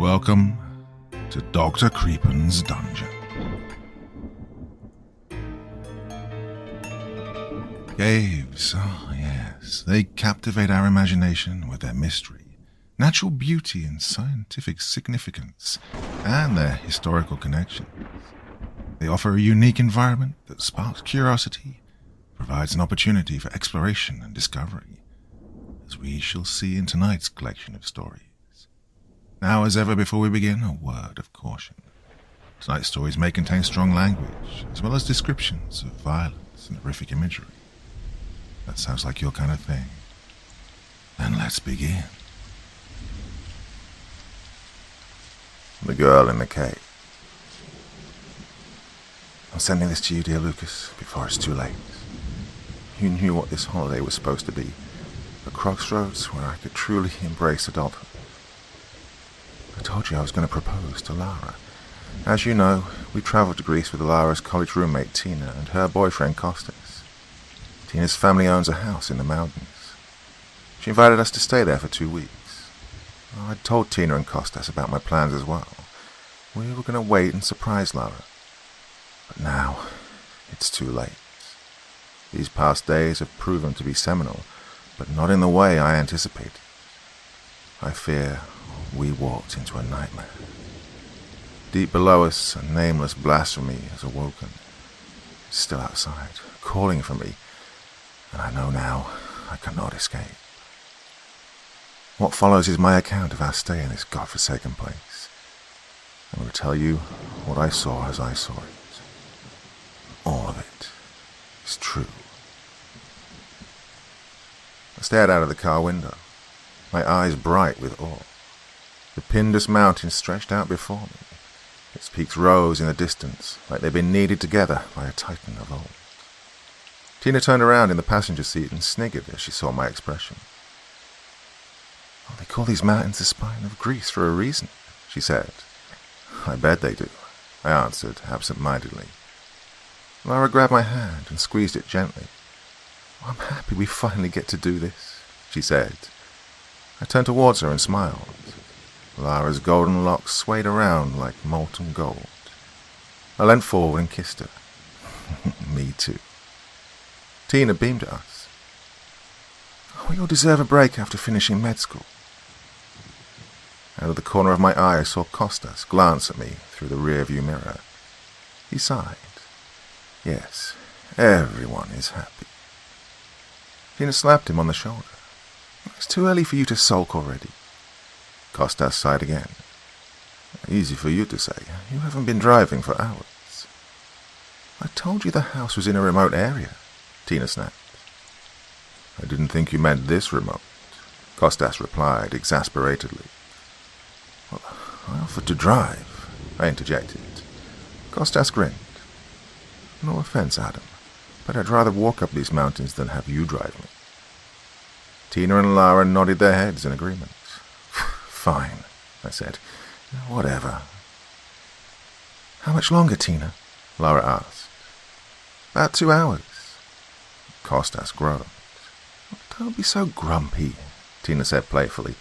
Welcome to Dr. Creepin's dungeon. Caves, yes, they captivate our imagination with their mystery, natural beauty and scientific significance, and their historical connections. They offer a unique environment that sparks curiosity, provides an opportunity for exploration and discovery, as we shall see in tonight's collection of stories. Now, as ever, before we begin, a word of caution. Tonight's stories may contain strong language, as well as descriptions of violence and horrific imagery. That sounds like your kind of thing. Then let's begin. The girl in the cave. I'm sending this to you, dear Lucas, before it's too late. You knew what this holiday was supposed to be. A crossroads where I could truly embrace adulthood. I told you I was going to propose to Lara. As you know, we traveled to Greece with Lara's college roommate Tina and her boyfriend Costas. Tina's family owns a house in the mountains. She invited us to stay there for 2 weeks. I'd told Tina and Costas about my plans as well. We were going to wait and surprise Lara. But now, it's too late. These past days have proven to be seminal, but not in the way I anticipated. I fear we walked into a nightmare. Deep below us, a nameless blasphemy has awoken. It's still outside, calling for me, and I know now I cannot escape. What follows is my account of our stay in this godforsaken place. I'm going to tell you what I saw as I saw it. All of it is true. I stared out of the car window, my eyes bright with awe. The Pindus Mountain stretched out before me. Its peaks rose in the distance, like they'd been kneaded together by a titan of old. Tina turned around in the passenger seat and sniggered as she saw my expression. "Oh, they call these mountains the spine of Greece for a reason," she said. "I bet they do," I answered absent-mindedly. Lara grabbed my hand and squeezed it gently. "Oh, I'm happy we finally get to do this," she said. I turned towards her and smiled. Lara's golden locks swayed around like molten gold. I leaned forward and kissed her. Me too. Tina beamed at us. "Oh, you'll deserve a break after finishing med school." Out of the corner of my eye, I saw Costas glance at me through the rearview mirror. He sighed. Yes, everyone is happy. Tina slapped him on the shoulder. "It's too early for you to sulk already." Costas sighed again. "Easy for you to say. You haven't been driving for hours." "I told you the house was in a remote area," Tina snapped. "I didn't think you meant this remote," Costas replied exasperatedly. "Well, I offered to drive," I interjected. Costas grinned. "No offense, Adam, but I'd rather walk up these mountains than have you drive me." Tina and Lara nodded their heads in agreement. "Fine," I said. "Whatever." "How much longer, Tina?" Lara asked. "About 2 hours." Costas groaned. "Don't be so grumpy," Tina said playfully.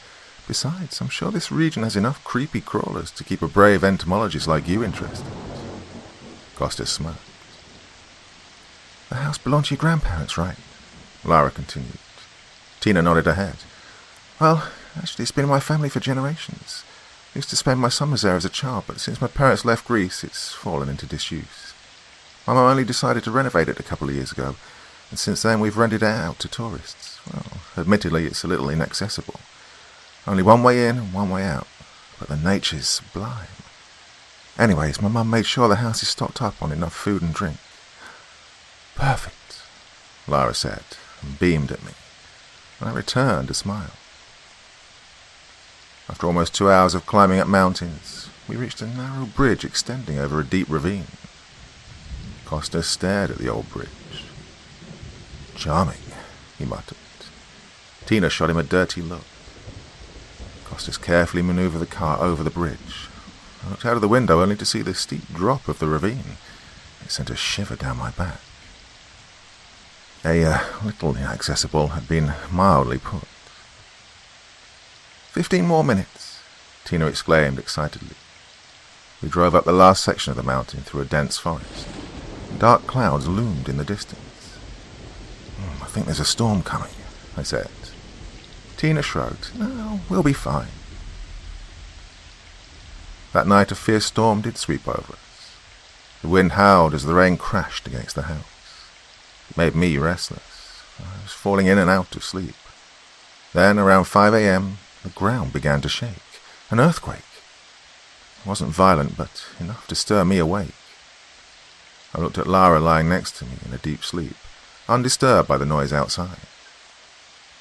"Besides, I'm sure this region has enough creepy crawlers to keep a brave entomologist like you interested." Costas smirked. "The house belonged to your grandparents, right?" Lara continued. Tina nodded her head. "Well, actually, it's been in my family for generations. I used to spend my summers there as a child, but since my parents left Greece, it's fallen into disuse. My mum only decided to renovate it a couple of years ago, and since then we've rented it out to tourists. Well, admittedly, it's a little inaccessible. Only one way in and one way out, but the nature's sublime. Anyways, my mum made sure the house is stocked up on enough food and drink." "Perfect," Lara said, and beamed at me. I returned a smile. After almost 2 hours of climbing up mountains, we reached a narrow bridge extending over a deep ravine. Costas stared at the old bridge. "Charming," he muttered. Tina shot him a dirty look. Costas carefully maneuvered the car over the bridge. I looked out of the window only to see the steep drop of the ravine. It sent a shiver down my back. A little inaccessible had been mildly put. 15 more minutes, Tina exclaimed excitedly. We drove up the last section of the mountain through a dense forest. Dark clouds loomed in the distance. I think there's a storm coming, I said. Tina shrugged. No, we'll be fine. That night a fierce storm did sweep over us. The wind howled as the rain crashed against the house. It made me restless. I was falling in and out of sleep. Then, around 5 a.m., the ground began to shake. An earthquake. It wasn't violent, but enough to stir me awake. I looked at Lara lying next to me in a deep sleep, undisturbed by the noise outside.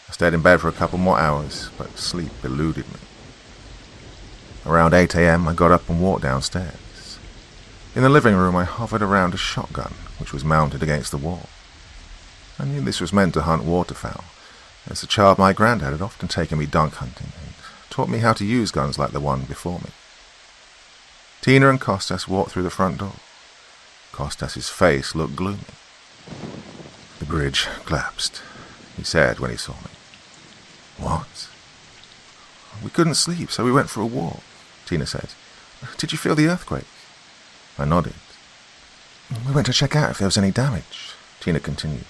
I stayed in bed for a couple more hours, but sleep eluded me. Around 8 a.m., I got up and walked downstairs. In the living room, I hovered around a shotgun, which was mounted against the wall. I knew this was meant to hunt waterfowl. As a child, my granddad had often taken me dunk hunting and taught me how to use guns like the one before me. Tina and Costas walked through the front door. Costas's face looked gloomy. The bridge collapsed, he said when he saw me. What? We couldn't sleep, so we went for a walk, Tina said. Did you feel the earthquake? I nodded. We went to check out if there was any damage, Tina continued.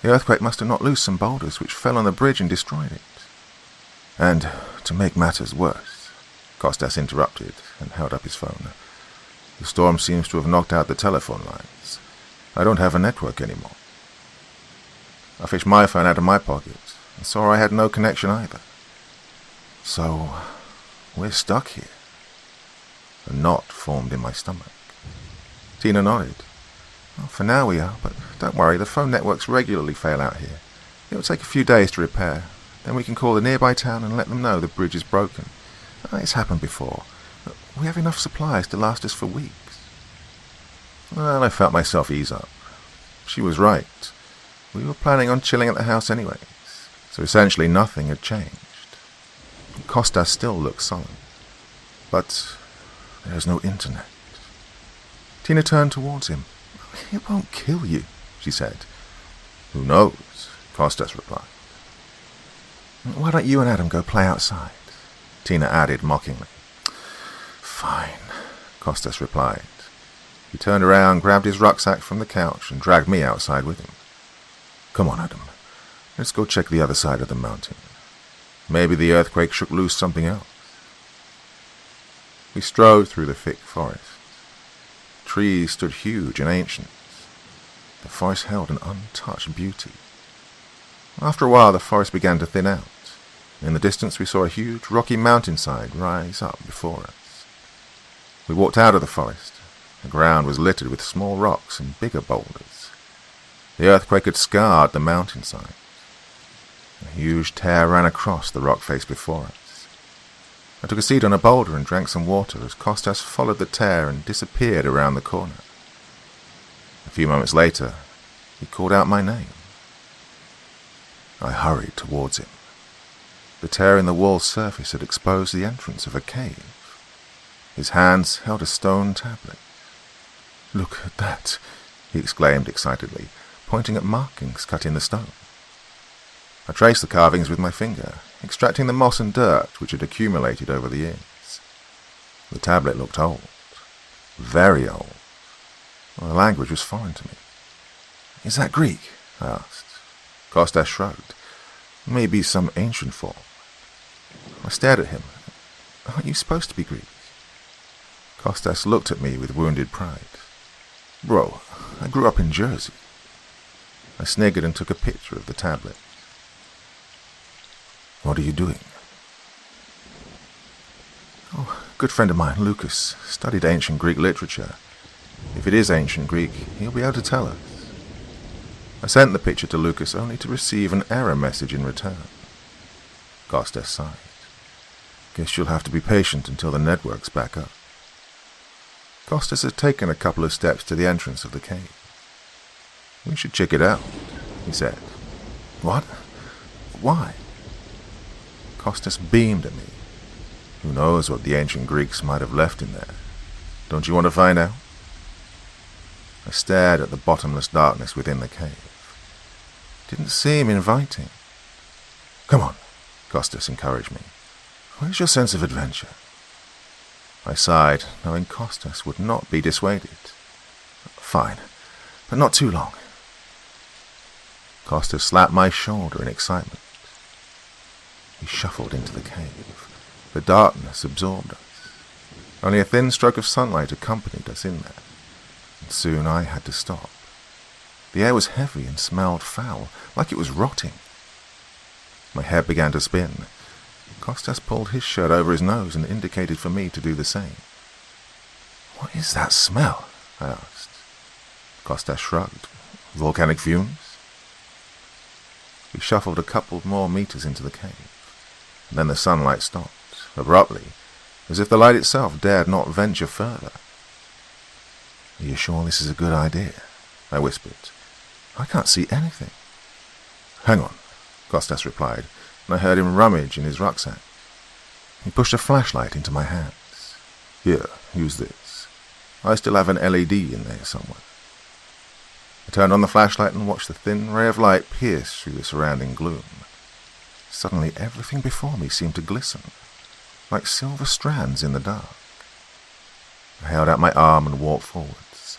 The earthquake must have knocked loose some boulders which fell on the bridge and destroyed it. And, to make matters worse, Costas interrupted and held up his phone. The storm seems to have knocked out the telephone lines. I don't have a network anymore. I fished my phone out of my pocket and saw I had no connection either. So, we're stuck here. A knot formed in my stomach. Tina nodded. Well, for now we are, but don't worry, the phone networks regularly fail out here. It'll take a few days to repair. Then we can call the nearby town and let them know the bridge is broken. It's happened before. We have enough supplies to last us for weeks. Well, I felt myself ease up. She was right. We were planning on chilling at the house anyways, so essentially nothing had changed. Costas still looked sullen. But there is no internet. Tina turned towards him. It won't kill you, she said. Who knows, Costas replied. Why don't you and Adam go play outside? Tina added mockingly. Fine, Costas replied. He turned around, grabbed his rucksack from the couch, and dragged me outside with him. Come on, Adam. Let's go check the other side of the mountain. Maybe the earthquake shook loose something else. We strode through the thick forest. Trees stood huge and ancient. The forest held an untouched beauty. After a while, the forest began to thin out. In the distance, we saw a huge, rocky mountainside rise up before us. We walked out of the forest. The ground was littered with small rocks and bigger boulders. The earthquake had scarred the mountainside. A huge tear ran across the rock face before us. I took a seat on a boulder and drank some water as Costas followed the tear and disappeared around the corner. A few moments later, he called out my name. I hurried towards him. The tear in the wall's surface had exposed the entrance of a cave. His hands held a stone tablet. Look at that, he exclaimed excitedly, pointing at markings cut in the stone. I traced the carvings with my finger, extracting the moss and dirt which had accumulated over the years. The tablet looked old. Very old. Well, the language was foreign to me. Is that Greek? I asked. Costas shrugged. Maybe some ancient form. I stared at him. Aren't you supposed to be Greek? Costas looked at me with wounded pride. Bro, I grew up in Jersey. I sniggered and took a picture of the tablet. What are you doing? Oh, a good friend of mine, Lucas, studied ancient Greek literature. If it is ancient Greek, he'll be able to tell us. I sent the picture to Lucas only to receive an error message in return. Costas sighed. Guess you'll have to be patient until the network's back up. Costas had taken a couple of steps to the entrance of the cave. We should check it out, he said. What? Why? Costas beamed at me. Who knows what the ancient Greeks might have left in there? Don't you want to find out? I stared at the bottomless darkness within the cave. It didn't seem inviting. Come on, Costas encouraged me. Where's your sense of adventure? I sighed, knowing Costas would not be dissuaded. Fine, but not too long. Costas slapped my shoulder in excitement. We shuffled into the cave. The darkness absorbed us. Only a thin stroke of sunlight accompanied us in there, and soon I had to stop. The air was heavy and smelled foul, like it was rotting. My head began to spin. Costas pulled his shirt over his nose and indicated for me to do the same. "What is that smell?" I asked. Costas shrugged. "Volcanic fumes?" We shuffled a couple more meters into the cave, and then the sunlight stopped, abruptly, as if the light itself dared not venture further. "Are you sure this is a good idea?" I whispered. "I can't see anything." "Hang on," Costas replied, and I heard him rummage in his rucksack. He pushed a flashlight into my hands. "Here, use this. I still have an LED in there somewhere." I turned on the flashlight and watched the thin ray of light pierce through the surrounding gloom. Suddenly, everything before me seemed to glisten, like silver strands in the dark. I held out my arm and walked forwards.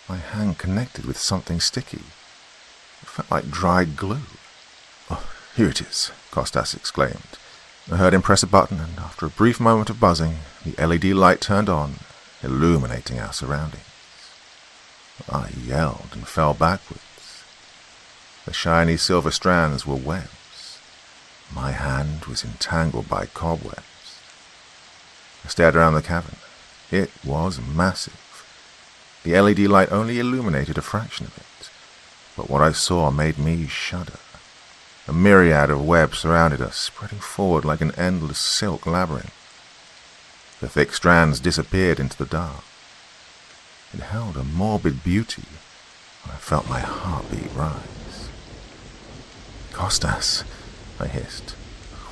My hand connected with something sticky. It felt like dried glue. "Oh, here it is," Costas exclaimed. I heard him press a button, and after a brief moment of buzzing, the LED light turned on, illuminating our surroundings. I yelled and fell backwards. The shiny silver strands were webs. My hand was entangled by cobwebs. I stared around the cavern. It was massive. The LED light only illuminated a fraction of it, but what I saw made me shudder. A myriad of webs surrounded us, spreading forward like an endless silk labyrinth. The thick strands disappeared into the dark. It held a morbid beauty, and I felt my heartbeat rise. "Costas," I hissed,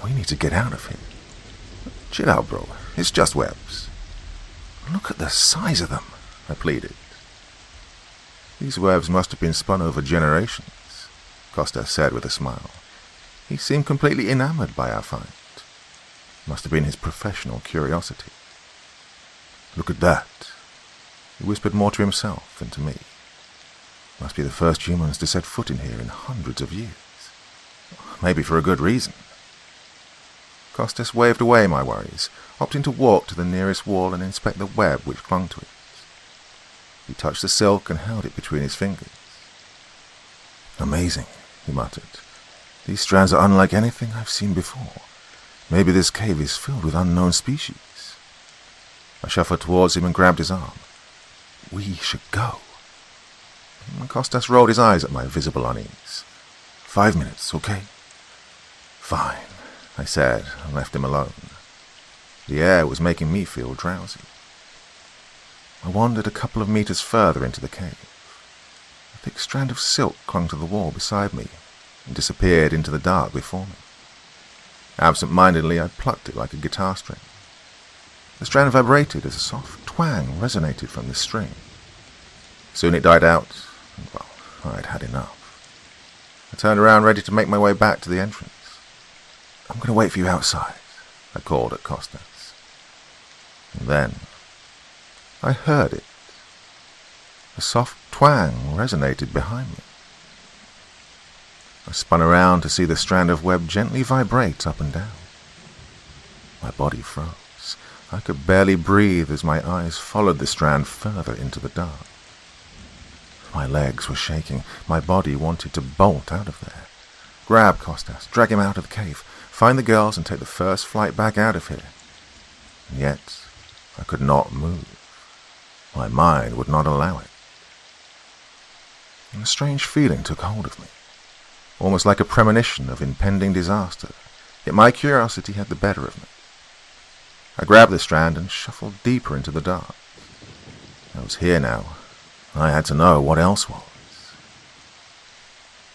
"we need to get out of here." "Chill out, bro. It's just webs." "Look at the size of them," I pleaded. "These webs must have been spun over generations," Costas said with a smile. He seemed completely enamored by our find. It must have been his professional curiosity. "Look at that." He whispered more to himself than to me. "Must be the first humans to set foot in here in hundreds of years. Maybe for a good reason." Costas waved away my worries, opting to walk to the nearest wall and inspect the web which clung to it. He touched the silk and held it between his fingers. "Amazing," he muttered. "These strands are unlike anything I've seen before. Maybe this cave is filled with unknown species." I shuffled towards him and grabbed his arm. "We should go." Costas rolled his eyes at my visible unease. 5 minutes, okay?" "Fine," I said, and left him alone. The air was making me feel drowsy. I wandered a couple of meters further into the cave. A thick strand of silk clung to the wall beside me and disappeared into the dark before me. Absent-mindedly, I plucked it like a guitar string. The strand vibrated as a soft twang resonated from the string. Soon it died out, and, well, I'd had enough. I turned around ready to make my way back to the entrance. "I'm going to wait for you outside," I called at Costas. And then I heard it. A soft twang resonated behind me. I spun around to see the strand of web gently vibrate up and down. My body froze. I could barely breathe as my eyes followed the strand further into the dark. My legs were shaking. My body wanted to bolt out of there. Grab Costas, drag him out of the cave, find the girls and take the first flight back out of here. And yet, I could not move. My mind would not allow it. And a strange feeling took hold of me, almost like a premonition of impending disaster, yet my curiosity had the better of me. I grabbed the strand and shuffled deeper into the dark. I was here now. I had to know what else was.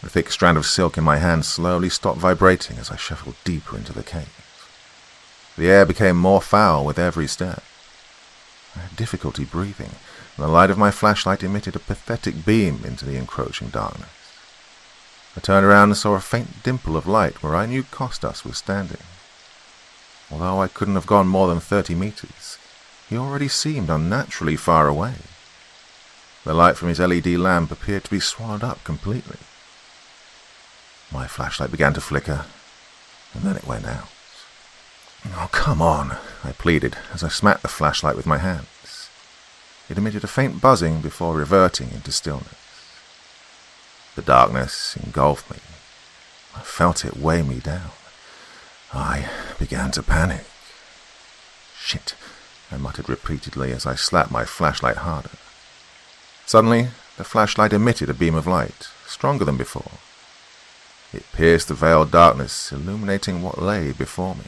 The thick strand of silk in my hand slowly stopped vibrating as I shuffled deeper into the cave. The air became more foul with every step. I had difficulty breathing, and the light of my flashlight emitted a pathetic beam into the encroaching darkness. I turned around and saw a faint dimple of light where I knew Costas was standing. Although I couldn't have gone more than 30 meters, he already seemed unnaturally far away. The light from his LED lamp appeared to be swallowed up completely. My flashlight began to flicker, and then it went out. "Oh, come on," I pleaded as I smacked the flashlight with my hands. It emitted a faint buzzing before reverting into stillness. The darkness engulfed me. I felt it weigh me down. I began to panic. "Shit," I muttered repeatedly as I slapped my flashlight harder. Suddenly, the flashlight emitted a beam of light, stronger than before. It pierced the veiled darkness, illuminating what lay before me.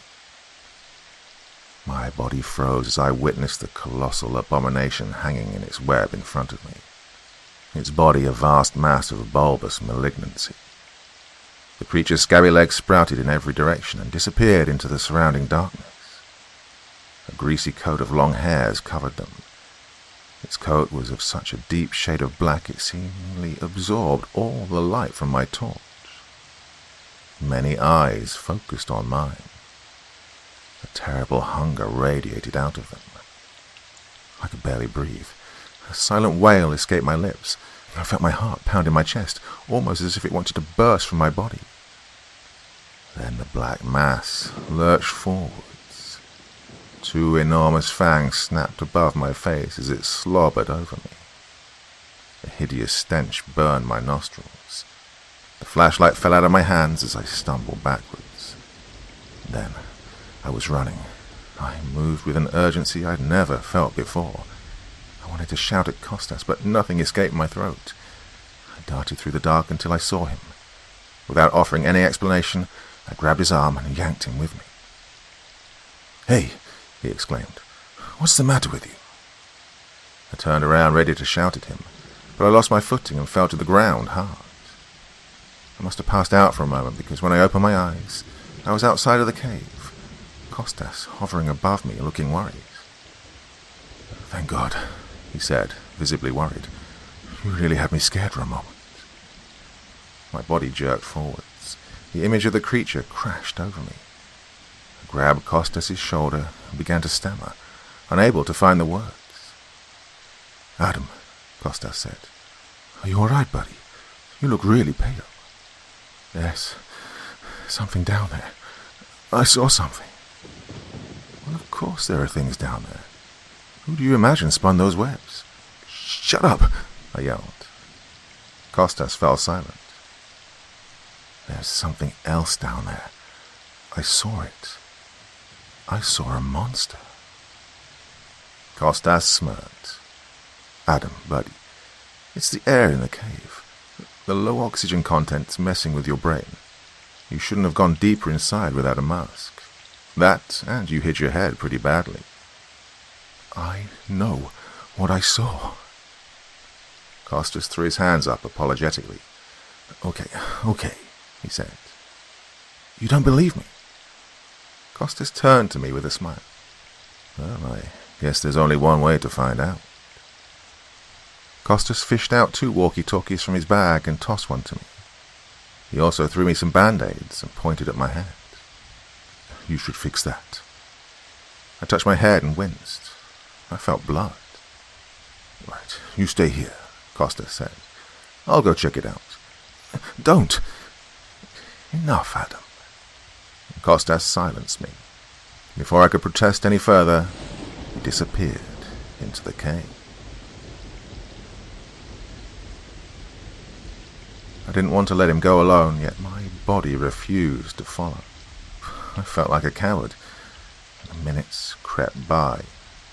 My body froze as I witnessed the colossal abomination hanging in its web in front of me, its body a vast mass of bulbous malignancy. The creature's scabby legs sprouted in every direction and disappeared into the surrounding darkness. A greasy coat of long hairs covered them. Its coat was of such a deep shade of black it seemingly absorbed all the light from my torch. Many eyes focused on mine. A terrible hunger radiated out of them. I could barely breathe. A silent wail escaped my lips. I felt my heart pound in my chest, almost as if it wanted to burst from my body. Then the black mass lurched forwards. Two enormous fangs snapped above my face as it slobbered over me. A hideous stench burned my nostrils. The flashlight fell out of my hands as I stumbled backwards. Then I was running. I moved with an urgency I'd never felt before. I wanted to shout at Costas, but nothing escaped my throat. I darted through the dark until I saw him. Without offering any explanation, I grabbed his arm and yanked him with me. "Hey!" he exclaimed. "What's the matter with you?" I turned around ready to shout at him, but I lost my footing and fell to the ground hard. I must have passed out for a moment because when I opened my eyes, I was outside of the cave, Costas hovering above me, looking worried. "Thank God," he said, visibly worried. "You really had me scared for a moment." My body jerked forwards. The image of the creature crashed over me. I grabbed Costas' shoulder and began to stammer, unable to find the words. "Adam," Costas said, "are you all right, buddy? You look really pale." "Yes, something down there. I saw something." "Well, of course there are things down there. Who do you imagine spun those webs?" "Shut up," I yelled. Costas fell silent. "There's something else down there. I saw it. I saw a monster." Costas smirked. "Adam, buddy, it's the air in the cave. The low oxygen content's messing with your brain. You shouldn't have gone deeper inside without a mask. That, and you hit your head pretty badly." "I know what I saw." Costas threw his hands up apologetically. Okay, he said. "You don't believe me?" Costas turned to me with a smile. "Well, I guess there's only one way to find out." Costas fished out 2 walkie-talkies from his bag and tossed one to me. He also threw me some band-aids and pointed at my head. "You should fix that." I touched my head and winced. I felt blood. "Right, you stay here," Costas said. "I'll go check it out." "Don't!" "Enough, Adam." Costas silenced me. Before I could protest any further, he disappeared into the cave. I didn't want to let him go alone, yet my body refused to follow. I felt like a coward, and the minutes crept by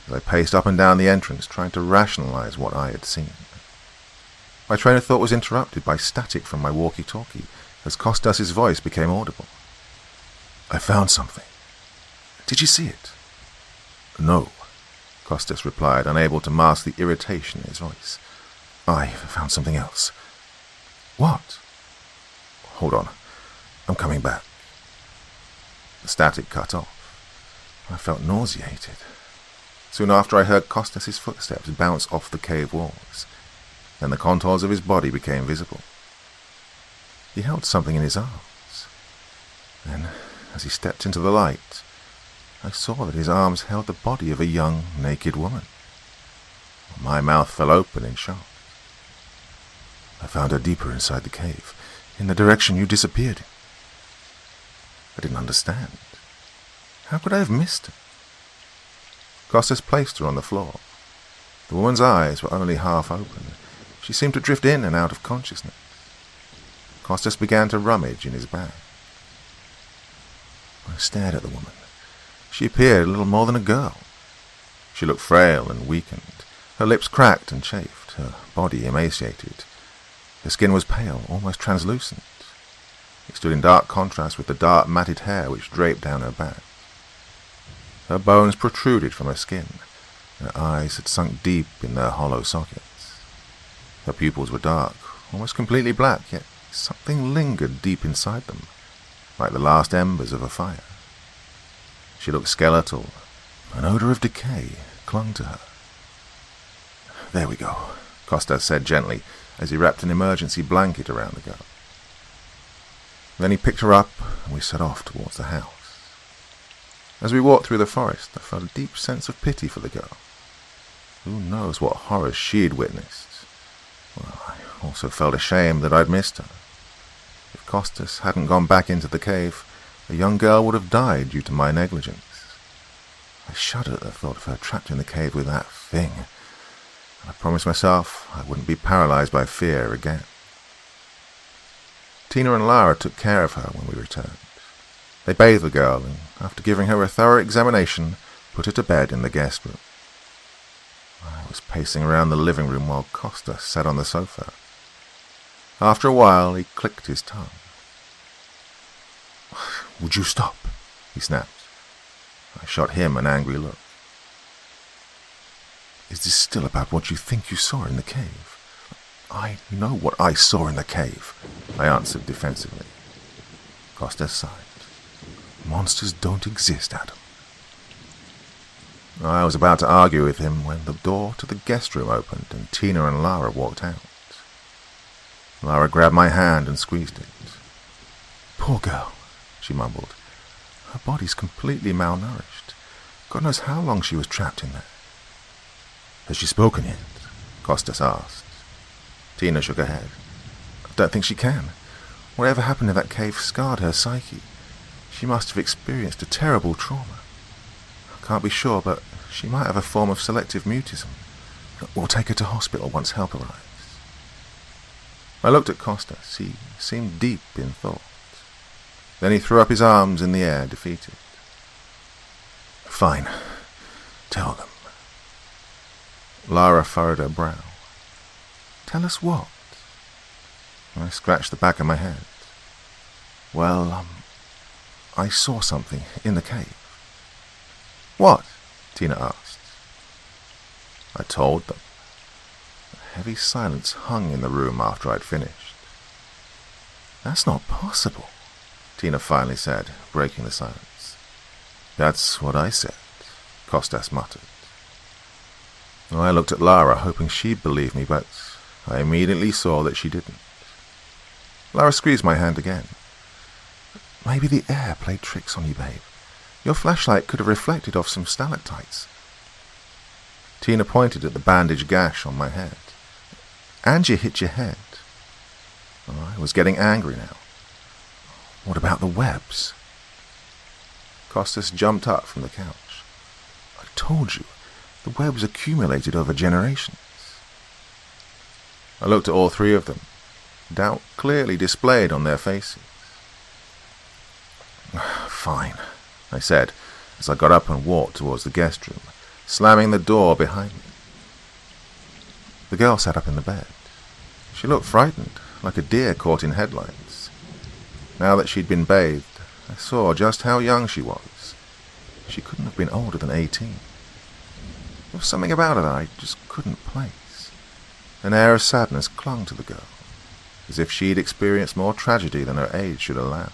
as I paced up and down the entrance trying to rationalize what I had seen. My train of thought was interrupted by static from my walkie-talkie as Costas' voice became audible. "I found something. Did you see it?" "No," Costas replied, unable to mask the irritation in his voice. "I found something else." "What?" "Hold on. I'm coming back." The static cut off. I felt nauseated. Soon after I heard Costas' footsteps bounce off the cave walls. Then the contours of his body became visible. He held something in his arms. Then, as he stepped into the light, I saw that his arms held the body of a young, naked woman. My mouth fell open in shock. I found her deeper inside the cave, in the direction you disappeared in. I didn't understand. How could I have missed her? Costas placed her on the floor. The woman's eyes were only half open. She seemed to drift in and out of consciousness. Costas began to rummage in his bag. I stared at the woman. She appeared little more than a girl. She looked frail and weakened. Her lips cracked and chafed, her body emaciated. Her skin was pale, almost translucent. It stood in dark contrast with the dark matted hair which draped down her back. Her bones protruded from her skin. Her eyes had sunk deep in their hollow sockets. Her pupils were dark, almost completely black, yet something lingered deep inside them, like the last embers of a fire. She looked skeletal. An odor of decay clung to her. "There we go," Costas said gently, as he wrapped an emergency blanket around the girl. Then he picked her up, and we set off towards the house. As we walked through the forest, I felt a deep sense of pity for the girl. Who knows what horrors she'd witnessed? Well, I also felt ashamed that I'd missed her. If Costas hadn't gone back into the cave, the young girl would have died due to my negligence. I shuddered at the thought of her trapped in the cave with that thing, and I promised myself I wouldn't be paralyzed by fear again. Tina and Lara took care of her when we returned. They bathed the girl and, after giving her a thorough examination, put her to bed in the guest room. I was pacing around the living room while Costas sat on the sofa. After a while, he clicked his tongue. "Would you stop?" he snapped. I shot him an angry look. "Is this still about what you think you saw in the cave?" "I know what I saw in the cave," I answered defensively. Costas sighed. "Monsters don't exist, Adam." I was about to argue with him when the door to the guest room opened and Tina and Lara walked out. Lara grabbed my hand and squeezed it. "Poor girl," she mumbled. "Her body's completely malnourished. God knows how long she was trapped in there." "Has she spoken yet?" Costas asked. Tina shook her head. "I don't think she can. Whatever happened in that cave scarred her psyche. She must have experienced a terrible trauma. I can't be sure, but she might have a form of selective mutism. We'll take her to hospital once help arrives." I looked at Costas. He seemed deep in thought. Then he threw up his arms in the air, defeated. "Fine. Tell them." Lara furrowed her brow. "Tell us what?" I scratched the back of my head. "Well, I saw something in the cave." "What?" Tina asked. I told them. A heavy silence hung in the room after I'd finished. "That's not possible," Tina finally said, breaking the silence. "That's what I said," Costas muttered. I looked at Lara, hoping she'd believe me, but I immediately saw that she didn't. Lara squeezed my hand again. "Maybe the air played tricks on you, babe. Your flashlight could have reflected off some stalactites." Tina pointed at the bandaged gash on my head. "And you hit your head." I was getting angry now. "What about the webs?" Costas jumped up from the couch. "I told you, the webs accumulated over generations." I looked at all three of them, doubt clearly displayed on their faces. "Fine," I said, as I got up and walked towards the guest room, slamming the door behind me. The girl sat up in the bed. She looked frightened, like a deer caught in headlights. Now that she'd been bathed, I saw just how young she was. She couldn't have been older than 18. There was something about her that I just couldn't place. An air of sadness clung to the girl, as if she'd experienced more tragedy than her age should allow.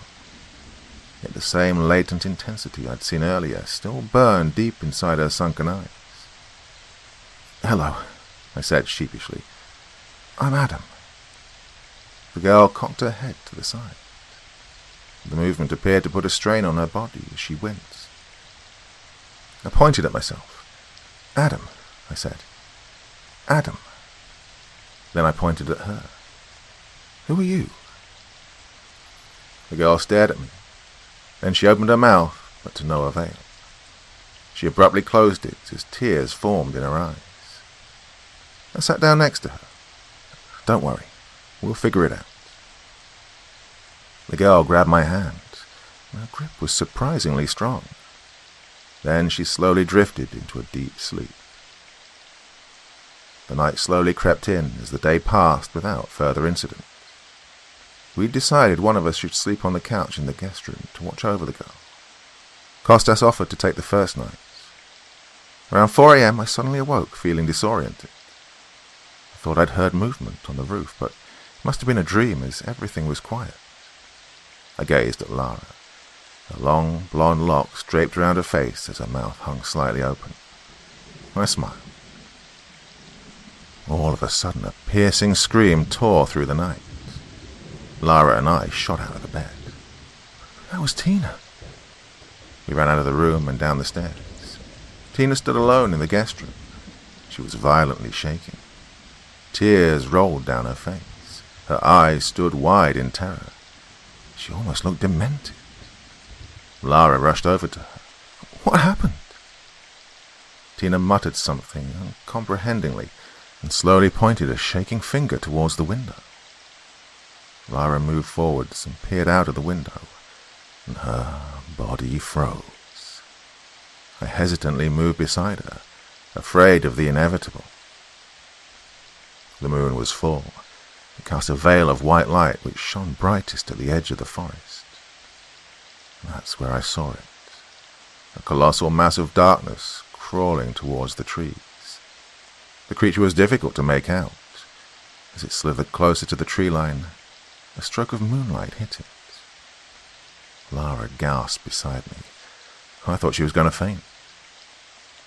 Yet the same latent intensity I'd seen earlier still burned deep inside her sunken eyes. "Hello," I said sheepishly. "I'm Adam." The girl cocked her head to the side. The movement appeared to put a strain on her body as she winced. I pointed at myself. "Adam," I said. "Adam." Then I pointed at her. "Who are you?" The girl stared at me. Then she opened her mouth, but to no avail. She abruptly closed it as tears formed in her eyes. I sat down next to her. "Don't worry, we'll figure it out." The girl grabbed my hand. Her grip was surprisingly strong. Then she slowly drifted into a deep sleep. The night slowly crept in as the day passed without further incident. We'd decided one of us should sleep on the couch in the guest room to watch over the girl. Costas offered to take the first night. Around 4 a.m. I suddenly awoke, feeling disoriented. I thought I'd heard movement on the roof, but it must have been a dream as everything was quiet. I gazed at Lara. Her long, blonde locks draped around her face as her mouth hung slightly open. I smiled. All of a sudden, a piercing scream tore through the night. Lara and I shot out of the bed. That was Tina. We ran out of the room and down the stairs. Tina stood alone in the guest room. She was violently shaking. Tears rolled down her face. Her eyes stood wide in terror. She almost looked demented. Lara rushed over to her. "What happened?" Tina muttered something uncomprehendingly and slowly pointed a shaking finger towards the window. Lara moved forwards and peered out of the window, and her body froze. I hesitantly moved beside her, afraid of the inevitable. The moon was full. It cast a veil of white light which shone brightest at the edge of the forest. That's where I saw it, a colossal mass of darkness crawling towards the trees. The creature was difficult to make out. As it slithered closer to the tree line, a stroke of moonlight hit it. Lara gasped beside me. I thought she was going to faint.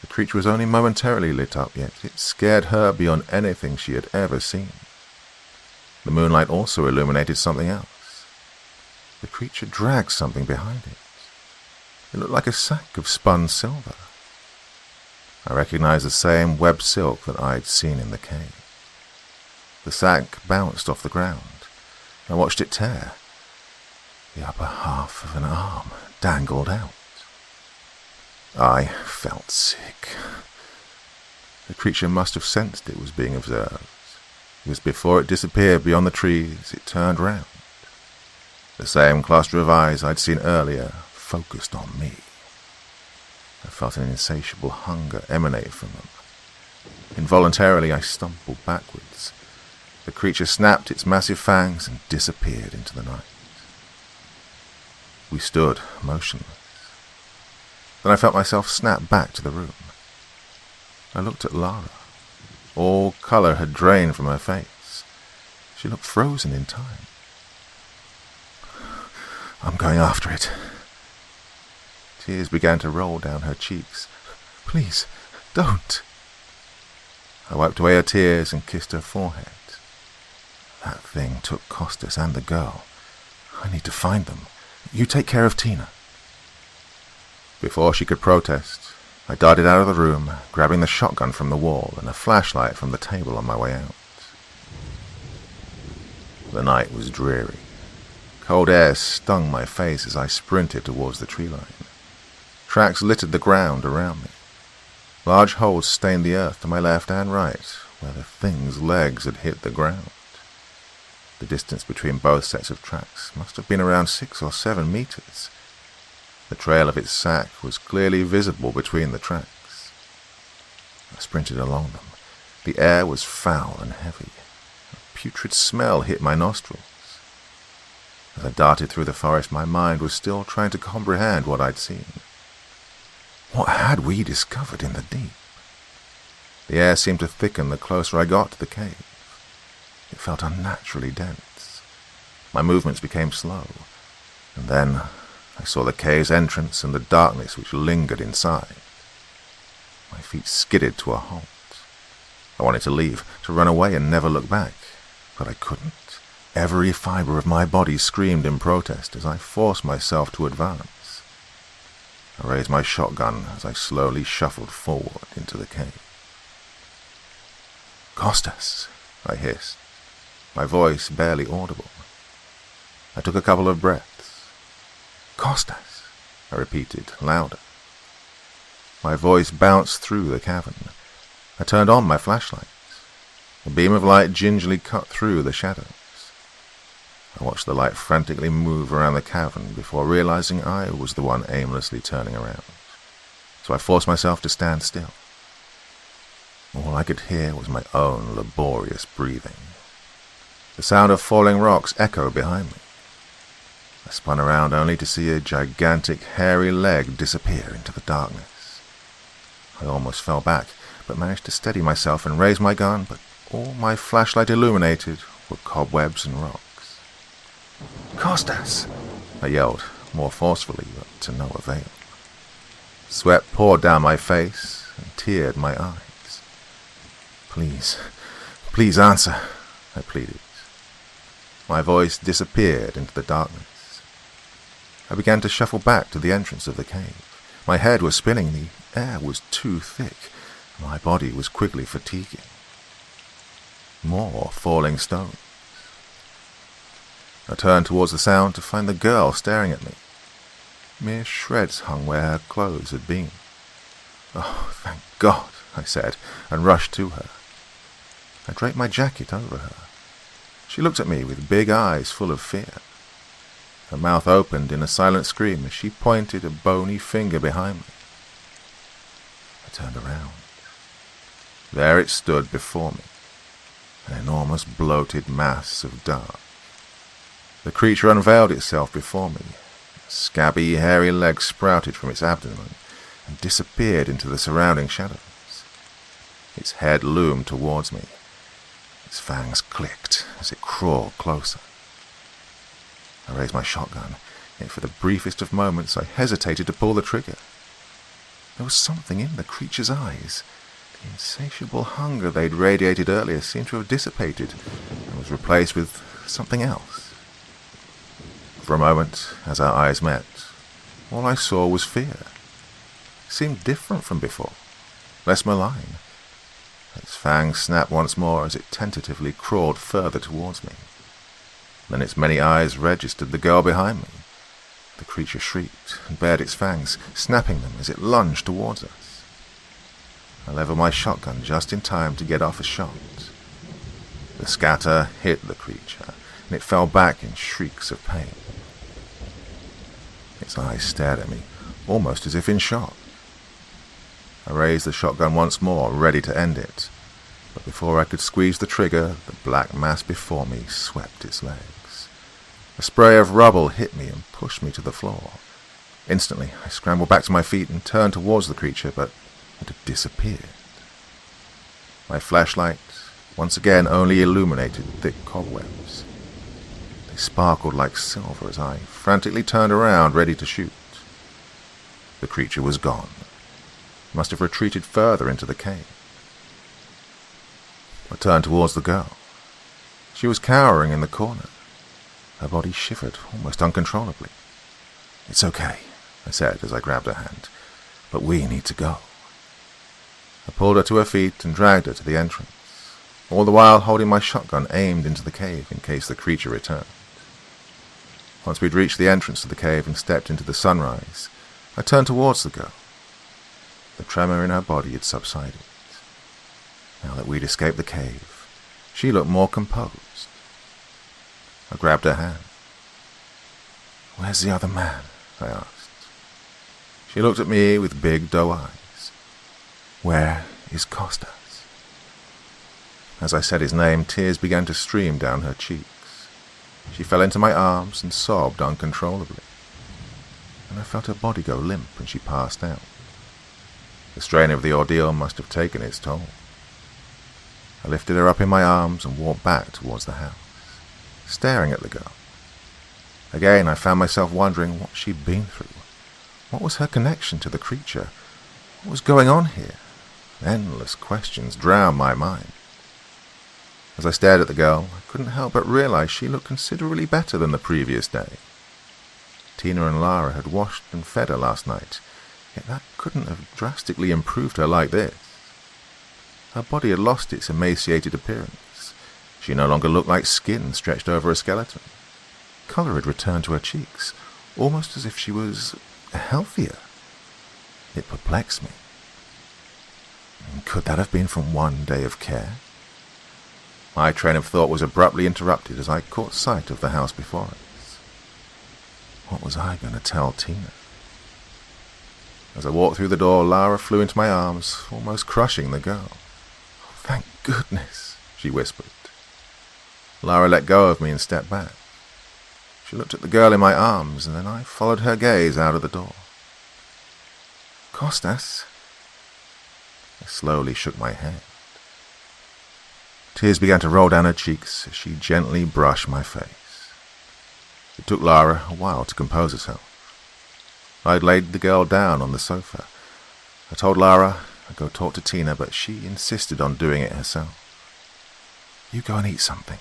The creature was only momentarily lit up, yet it scared her beyond anything she had ever seen. The moonlight also illuminated something else. The creature dragged something behind it. It looked like a sack of spun silver. I recognized the same webbed silk that I'd seen in the cave. The sack bounced off the ground. I watched it tear. The upper half of an arm dangled out. I felt sick. The creature must have sensed it was being observed, because before it disappeared beyond the trees, it turned round. The same cluster of eyes I'd seen earlier focused on me. I felt an insatiable hunger emanate from them. Involuntarily, I stumbled backwards. The creature snapped its massive fangs and disappeared into the night. We stood motionless. Then I felt myself snap back to the room. I looked at Lara. All color had drained from her face. She looked frozen in time. "I'm going after it." Tears began to roll down her cheeks. "Please, don't." I wiped away her tears and kissed her forehead. That thing took Costas and the girl. I need to find them. You take care of Tina. Before she could protest, I darted out of the room, grabbing the shotgun from the wall and a flashlight from the table on my way out. The night was dreary. Cold air stung my face as I sprinted towards the tree line. Tracks littered the ground around me. Large holes stained the earth to my left and right, where the thing's legs had hit the ground. The distance between both sets of tracks must have been around 6 or 7 meters. The trail of its sack was clearly visible between the tracks. I sprinted along them. The air was foul and heavy. A putrid smell hit my nostrils. As I darted through the forest, my mind was still trying to comprehend what I'd seen. What had we discovered in the deep? The air seemed to thicken the closer I got to the cave. It felt unnaturally dense. My movements became slow, and then I saw the cave's entrance and the darkness which lingered inside. My feet skidded to a halt. I wanted to leave, to run away and never look back, but I couldn't. Every fiber of my body screamed in protest as I forced myself to advance. I raised my shotgun as I slowly shuffled forward into the cave. "Costas," I hissed, my voice barely audible. I took a couple of breaths. "Costas," I repeated, louder. My voice bounced through the cavern. I turned on my flashlights. A beam of light gingerly cut through the shadows. I watched the light frantically move around the cavern before realizing I was the one aimlessly turning around. So I forced myself to stand still. All I could hear was my own laborious breathing. The sound of falling rocks echoed behind me. I spun around only to see a gigantic, hairy leg disappear into the darkness. I almost fell back, but managed to steady myself and raise my gun, but all my flashlight illuminated were cobwebs and rocks. "Costas!" I yelled, more forcefully, but to no avail. Sweat poured down my face and teared my eyes. "Please, please answer," I pleaded. My voice disappeared into the darkness. I began to shuffle back to the entrance of the cave. My head was spinning, the air was too thick, my body was quickly fatiguing. More falling stones. I turned towards the sound to find the girl staring at me. Mere shreds hung where her clothes had been. "Oh, thank God," I said, and rushed to her. I draped my jacket over her. She looked at me with big eyes full of fear. Her mouth opened in a silent scream as she pointed a bony finger behind me. I turned around. There it stood before me, an enormous bloated mass of dark. The creature unveiled itself before me. A scabby, hairy leg sprouted from its abdomen and disappeared into the surrounding shadows. Its head loomed towards me. Its fangs clicked as it crawled closer. I raised my shotgun, yet for the briefest of moments I hesitated to pull the trigger. There was something in the creature's eyes. The insatiable hunger they'd radiated earlier seemed to have dissipated and was replaced with something else. For a moment, as our eyes met, all I saw was fear. It seemed different from before, less malign. Its fangs snapped once more as it tentatively crawled further towards me. Then its many eyes registered the girl behind me. The creature shrieked and bared its fangs, snapping them as it lunged towards us. I leveled my shotgun just in time to get off a shot. The scatter hit the creature, and it fell back in shrieks of pain. Its eyes stared at me, almost as if in shock. I raised the shotgun once more, ready to end it, but before I could squeeze the trigger, the black mass before me swept its legs. A spray of rubble hit me and pushed me to the floor. Instantly, I scrambled back to my feet and turned towards the creature, but it had disappeared. My flashlight once again only illuminated thick cobwebs. They sparkled like silver as I frantically turned around, ready to shoot. The creature was gone. It must have retreated further into the cave. I turned towards the girl. She was cowering in the corner. Her body shivered almost uncontrollably. "It's okay," I said as I grabbed her hand, "but we need to go." I pulled her to her feet and dragged her to the entrance, all the while holding my shotgun aimed into the cave in case the creature returned. Once we'd reached the entrance to the cave and stepped into the sunrise, I turned towards the girl. The tremor in her body had subsided. Now that we'd escaped the cave, she looked more composed. I grabbed her hand. "Where's the other man?" I asked. She looked at me with big doe eyes. "Where is Costas?" As I said his name, tears began to stream down her cheeks. She fell into my arms and sobbed uncontrollably, and I felt her body go limp and she passed out. The strain of the ordeal must have taken its toll. I lifted her up in my arms and walked back towards the house, staring at the girl. Again, I found myself wondering what she'd been through. What was her connection to the creature? What was going on here? Endless questions drowned my mind. As I stared at the girl, I couldn't help but realize she looked considerably better than the previous day. Tina and Lara had washed and fed her last night, Yet that couldn't have drastically improved her like this. Her body had lost its emaciated appearance. She no longer looked like skin stretched over a skeleton. Colour had returned to her cheeks, almost as if she was healthier. It perplexed me. Could that have been from one day of care? My train of thought was abruptly interrupted as I caught sight of the house before us. What was I going to tell Tina? As I walked through the door, Lara flew into my arms, almost crushing the girl. "Oh, thank goodness," she whispered. Lara let go of me and stepped back. She looked at the girl in my arms, and then I followed her gaze out of the door. "Costas?" I slowly shook my head. Tears began to roll down her cheeks as she gently brushed my face. It took Lara a while to compose herself. I'd laid the girl down on the sofa. I told Lara I'd go talk to Tina, but she insisted on doing it herself. "You go and eat something,"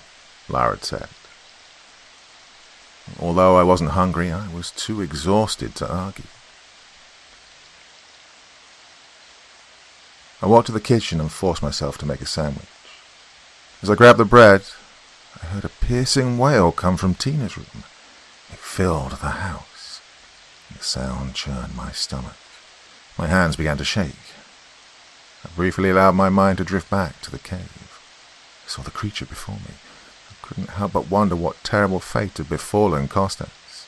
Lara had said. Although I wasn't hungry, I was too exhausted to argue. I walked to the kitchen and forced myself to make a sandwich. As I grabbed the bread, I heard a piercing wail come from Tina's room. It filled the house. The sound churned my stomach. My hands began to shake. I briefly allowed my mind to drift back to the cave. I saw the creature before me. I couldn't help but wonder what terrible fate had befallen Costas.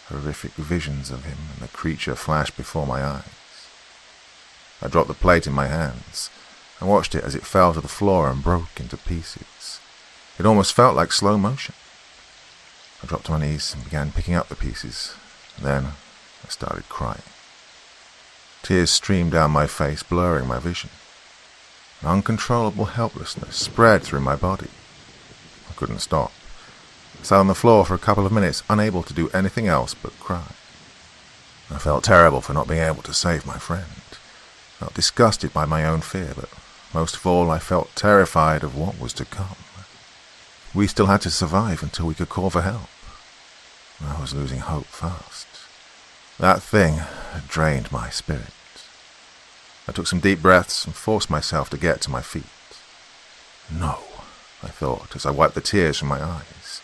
Horrific visions of him and the creature flashed before my eyes. I dropped the plate in my hands and watched it as it fell to the floor and broke into pieces. It almost felt like slow motion. I dropped to my knees and began picking up the pieces. Then I started crying. Tears streamed down my face, blurring my vision. An uncontrollable helplessness spread through my body. I couldn't stop. I sat on the floor for a couple of minutes, unable to do anything else but cry. I felt terrible for not being able to save my friend. I felt disgusted by my own fear, but most of all I felt terrified of what was to come. We still had to survive until we could call for help. I was losing hope fast. That thing had drained my spirit. I took some deep breaths and forced myself to get to my feet. No, I thought as I wiped the tears from my eyes.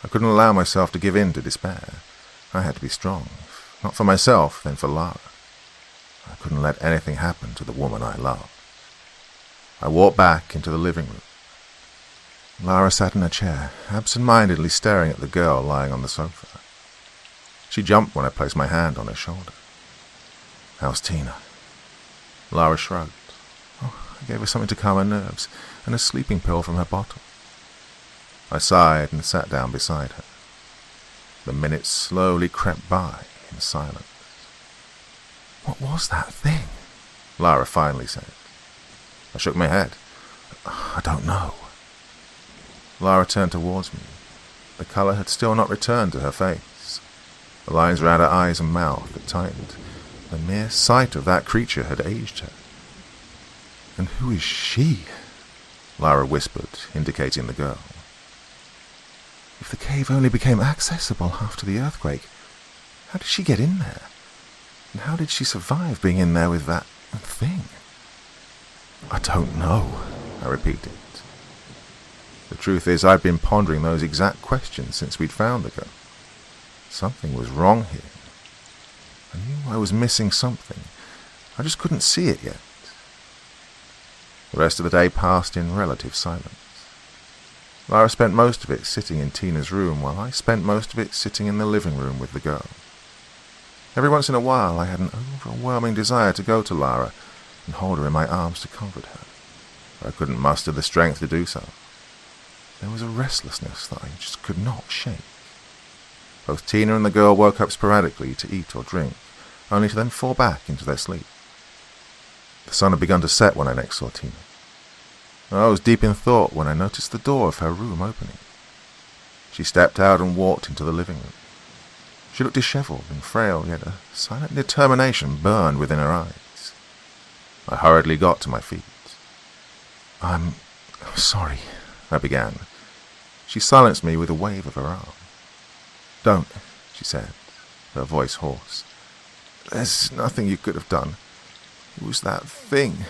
I couldn't allow myself to give in to despair. I had to be strong, if not for myself, then for Lara. I couldn't let anything happen to the woman I loved. I walked back into the living room. Lara sat in a chair, absent-mindedly staring at the girl lying on the sofa. She jumped when I placed my hand on her shoulder. "How's Tina?" Lara shrugged. "Oh, I gave her something to calm her nerves, and a sleeping pill from her bottle." I sighed and sat down beside her. The minutes slowly crept by in silence. "What was that thing?" Lara finally said. I shook my head. "I don't know." Lara turned towards me. The colour had still not returned to her face. The lines around her eyes and mouth had tightened. The mere sight of that creature had aged her. "And who is she?" Lara whispered, indicating the girl. "If the cave only became accessible after the earthquake, how did she get in there? And how did she survive being in there with that thing?" "I don't know," I repeated. The truth is, I'd been pondering those exact questions since we'd found the girl. Something was wrong here. I knew I was missing something. I just couldn't see it yet. The rest of the day passed in relative silence. Lara spent most of it sitting in Tina's room, while I spent most of it sitting in the living room with the girl. Every once in a while I had an overwhelming desire to go to Lara and hold her in my arms to comfort her, but I couldn't muster the strength to do so. There was a restlessness that I just could not shake. Both Tina and the girl woke up sporadically to eat or drink, only to then fall back into their sleep. The sun had begun to set when I next saw Tina. I was deep in thought when I noticed the door of her room opening. She stepped out and walked into the living room. She looked disheveled and frail, yet a silent determination burned within her eyes. I hurriedly got to my feet. I'm sorry," I began. She silenced me with a wave of her arm. "Don't," she said, her voice hoarse. There's nothing you could have done. It was that thing.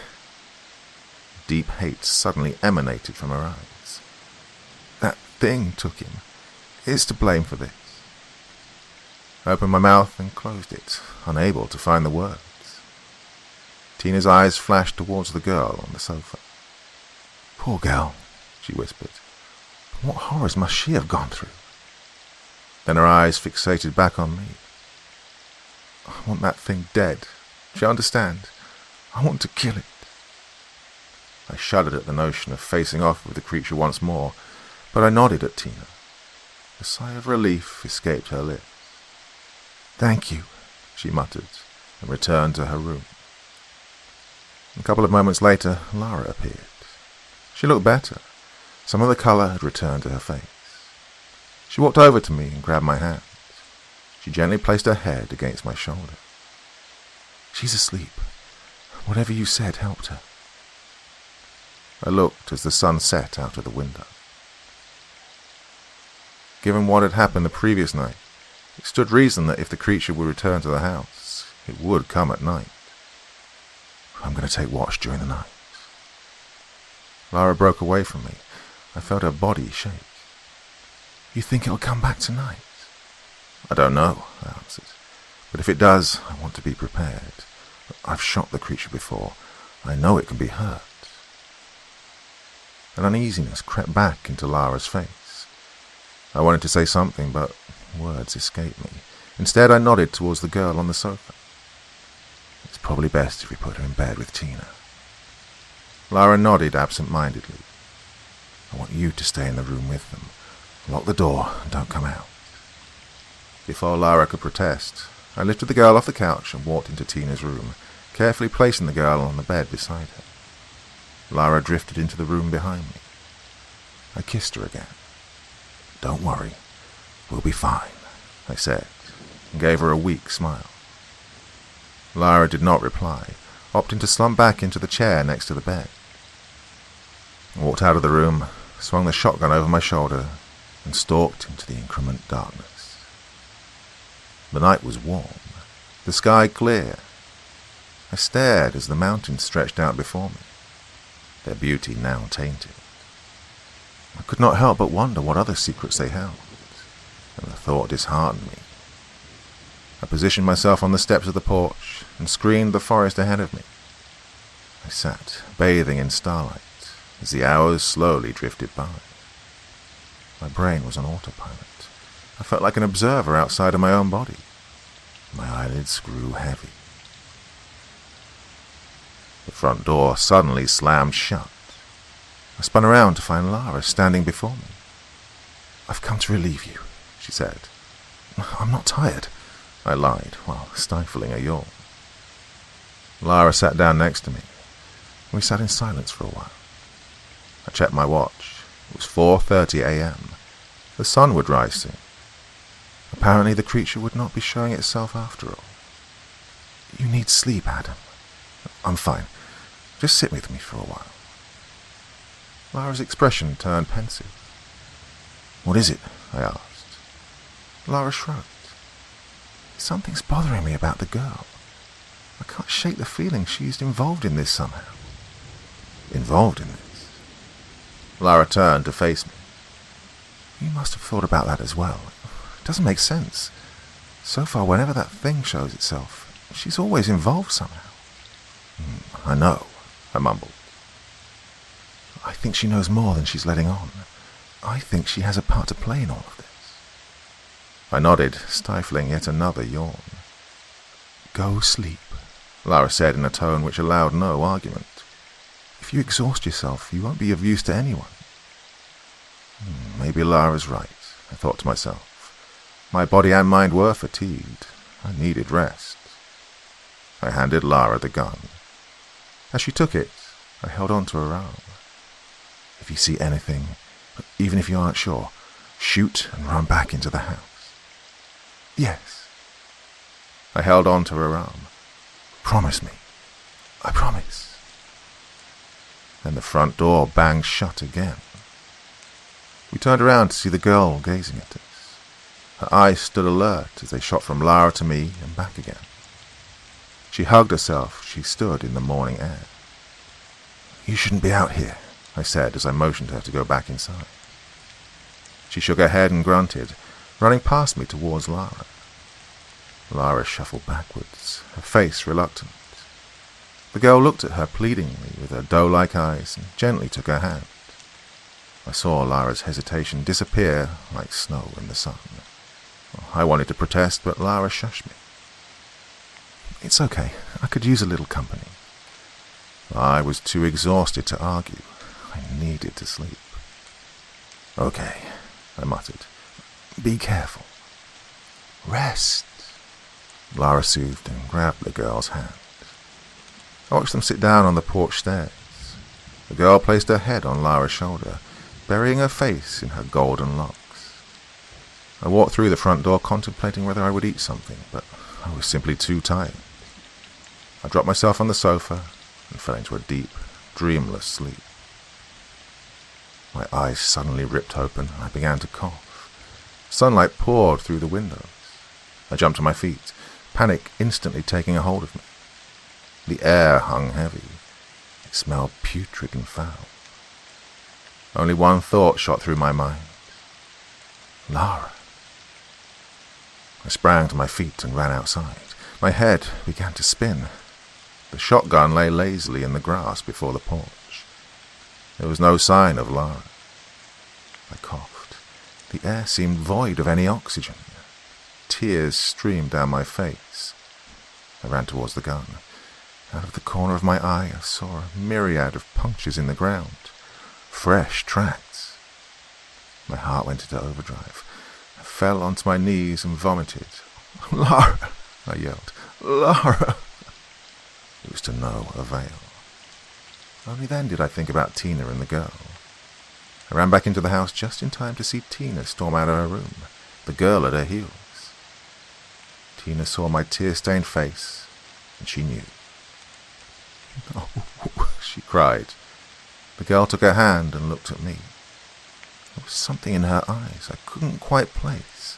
Deep hate suddenly emanated from her eyes. That thing took him. It's to blame for this. I opened my mouth and closed it, unable to find the words. Tina's eyes flashed towards the girl on the sofa. Poor girl, she whispered. What horrors must she have gone through? Then her eyes fixated back on me. I want that thing dead. Do you understand? I want to kill it. I shuddered at the notion of facing off with the creature once more, but I nodded at Tina. A sigh of relief escaped her lips. Thank you, she muttered, and returned to her room. A couple of moments later, Lara appeared. She looked better. Some of the colour had returned to her face. She walked over to me and grabbed my hand. She gently placed her head against my shoulder. She's asleep. Whatever you said helped her. I looked as the sun set out of the window. Given what had happened the previous night, it stood reason that if the creature would return to the house, it would come at night. I'm going to take watch during the night. Lara broke away from me. I felt her body shake. You think it'll come back tonight? I don't know, I answered. But if it does, I want to be prepared. I've shot the creature before. I know it can be hurt. An uneasiness crept back into Lara's face. I wanted to say something, but words escaped me. Instead, I nodded towards the girl on the sofa. It's probably best if we put her in bed with Tina. Lara nodded absent-mindedly. I want you to stay in the room with them. Lock the door and don't come out. Before Lara could protest, I lifted the girl off the couch and walked into Tina's room, carefully placing the girl on the bed beside her. Lara drifted into the room behind me. I kissed her again. Don't worry, we'll be fine, I said, and gave her a weak smile. Lara did not reply, opting to slump back into the chair next to the bed. I walked out of the room, swung the shotgun over my shoulder, and stalked into the increment darkness. The night was warm, the sky clear. I stared as the mountains stretched out before me, their beauty now tainted. I could not help but wonder what other secrets they held, and the thought disheartened me. I positioned myself on the steps of the porch and screened the forest ahead of me. I sat, bathing in starlight, as the hours slowly drifted by. My brain was on autopilot. I felt like an observer outside of my own body. My eyelids grew heavy. The front door suddenly slammed shut. I spun around to find Lara standing before me. I've come to relieve you, she said. I'm not tired, I lied, while stifling a yawn. Lara sat down next to me. We sat in silence for a while. I checked my watch. It was 4:30 a.m. The sun would rise soon. Apparently the creature would not be showing itself after all. You need sleep, Adam. I'm fine. Just sit with me for a while. Lara's expression turned pensive. What is it? I asked. Lara shrugged. Something's bothering me about the girl. I can't shake the feeling she's involved in this somehow. Involved in this? Lara turned to face me. You must have thought about that as well. It doesn't make sense. So far, whenever that thing shows itself, she's always involved somehow. I know, I mumbled. I think she knows more than she's letting on. I think she has a part to play in all of this. I nodded, stifling yet another yawn. Go sleep, Lara said in a tone which allowed no argument. If you exhaust yourself, you won't be of use to anyone. Maybe Lara's right, I thought to myself. My body and mind were fatigued. I needed rest. I handed Lara the gun. As she took it, I held on to her arm. If you see anything, even if you aren't sure, shoot and run back into the house. Yes. I held on to her arm. Promise me. I promise. Then the front door banged shut again. We turned around to see the girl gazing at us. Her eyes stood alert as they shot from Lara to me and back again. She hugged herself. She stood in the morning air. "You shouldn't be out here," I said as I motioned her to go back inside. She shook her head and grunted, running past me towards Lara. Lara shuffled backwards, her face reluctant. The girl looked at her pleadingly with her doe-like eyes and gently took her hand. I saw Lara's hesitation disappear like snow in the sun. I wanted to protest, but Lara shushed me. "It's okay. I could use a little company." I was too exhausted to argue. I needed to sleep. "Okay," I muttered. "Be careful." "Rest," Lara soothed and grabbed the girl's hand. I watched them sit down on the porch stairs. The girl placed her head on Lara's shoulder, burying her face in her golden locks. I walked through the front door contemplating whether I would eat something, but I was simply too tired. I dropped myself on the sofa and fell into a deep, dreamless sleep. My eyes suddenly ripped open and I began to cough. Sunlight poured through the windows. I jumped to my feet, panic instantly taking a hold of me. The air hung heavy. It smelled putrid and foul. Only one thought shot through my mind. Lara. I sprang to my feet and ran outside. My head began to spin. The shotgun lay lazily in the grass before the porch. There was no sign of Lara. I coughed. The air seemed void of any oxygen. Tears streamed down my face. I ran towards the gun. Out of the corner of my eye, I saw a myriad of punctures in the ground. Fresh tracks. My heart went into overdrive. I fell onto my knees and vomited. "Lara!" I yelled. "Lara!" It was to no avail. Only then did I think about Tina and the girl. I ran back into the house just in time to see Tina storm out of her room, the girl at her heels. Tina saw my tear-stained face, and she knew. "No," she cried. The girl took her hand and looked at me. There was something in her eyes I couldn't quite place,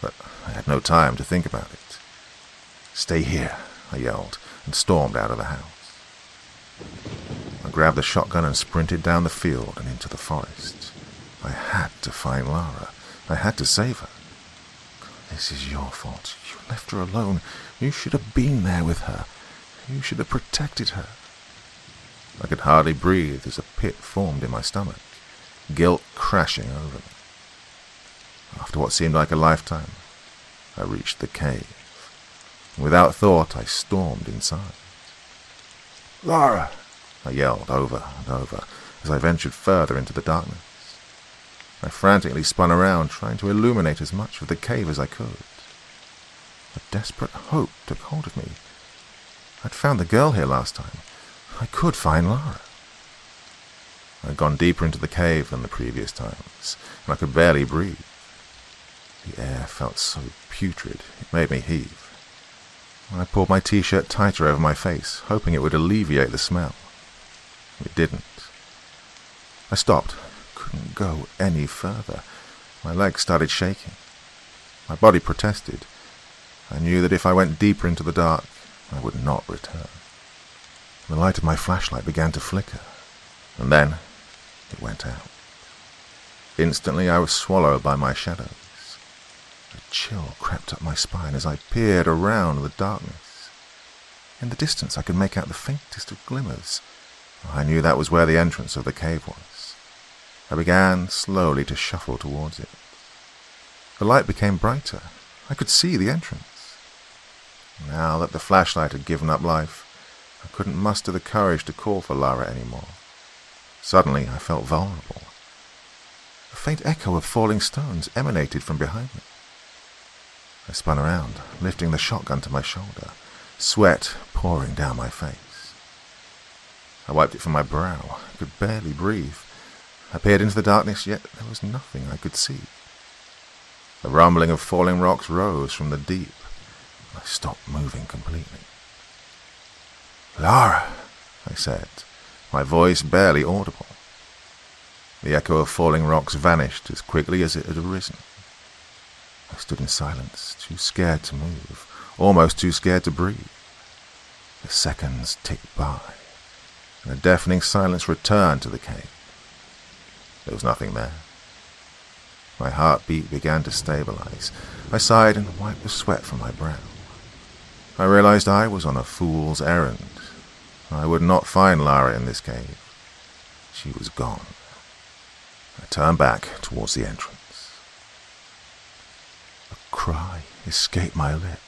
but I had no time to think about it. "Stay here," I yelled, and stormed out of the house. I grabbed the shotgun and sprinted down the field and into the forest. I had to find Lara. I had to save her. "This is your fault. You left her alone. You should have been there with her. You should have protected her." I could hardly breathe as a pit formed in my stomach, guilt crashing over me. After what seemed like a lifetime, I reached the cave. Without thought, I stormed inside. "Lara!" I yelled over and over as I ventured further into the darkness. I frantically spun around, trying to illuminate as much of the cave as I could. A desperate hope took hold of me. I'd found the girl here last time. I could find Lara. I'd gone deeper into the cave than the previous times, and I could barely breathe. The air felt so putrid, it made me heave. I pulled my t-shirt tighter over my face, hoping it would alleviate the smell. It didn't. I stopped. Couldn't go any further. My legs started shaking. My body protested. I knew that if I went deeper into the dark, I would not return. The light of my flashlight began to flicker, and then it went out. Instantly I was swallowed by my shadows. A chill crept up my spine as I peered around the darkness. In the distance I could make out the faintest of glimmers. I knew that was where the entrance of the cave was. I began slowly to shuffle towards it. The light became brighter. I could see the entrance. Now that the flashlight had given up life, I couldn't muster the courage to call for Lara anymore. Suddenly I felt vulnerable. A faint echo of falling stones emanated from behind me. I spun around, lifting the shotgun to my shoulder, sweat pouring down my face. I wiped it from my brow. I could barely breathe. I peered into the darkness, yet there was nothing I could see. The rumbling of falling rocks rose from the deep. I stopped moving completely. "Lara," I said, my voice barely audible. The echo of falling rocks vanished as quickly as it had arisen. I stood in silence, too scared to move, almost too scared to breathe. The seconds ticked by, and a deafening silence returned to the cave. There was nothing there. My heartbeat began to stabilize. I sighed and wiped the sweat from my brow. I realized I was on a fool's errand. I would not find Lara in this cave. She was gone. I turned back towards the entrance. A cry escaped my lips.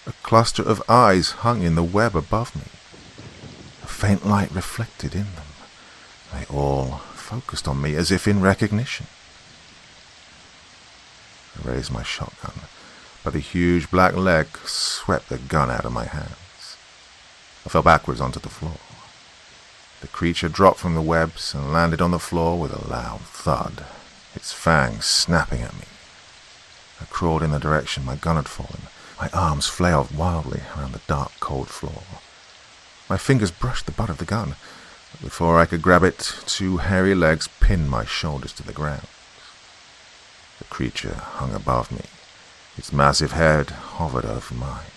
A cluster of eyes hung in the web above me. A faint light reflected in them. They all focused on me as if in recognition. I raised my shotgun, but a huge black leg swept the gun out of my hands. I fell backwards onto the floor. The creature dropped from the webs and landed on the floor with a loud thud, its fangs snapping at me. I crawled in the direction my gun had fallen. My arms flailed wildly around the dark, cold floor. My fingers brushed the butt of the gun, but before I could grab it, two hairy legs pinned my shoulders to the ground. The creature hung above me. Its massive head hovered over mine.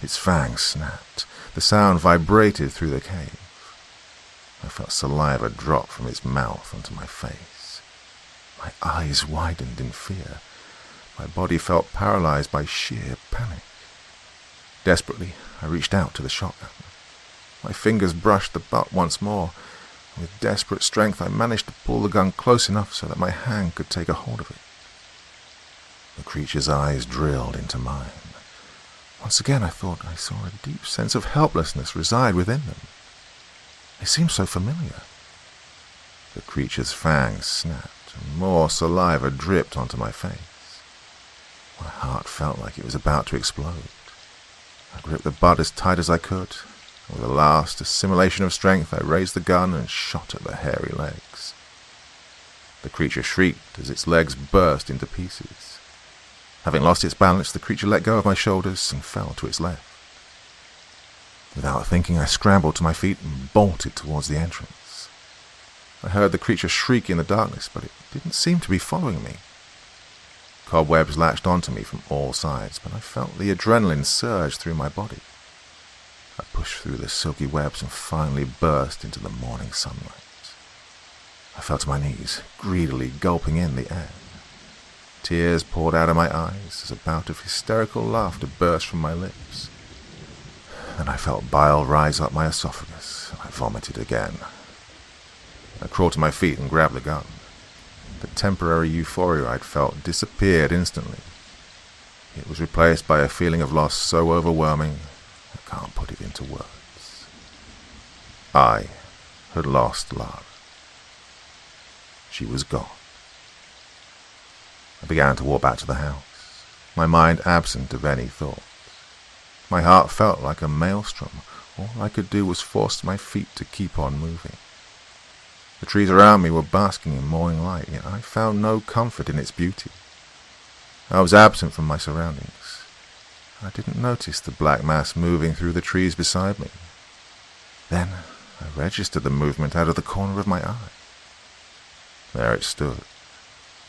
Its fangs snapped. The sound vibrated through the cave. I felt saliva drop from its mouth onto my face. My eyes widened in fear. My body felt paralyzed by sheer panic. Desperately, I reached out to the shotgun. My fingers brushed the butt once more. With desperate strength, I managed to pull the gun close enough so that my hand could take a hold of it. The creature's eyes drilled into mine. Once again, I thought I saw a deep sense of helplessness reside within them. They seemed so familiar. The creature's fangs snapped, and more saliva dripped onto my face. My heart felt like it was about to explode. I gripped the butt as tight as I could. With a last assimilation of strength, I raised the gun and shot at the hairy legs. The creature shrieked as its legs burst into pieces. Having lost its balance, the creature let go of my shoulders and fell to its left. Without thinking, I scrambled to my feet and bolted towards the entrance. I heard the creature shriek in the darkness, but it didn't seem to be following me. Cobwebs latched onto me from all sides, but I felt the adrenaline surge through my body. I pushed through the silky webs and finally burst into the morning sunlight. I fell to my knees, greedily gulping in the air. Tears poured out of my eyes as a bout of hysterical laughter burst from my lips. Then I felt bile rise up my esophagus, and I vomited again. I crawled to my feet and grabbed the gun. The temporary euphoria I'd felt disappeared instantly. It was replaced by a feeling of loss so overwhelming, I can't put it into words. I had lost Lara. She was gone. I began to walk back to the house, my mind absent of any thought. My heart felt like a maelstrom. All I could do was force my feet to keep on moving. The trees around me were basking in morning light, yet I found no comfort in its beauty. I was absent from my surroundings. I didn't notice the black mass moving through the trees beside me. Then I registered the movement out of the corner of my eye. There it stood.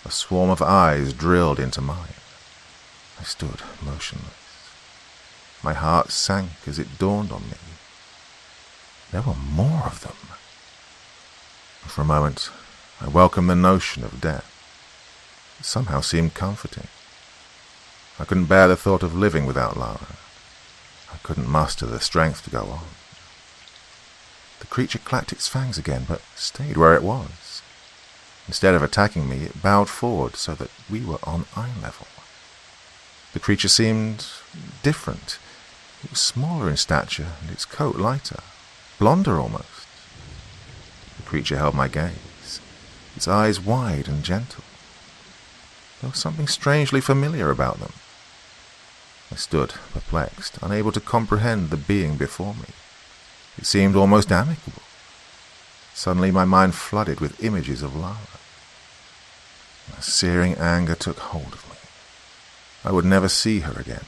A swarm of eyes drilled into mine. I stood motionless. My heart sank as it dawned on me. There were more of them. For a moment, I welcomed the notion of death. It somehow seemed comforting. I couldn't bear the thought of living without Lara. I couldn't muster the strength to go on. The creature clacked its fangs again, but stayed where it was. Instead of attacking me, it bowed forward so that we were on eye level. The creature seemed different. It was smaller in stature and its coat lighter, blonder almost. The creature held my gaze, its eyes wide and gentle. There was something strangely familiar about them. I stood, perplexed, unable to comprehend the being before me. It seemed almost amicable. Suddenly my mind flooded with images of Lara. A searing anger took hold of me. I would never see her again.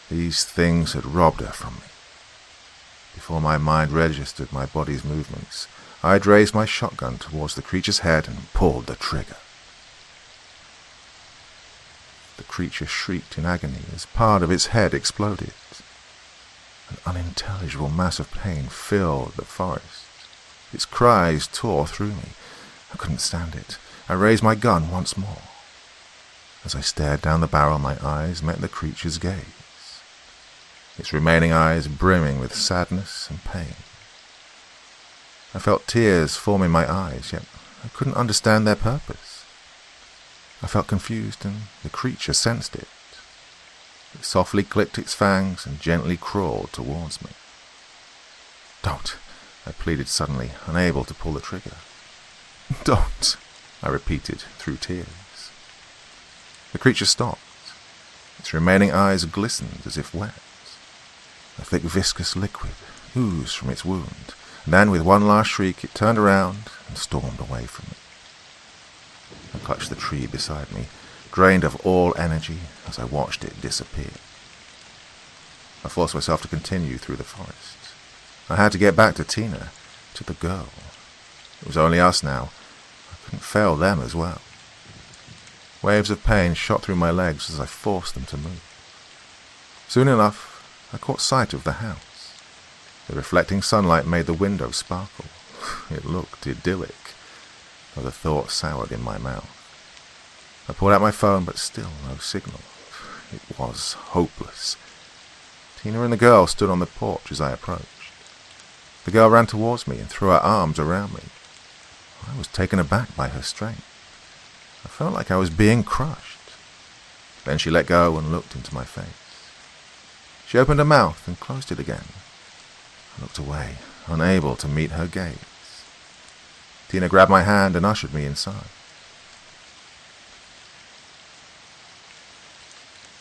These things had robbed her from me. Before my mind registered my body's movements, I had raised my shotgun towards the creature's head and pulled the trigger. The creature shrieked in agony as part of its head exploded. An unintelligible mass of pain filled the forest. Its cries tore through me. I couldn't stand it. I raised my gun once more. As I stared down the barrel, my eyes met the creature's gaze, its remaining eyes brimming with sadness and pain. I felt tears form in my eyes, yet I couldn't understand their purpose. I felt confused, and the creature sensed it. It softly clicked its fangs and gently crawled towards me. "Don't," I pleaded suddenly, unable to pull the trigger. "Don't," I repeated through tears. The creature stopped. Its remaining eyes glistened as if wet. A thick viscous liquid oozed from its wound, and then with one last shriek it turned around and stormed away from me. I clutched the tree beside me, drained of all energy as I watched it disappear. I forced myself to continue through the forest. I had to get back to Tina, to the girl. It was only us now. I couldn't fail them as well. Waves of pain shot through my legs as I forced them to move. Soon enough, I caught sight of the house. The reflecting sunlight made the window sparkle. It looked idyllic, though the thought soured in my mouth. I pulled out my phone, but still no signal. It was hopeless. Tina and the girl stood on the porch as I approached. The girl ran towards me and threw her arms around me. I was taken aback by her strength. I felt like I was being crushed. Then she let go and looked into my face. She opened her mouth and closed it again. I looked away, unable to meet her gaze. Tina grabbed my hand and ushered me inside.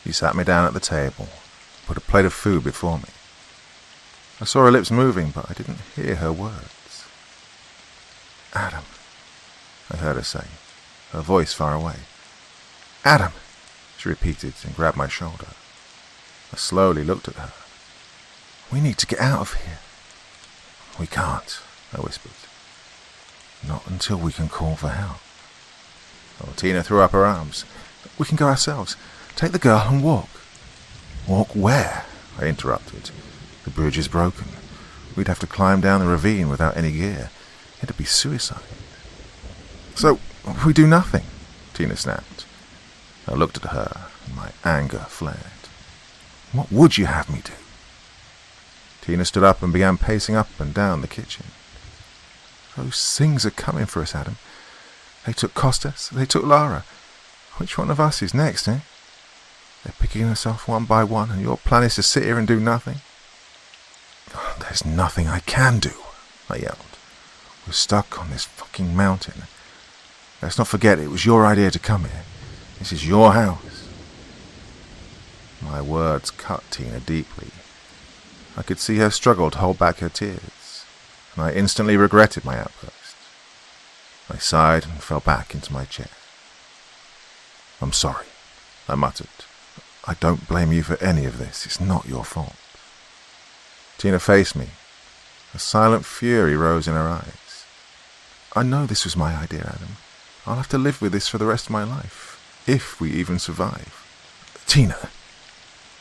She sat me down at the table, put a plate of food before me. I saw her lips moving, but I didn't hear her words. "Adam," I heard her say, her voice far away. "Adam," she repeated and grabbed my shoulder. I slowly looked at her. "We need to get out of here." "We can't," I whispered. "Not until we can call for help." Oh, Tina threw up her arms. "We can go ourselves. Take the girl and walk." "Walk where?" I interrupted. "The bridge is broken. We'd have to climb down the ravine without any gear. It'd be suicide." "So we do nothing," Tina snapped. I looked at her, and my anger flared. "What would you have me do?" Tina stood up and began pacing up and down the kitchen. "Those things are coming for us, Adam. They took Costas, they took Lara. Which one of us is next, eh? They're picking us off one by one, and your plan is to sit here and do nothing?" "There's nothing I can do," I yelled. "We're stuck on this fucking mountain. Let's not forget it was your idea to come here. This is your house." My words cut Tina deeply. I could see her struggle to hold back her tears, and I instantly regretted my outburst. I sighed and fell back into my chair. "I'm sorry," I muttered. "I don't blame you for any of this. It's not your fault." Tina faced me. A silent fury rose in her eyes. "I know this was my idea, Adam. I'll have to live with this for the rest of my life, if we even survive." "Tina!"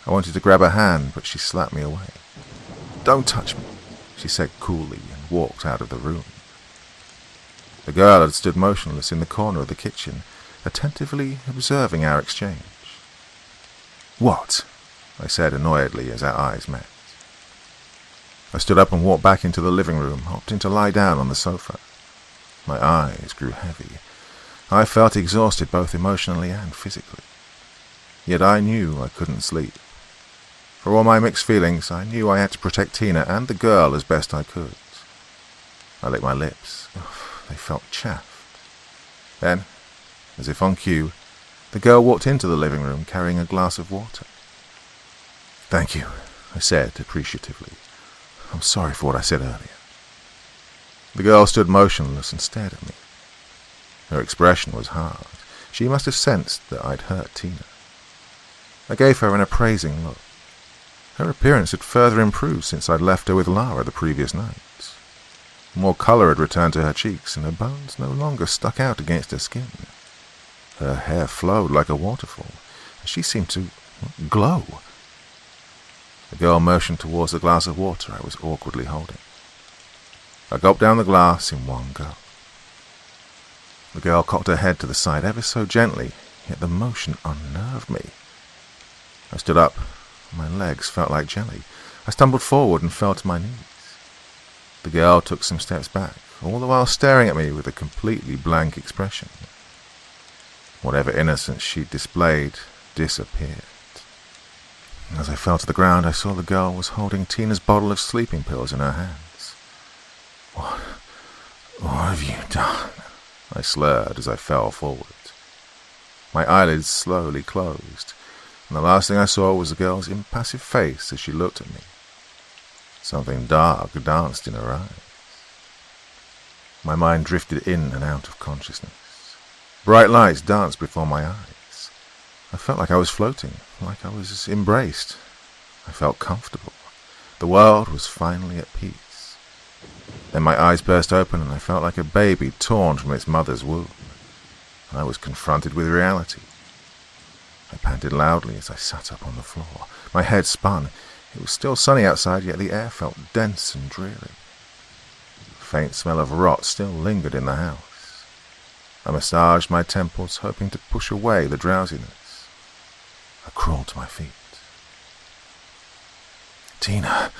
I wanted to grab her hand, but she slapped me away. "Don't touch me," she said coolly, and walked out of the room. The girl had stood motionless in the corner of the kitchen, attentively observing our exchange. "What?" I said annoyedly as our eyes met. I stood up and walked back into the living room, opting to lie down on the sofa. My eyes grew heavy. I felt exhausted both emotionally and physically. Yet I knew I couldn't sleep. For all my mixed feelings, I knew I had to protect Tina and the girl as best I could. I licked my lips. They felt chaffed. Then, as if on cue, the girl walked into the living room carrying a glass of water. "Thank you," I said appreciatively. "I'm sorry for what I said earlier." The girl stood motionless and stared at me. Her expression was hard. She must have sensed that I'd hurt Tina. I gave her an appraising look. Her appearance had further improved since I'd left her with Lara the previous night. More colour had returned to her cheeks, and her bones no longer stuck out against her skin. Her hair flowed like a waterfall, and she seemed to glow. The girl motioned towards the glass of water I was awkwardly holding. I gulped down the glass in one go. The girl cocked her head to the side ever so gently, yet the motion unnerved me. I stood up. My legs felt like jelly. I stumbled forward and fell to my knees. The girl took some steps back, all the while staring at me with a completely blank expression. Whatever innocence she'd displayed disappeared. As I fell to the ground, I saw the girl was holding Tina's bottle of sleeping pills in her hands. What have you done? I slurred as I fell forward. My eyelids slowly closed, and the last thing I saw was the girl's impassive face as she looked at me. Something dark danced in her eyes. My mind drifted in and out of consciousness. Bright lights danced before my eyes. I felt like I was floating, like I was embraced. I felt comfortable. The world was finally at peace. Then my eyes burst open and I felt like a baby torn from its mother's womb. I was confronted with reality. I panted loudly as I sat up on the floor. My head spun. It was still sunny outside, yet the air felt dense and dreary. The faint smell of rot still lingered in the house. I massaged my temples, hoping to push away the drowsiness. I crawled to my feet. "Tina,"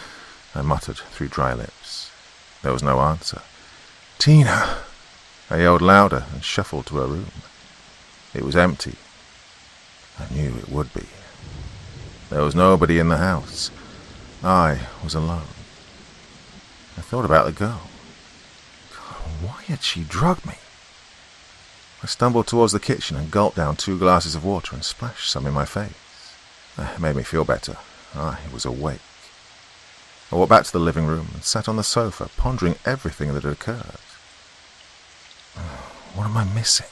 I muttered through dry lips. There was no answer. "Tina!" I yelled louder and shuffled to her room. It was empty. I knew it would be. There was nobody in the house. I was alone. I thought about the girl. God, why had she drugged me? I stumbled towards the kitchen and gulped down 2 glasses of water and splashed some in my face. It made me feel better. I was awake. I walked back to the living room and sat on the sofa, pondering everything that had occurred. What am I missing?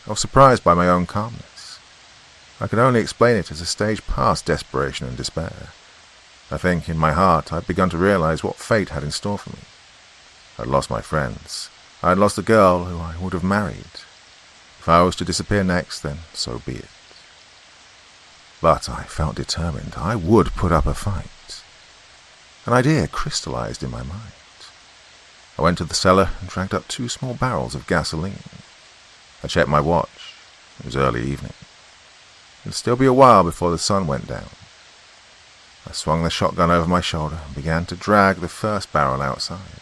I was surprised by my own calmness. I could only explain it as a stage past desperation and despair. I think, in my heart, I'd begun to realize what fate had in store for me. I'd lost my friends. I had lost the girl who I would have married. If I was to disappear next, then so be it. But I felt determined. I would put up a fight. An idea crystallized in my mind. I went to the cellar and dragged up 2 small barrels of gasoline. I checked my watch. It was early evening. It would still be a while before the sun went down. I swung the shotgun over my shoulder and began to drag the first barrel outside.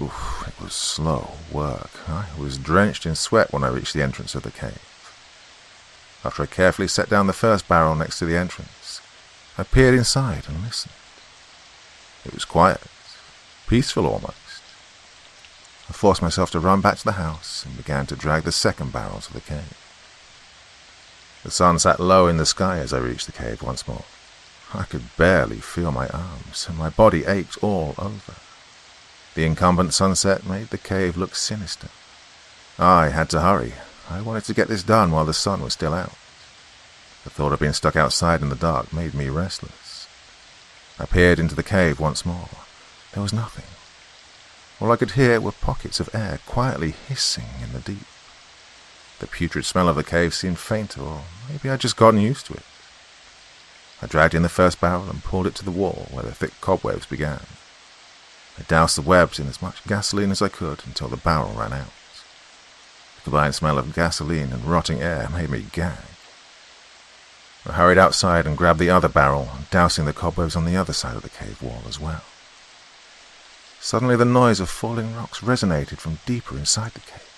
Oof, it was slow work. I was drenched in sweat when I reached the entrance of the cave. After I carefully set down the first barrel next to the entrance, I peered inside and listened. It was quiet, peaceful almost. I forced myself to run back to the house and began to drag the second barrel to the cave. The sun sat low in the sky as I reached the cave once more. I could barely feel my arms, and my body ached all over. The incumbent sunset made the cave look sinister. I had to hurry. I wanted to get this done while the sun was still out. The thought of being stuck outside in the dark made me restless. I peered into the cave once more. There was nothing. All I could hear were pockets of air quietly hissing in the deep. The putrid smell of the cave seemed fainter, or maybe I'd just gotten used to it. I dragged in the first barrel and pulled it to the wall where the thick cobwebs began. I doused the webs in as much gasoline as I could until the barrel ran out. The combined smell of gasoline and rotting air made me gag. I hurried outside and grabbed the other barrel, dousing the cobwebs on the other side of the cave wall as well. Suddenly the noise of falling rocks resonated from deeper inside the cave.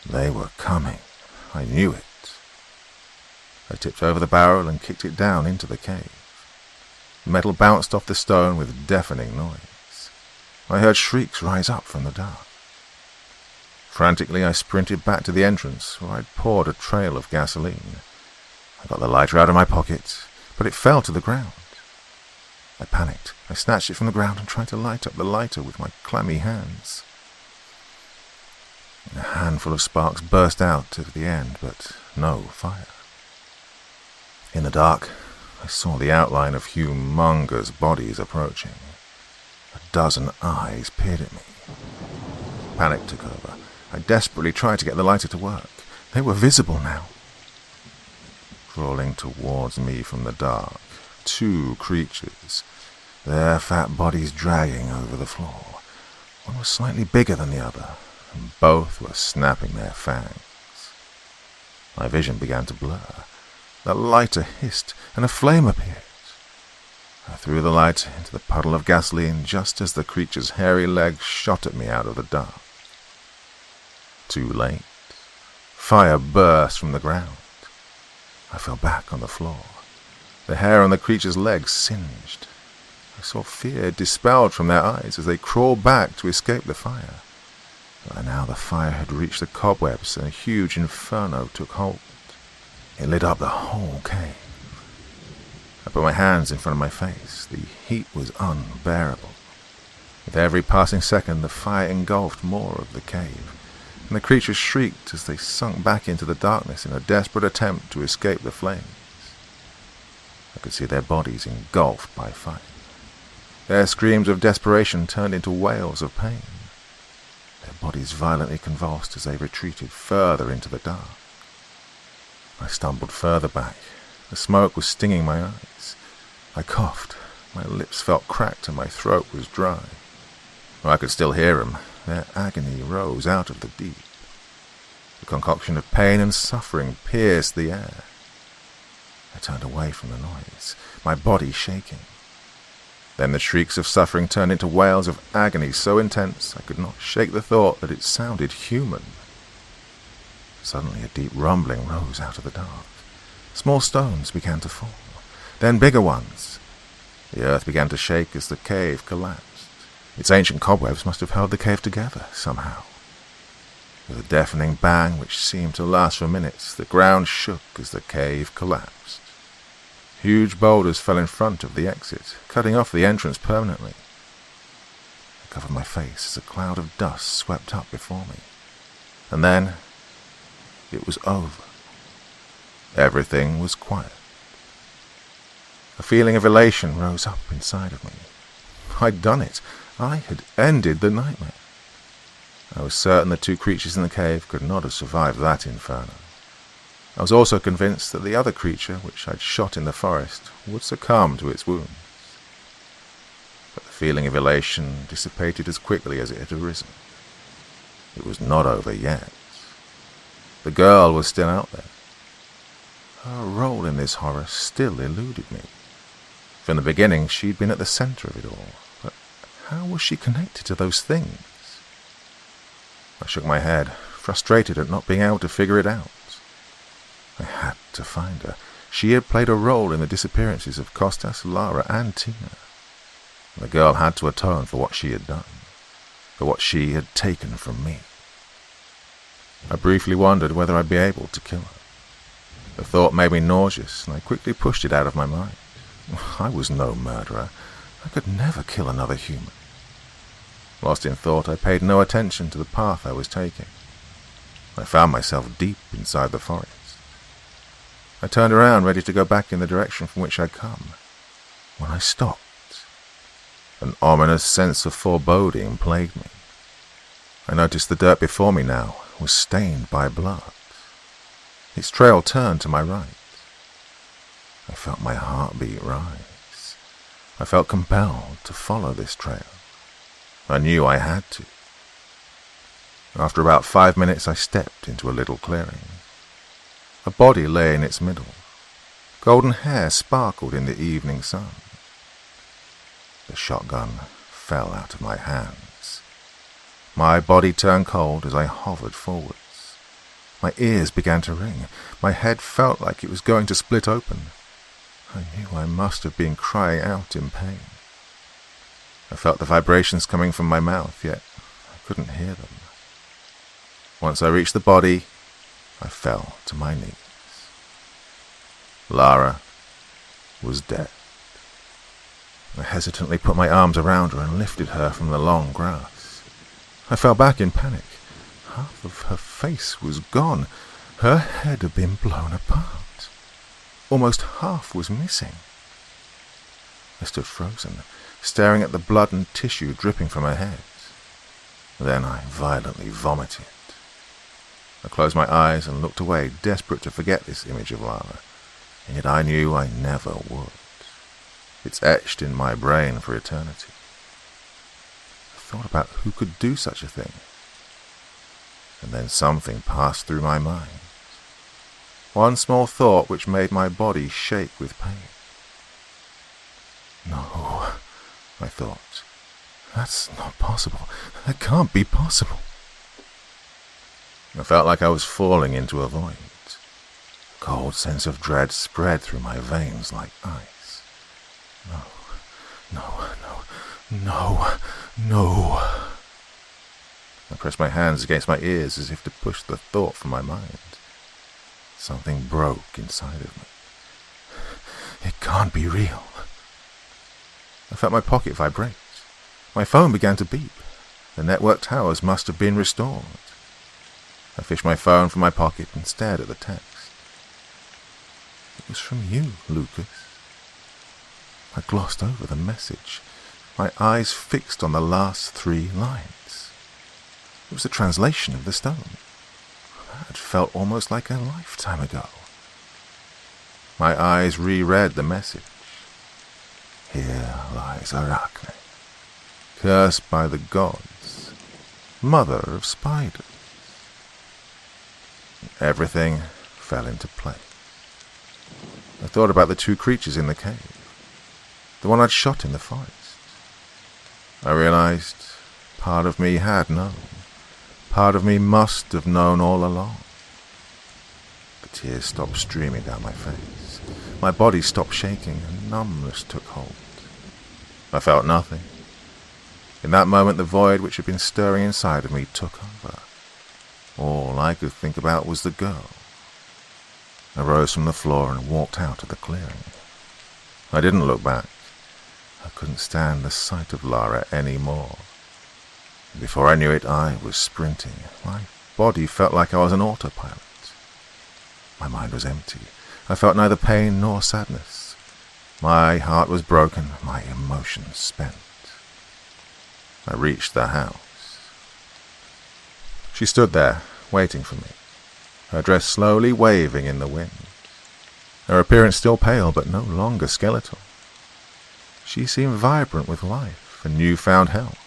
They were coming. I knew it. I tipped over the barrel and kicked it down into the cave. The metal bounced off the stone with deafening noise. I heard shrieks rise up from the dark. Frantically, I sprinted back to the entrance, where I'd poured a trail of gasoline. I got the lighter out of my pocket, but it fell to the ground. I panicked. I snatched it from the ground and tried to light up the lighter with my clammy hands. A handful of sparks burst out at the end, but no fire. In the dark, I saw the outline of humongous bodies approaching. A dozen eyes peered at me. Panic took over. I desperately tried to get the lighter to work. They were visible now. Crawling towards me from the dark 2 creatures, their fat bodies dragging over the floor. One was slightly bigger than the other, and both were snapping their fangs. My vision began to blur. The lighter hissed, and a flame appeared. I threw the light into the puddle of gasoline just as the creature's hairy legs shot at me out of the dark. Too late. Fire burst from the ground. I fell back on the floor. The hair on the creature's legs singed. I saw fear dispelled from their eyes as they crawled back to escape the fire. By now the fire had reached the cobwebs and a huge inferno took hold. It lit up the whole cave. I put my hands in front of my face. The heat was unbearable. With every passing second, the fire engulfed more of the cave, and the creatures shrieked as they sunk back into the darkness in a desperate attempt to escape the flames. I could see their bodies engulfed by fire. Their screams of desperation turned into wails of pain. Their bodies violently convulsed as they retreated further into the dark. I stumbled further back. The smoke was stinging my eyes. I coughed. My lips felt cracked and my throat was dry. I could still hear them. Their agony rose out of the deep. The concoction of pain and suffering pierced the air. I turned away from the noise, my body shaking. Then the shrieks of suffering turned into wails of agony so intense I could not shake the thought that it sounded human. Suddenly a deep rumbling rose out of the dark. Small stones began to fall, then bigger ones. The earth began to shake as the cave collapsed. Its ancient cobwebs must have held the cave together somehow. With a deafening bang which seemed to last for minutes, the ground shook as the cave collapsed. Huge boulders fell in front of the exit, cutting off the entrance permanently. I covered my face as a cloud of dust swept up before me. And then it was over. Everything was quiet. A feeling of elation rose up inside of me. I'd done it. I had ended the nightmare. I was certain the 2 creatures in the cave could not have survived that inferno. I was also convinced that the other creature, which I'd shot in the forest, would succumb to its wounds. But the feeling of elation dissipated as quickly as it had arisen. It was not over yet. The girl was still out there. Her role in this horror still eluded me. From the beginning, she'd been at the center of it all. But how was she connected to those things? I shook my head, frustrated at not being able to figure it out. I had to find her. She had played a role in the disappearances of Costas, Lara, and Tina. The girl had to atone for what she had done, for what she had taken from me. I briefly wondered whether I'd be able to kill her. The thought made me nauseous, and I quickly pushed it out of my mind. I was no murderer. I could never kill another human. Lost in thought, I paid no attention to the path I was taking. I found myself deep inside the forest. I turned around, ready to go back in the direction from which I'd come, when I stopped. An ominous sense of foreboding plagued me. I noticed the dirt before me now was stained by blood. Its trail turned to my right. I felt my heartbeat rise. I felt compelled to follow this trail. I knew I had to. After about 5 minutes, I stepped into a little clearing. A body lay in its middle. Golden hair sparkled in the evening sun. The shotgun fell out of my hands. My body turned cold as I hovered forwards. My ears began to ring. My head felt like it was going to split open. I knew I must have been crying out in pain. I felt the vibrations coming from my mouth, yet I couldn't hear them. Once I reached the body, I fell to my knees. Lara was dead. I hesitantly put my arms around her and lifted her from the long grass. I fell back in panic. Half of her face was gone. Her head had been blown apart. Almost half was missing. I stood frozen, staring at the blood and tissue dripping from her head. Then I violently vomited. I closed my eyes and looked away, desperate to forget this image of Lara, and yet I knew I never would. It's etched in my brain for eternity. I thought about who could do such a thing. And then something passed through my mind. One small thought which made my body shake with pain. No, I thought. That's not possible. That can't be possible. I felt like I was falling into a void. A cold sense of dread spread through my veins like ice. No, no, no, no, no. I pressed my hands against my ears as if to push the thought from my mind. Something broke inside of me. It can't be real. I felt my pocket vibrate. My phone began to beep. The network towers must have been restored. I fished my phone from my pocket and stared at the text. It was from you, Lucas. I glossed over the message, my eyes fixed on the last 3 lines. It was a translation of the stone. That felt almost like a lifetime ago. My eyes reread the message. Here lies Arachne, cursed by the gods, mother of spiders. Everything fell into place. I thought about the 2 creatures in the cave, the one I'd shot in the forest. I realized part of me had known. Part of me must have known all along. The tears stopped streaming down my face. My body stopped shaking and numbness took hold. I felt nothing. In that moment the void which had been stirring inside of me took over. All I could think about was the girl. I rose from the floor and walked out of the clearing. I didn't look back. I couldn't stand the sight of Lara any more. Before I knew it, I was sprinting. My body felt like I was an autopilot. My mind was empty. I felt neither pain nor sadness. My heart was broken, my emotions spent. I reached the house. She stood there, waiting for me, her dress slowly waving in the wind. Her appearance still pale, but no longer skeletal. She seemed vibrant with life and newfound health.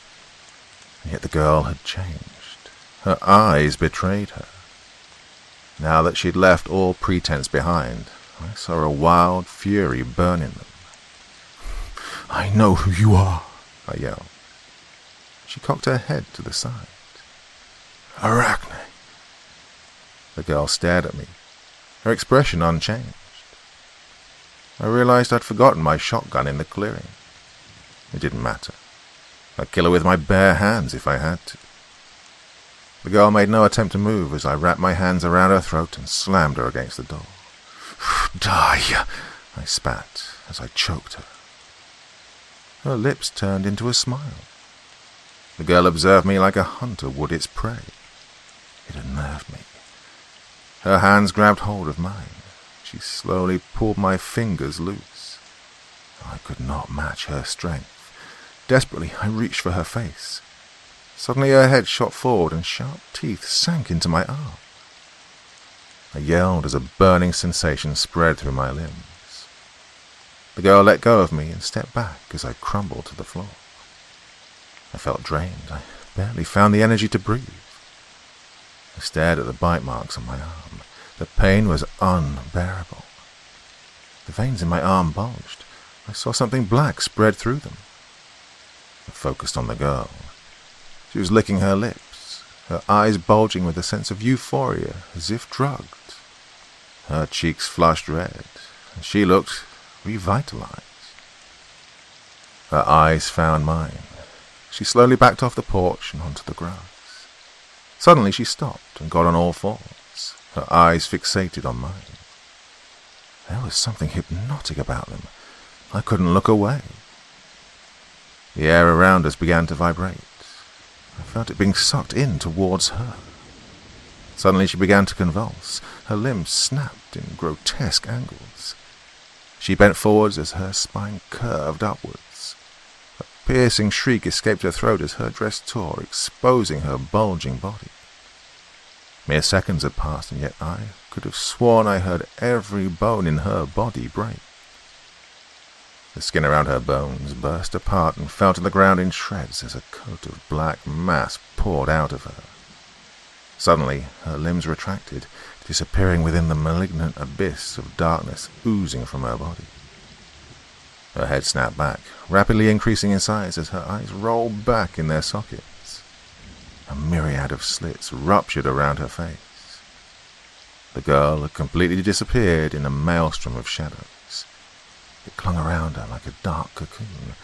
And yet the girl had changed. Her eyes betrayed her. Now that she'd left all pretense behind, I saw a wild fury burn in them. I know who you are, I yelled. She cocked her head to the side. Arachne. The girl stared at me, her expression unchanged. I realized I'd forgotten my shotgun in the clearing. It didn't matter. I'd kill her with my bare hands if I had to. The girl made no attempt to move as I wrapped my hands around her throat and slammed her against the door. Die, I spat as I choked her. Her lips turned into a smile. The girl observed me like a hunter would its prey. It unnerved me. Her hands grabbed hold of mine. She slowly pulled my fingers loose. I could not match her strength. Desperately, I reached for her face. Suddenly her head shot forward and sharp teeth sank into my arm. I yelled as a burning sensation spread through my limbs. The girl let go of me and stepped back as I crumbled to the floor. I felt drained. I barely found the energy to breathe. I stared at the bite marks on my arm. The pain was unbearable. The veins in my arm bulged. I saw something black spread through them. I focused on the girl. She was licking her lips, her eyes bulging with a sense of euphoria, as if drugged. Her cheeks flushed red, and she looked revitalized. Her eyes found mine. She slowly backed off the porch and onto the grass. Suddenly she stopped and got on all fours, her eyes fixated on mine. There was something hypnotic about them. I couldn't look away. The air around us began to vibrate. I felt it being sucked in towards her. Suddenly she began to convulse. Her limbs snapped in grotesque angles. She bent forwards as her spine curved upwards. A piercing shriek escaped her throat as her dress tore, exposing her bulging body. Mere seconds had passed, and yet I could have sworn I heard every bone in her body break. The skin around her bones burst apart and fell to the ground in shreds as a coat of black mass poured out of her. Suddenly, her limbs retracted, disappearing within the malignant abyss of darkness oozing from her body. Her head snapped back, rapidly increasing in size as her eyes rolled back in their sockets. A myriad of slits ruptured around her face. The girl had completely disappeared in a maelstrom of shadows. It clung around her like a dark cocoon.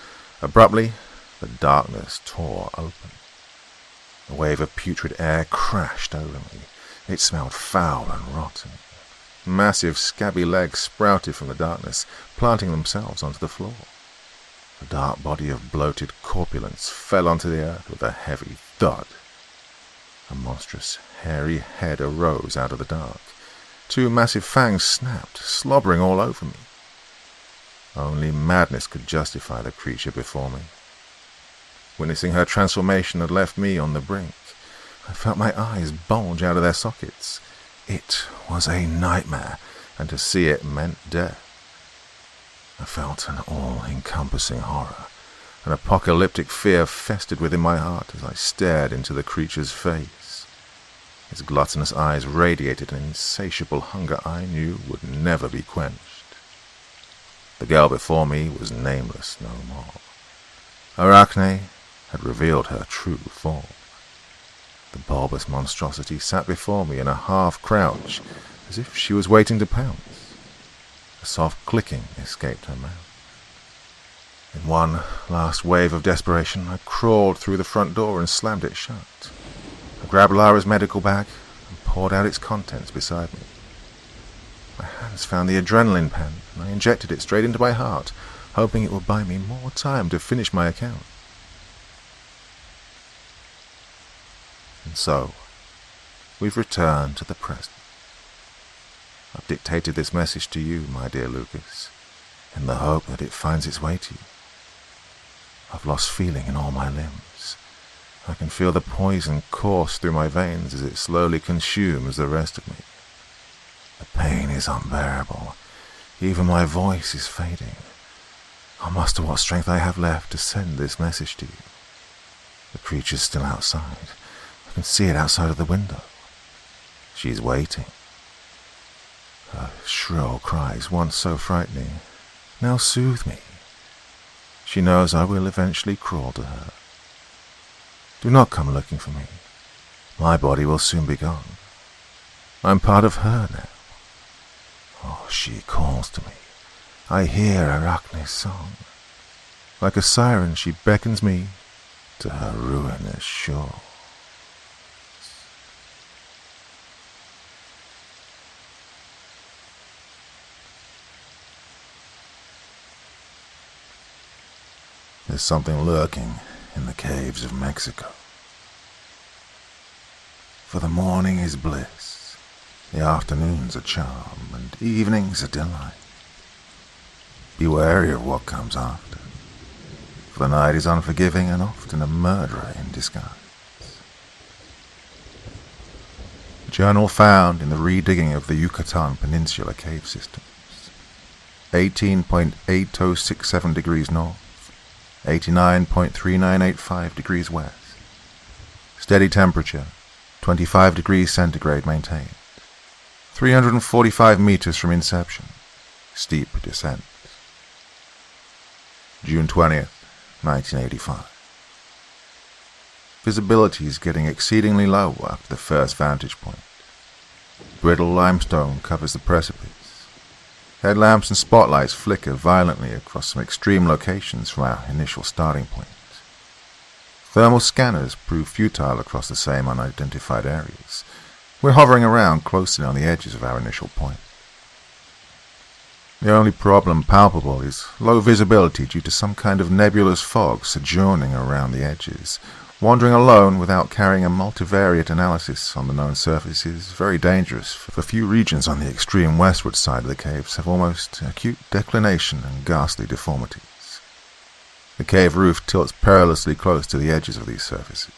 Abruptly, the darkness tore open. A wave of putrid air crashed over me. It smelled foul and rotten. Massive, scabby legs sprouted from the darkness, planting themselves onto the floor. The dark body of bloated corpulence fell onto the earth with a heavy thud. A monstrous, hairy head arose out of the dark. Two massive fangs snapped, slobbering all over me. Only madness could justify the creature before me. Witnessing her transformation had left me on the brink. I felt my eyes bulge out of their sockets. It was a nightmare, and to see it meant death. I felt an all-encompassing horror. An apocalyptic fear festered within my heart as I stared into the creature's face. His gluttonous eyes radiated an insatiable hunger I knew would never be quenched. The girl before me was nameless no more. Arachne had revealed her true form. The bulbous monstrosity sat before me in a half-crouch, as if she was waiting to pounce. A soft clicking escaped her mouth. In one last wave of desperation, I crawled through the front door and slammed it shut. I grabbed Lara's medical bag and poured out its contents beside me. My hands found the adrenaline pen, and I injected it straight into my heart, hoping it would buy me more time to finish my account. And so, we've returned to the present. I've dictated this message to you, my dear Lucas, in the hope that it finds its way to you. I've lost feeling in all my limbs. I can feel the poison course through my veins as it slowly consumes the rest of me. The pain is unbearable. Even my voice is fading. I'll muster what strength I have left to send this message to you. The creature's still outside. I can see it outside of the window. She's waiting. Her shrill cries, once so frightening, now soothe me. She knows I will eventually crawl to her. Do not come looking for me. My body will soon be gone. I'm part of her now. Oh, she calls to me. I hear Arachne's song. Like a siren, she beckons me to her ruinous shore. There's something lurking in the caves of Mexico. For the morning is bliss, the afternoon's a charm, and evening's a delight. Be wary of what comes after, for the night is unforgiving and often a murderer in disguise. Journal found in the redigging of the Yucatan Peninsula cave systems. 18.8067 degrees north. 89.3985 degrees west. Steady temperature, 25 degrees centigrade maintained. 345 meters from inception. Steep descent. June 20th, 1985. Visibility is getting exceedingly low after the first vantage point. Brittle limestone covers the precipice. Headlamps and spotlights flicker violently across some extreme locations from our initial starting point. Thermal scanners prove futile across the same unidentified areas. We're hovering around closely on the edges of our initial point. The only problem palpable is low visibility due to some kind of nebulous fog sojourning around the edges. Wandering alone without carrying a multivariate analysis on the known surface is very dangerous, for the few regions on the extreme westward side of the caves have almost acute declination and ghastly deformities. The cave roof tilts perilously close to the edges of these surfaces.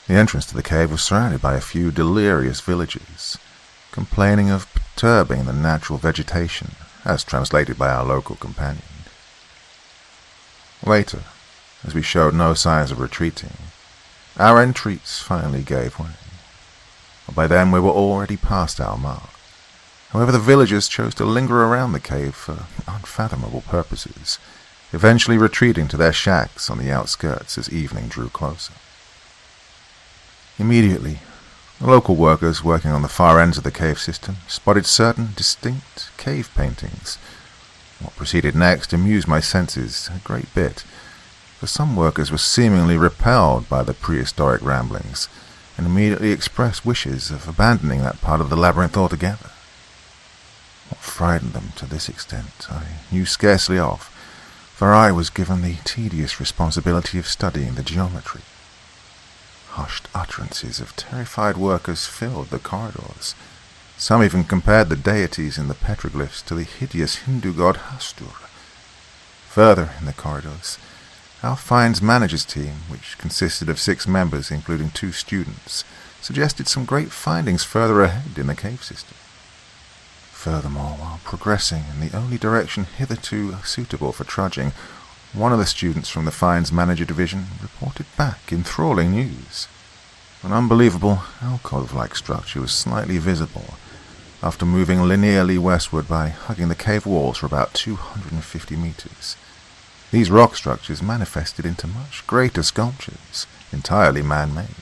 The entrance to the cave was surrounded by a few delirious villagers, complaining of perturbing the natural vegetation, as translated by our local companion. Later, as we showed no signs of retreating, our entreaties finally gave way. By then we were already past our mark. However, the villagers chose to linger around the cave for unfathomable purposes, eventually retreating to their shacks on the outskirts as evening drew closer. Immediately, the local workers working on the far ends of the cave system spotted certain distinct cave paintings. What proceeded next amused my senses a great bit, for some workers were seemingly repelled by the prehistoric ramblings and immediately expressed wishes of abandoning that part of the labyrinth altogether. What frightened them to this extent I knew scarcely of, for I was given the tedious responsibility of studying the geometry. Hushed utterances of terrified workers filled the corridors. Some even compared the deities in the petroglyphs to the hideous Hindu god Hastur. Further in the corridors, our finds managers team, which consisted of 6 members including 2 students, suggested some great findings further ahead in the cave system. Furthermore, while progressing in the only direction hitherto suitable for trudging, one of the students from the finds manager division reported back enthralling news. An unbelievable alcove-like structure was slightly visible after moving linearly westward by hugging the cave walls for about 250 meters. These rock structures manifested into much greater sculptures, entirely man-made.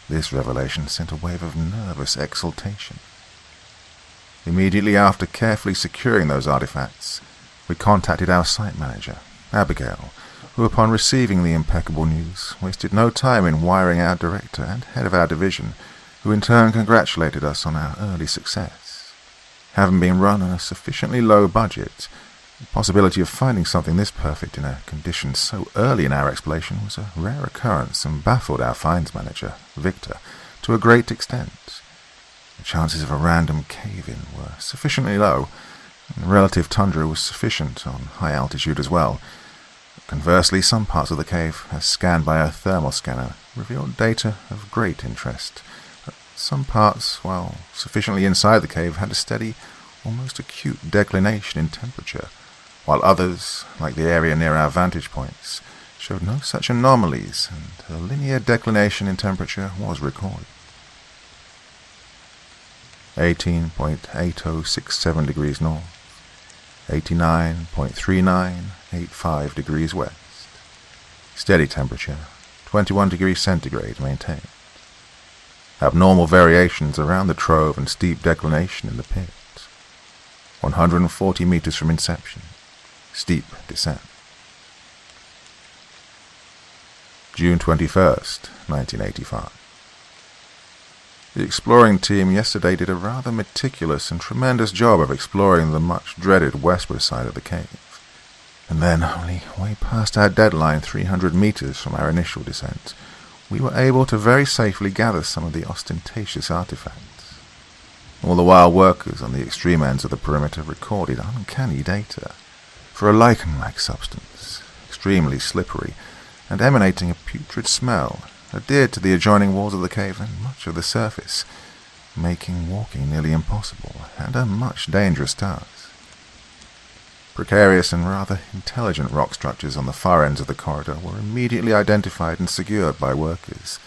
This revelation sent a wave of nervous exultation. Immediately after carefully securing those artifacts, we contacted our site manager, Abigail, who upon receiving the impeccable news wasted no time in wiring our director and head of our division, who in turn congratulated us on our early success. Having been run on a sufficiently low budget, the possibility of finding something this perfect in a condition so early in our exploration was a rare occurrence and baffled our finds manager, Victor, to a great extent. The chances of a random cave-in were sufficiently low, and the relative tundra was sufficient on high altitude as well. Conversely, some parts of the cave, as scanned by a thermal scanner, revealed data of great interest. Some parts, while sufficiently inside the cave, had a steady, almost acute declination in temperature, while others, like the area near our vantage points, showed no such anomalies, and a linear declination in temperature was recorded. 18.8067 degrees north, 89.3985 degrees west. Steady temperature, 21 degrees centigrade maintained. Abnormal variations around the trove and steep declination in the pit. 140 meters from inception. Steep descent. June 21st, 1985. The exploring team yesterday did a rather meticulous and tremendous job of exploring the much-dreaded westward side of the cave. And then, only way past our deadline 300 meters from our initial descent, we were able to very safely gather some of the ostentatious artifacts. All the while, workers on the extreme ends of the perimeter recorded uncanny data. For a lichen-like substance, extremely slippery, and emanating a putrid smell, adhered to the adjoining walls of the cave and much of the surface, making walking nearly impossible and a much dangerous task. Precarious and rather intelligent rock structures on the far ends of the corridor were immediately identified and secured by workers.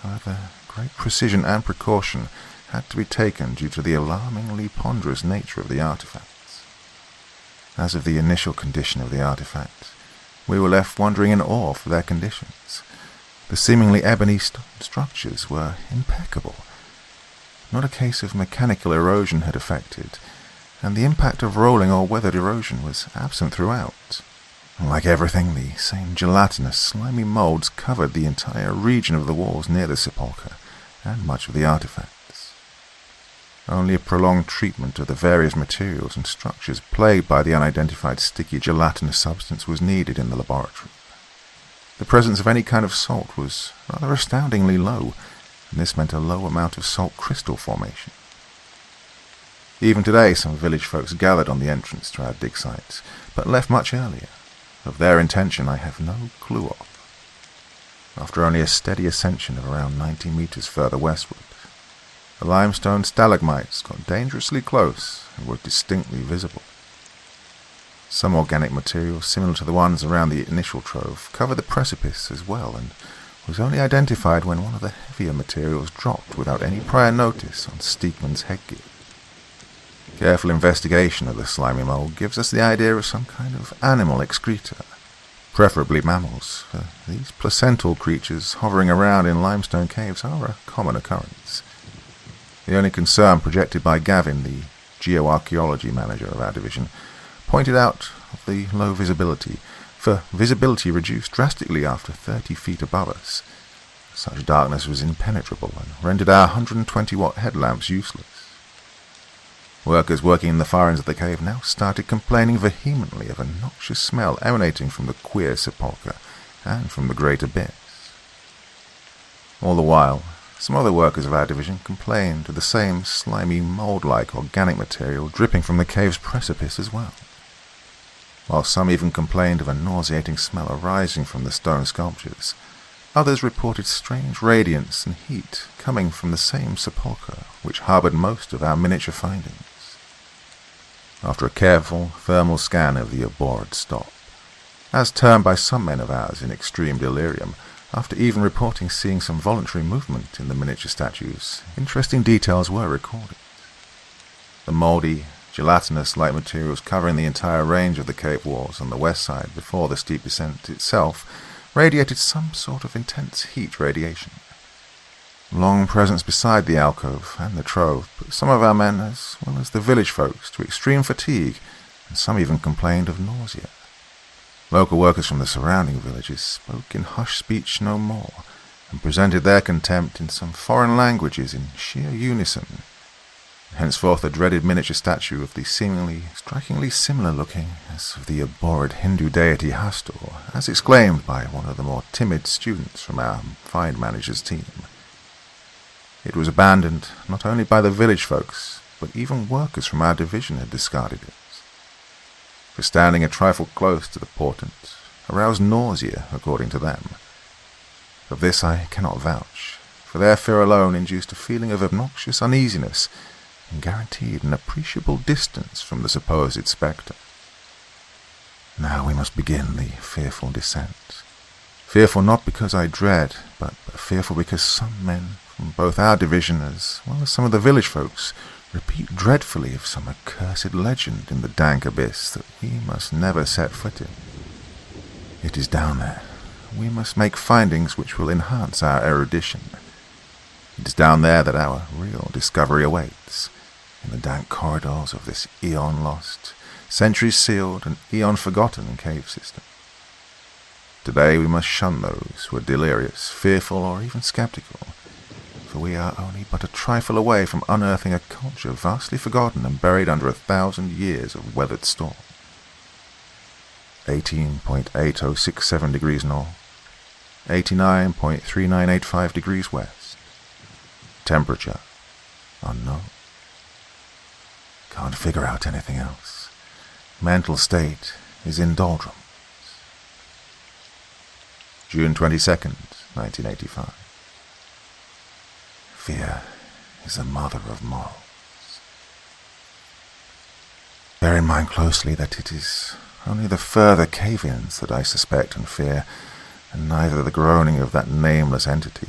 However, great precision and precaution had to be taken due to the alarmingly ponderous nature of the artifacts. As of the initial condition of the artifact, we were left wondering in awe for their conditions. The seemingly ebony structures were impeccable. Not a case of mechanical erosion had affected, and the impact of rolling or weathered erosion was absent throughout. Like everything, the same gelatinous, slimy molds covered the entire region of the walls near the sepulchre, and much of the artifacts. Only a prolonged treatment of the various materials and structures plagued by the unidentified sticky gelatinous substance was needed in the laboratory. The presence of any kind of salt was rather astoundingly low, and this meant a low amount of salt crystal formation. Even today, some village folks gathered on the entrance to our dig sites, but left much earlier. Of their intention I have no clue of. After only a steady ascension of around 90 meters further westward, the limestone stalagmites got dangerously close and were distinctly visible. Some organic materials similar to the ones around the initial trove covered the precipice as well, and was only identified when one of the heavier materials dropped without any prior notice on Steekman's headgear. Careful investigation of the slimy mold gives us the idea of some kind of animal excreta, preferably mammals, for these placental creatures hovering around in limestone caves are a common occurrence. The only concern projected by Gavin, the geoarchaeology manager of our division, pointed out of the low visibility, for visibility reduced drastically after 30 feet above us. Such darkness was impenetrable and rendered our 120-watt headlamps useless. Workers working in the far ends of the cave now started complaining vehemently of a noxious smell emanating from the queer sepulchre and from the great abyss. All the while, some other workers of our division complained of the same slimy, mold-like organic material dripping from the cave's precipice as well, while some even complained of a nauseating smell arising from the stone sculptures. Others reported strange radiance and heat coming from the same sepulchre which harboured most of our miniature findings. After a careful thermal scan of the abhorred stop, as termed by some men of ours in extreme delirium, after even reporting seeing some voluntary movement in the miniature statues, interesting details were recorded. The mouldy, gelatinous-like materials covering the entire range of the cave walls on the west side before the steep descent itself radiated some sort of intense heat radiation. Long presence beside the alcove and the trove put some of our men, as well as the village folks, to extreme fatigue, and some even complained of nausea. Local workers from the surrounding villages spoke in hushed speech no more, and presented their contempt in some foreign languages in sheer unison. Henceforth the dreaded miniature statue of the seemingly strikingly similar looking as of the abhorred Hindu deity Hastur, as exclaimed by one of the more timid students from our find manager's team. It was abandoned not only by the village folks, but even workers from our division had discarded it, for standing a trifle close to the portent aroused nausea, according to them. Of this I cannot vouch, for their fear alone induced a feeling of obnoxious uneasiness and guaranteed an appreciable distance from the supposed spectre. Now we must begin the fearful descent. Fearful not because I dread, but fearful because some men from both our division as well as some of the village folks repeat dreadfully of some accursed legend in the dank abyss that we must never set foot in. It is down there. We must make findings which will enhance our erudition. It is down there that our real discovery awaits, in the dank corridors of this eon-lost, centuries-sealed and eon-forgotten cave system. Today we must shun those who are delirious, fearful, or even skeptical, for we are only but a trifle away from unearthing a culture vastly forgotten and buried under 1,000 years of weathered storm. 18.8067 degrees north, 89.3985 degrees west. Temperature unknown. Can't figure out anything else. Mental state is in doldrums. June 22nd, 1985. Fear is the mother of morals. Bear in mind closely that it is only the further cave-ins that I suspect and fear, and neither the groaning of that nameless entity,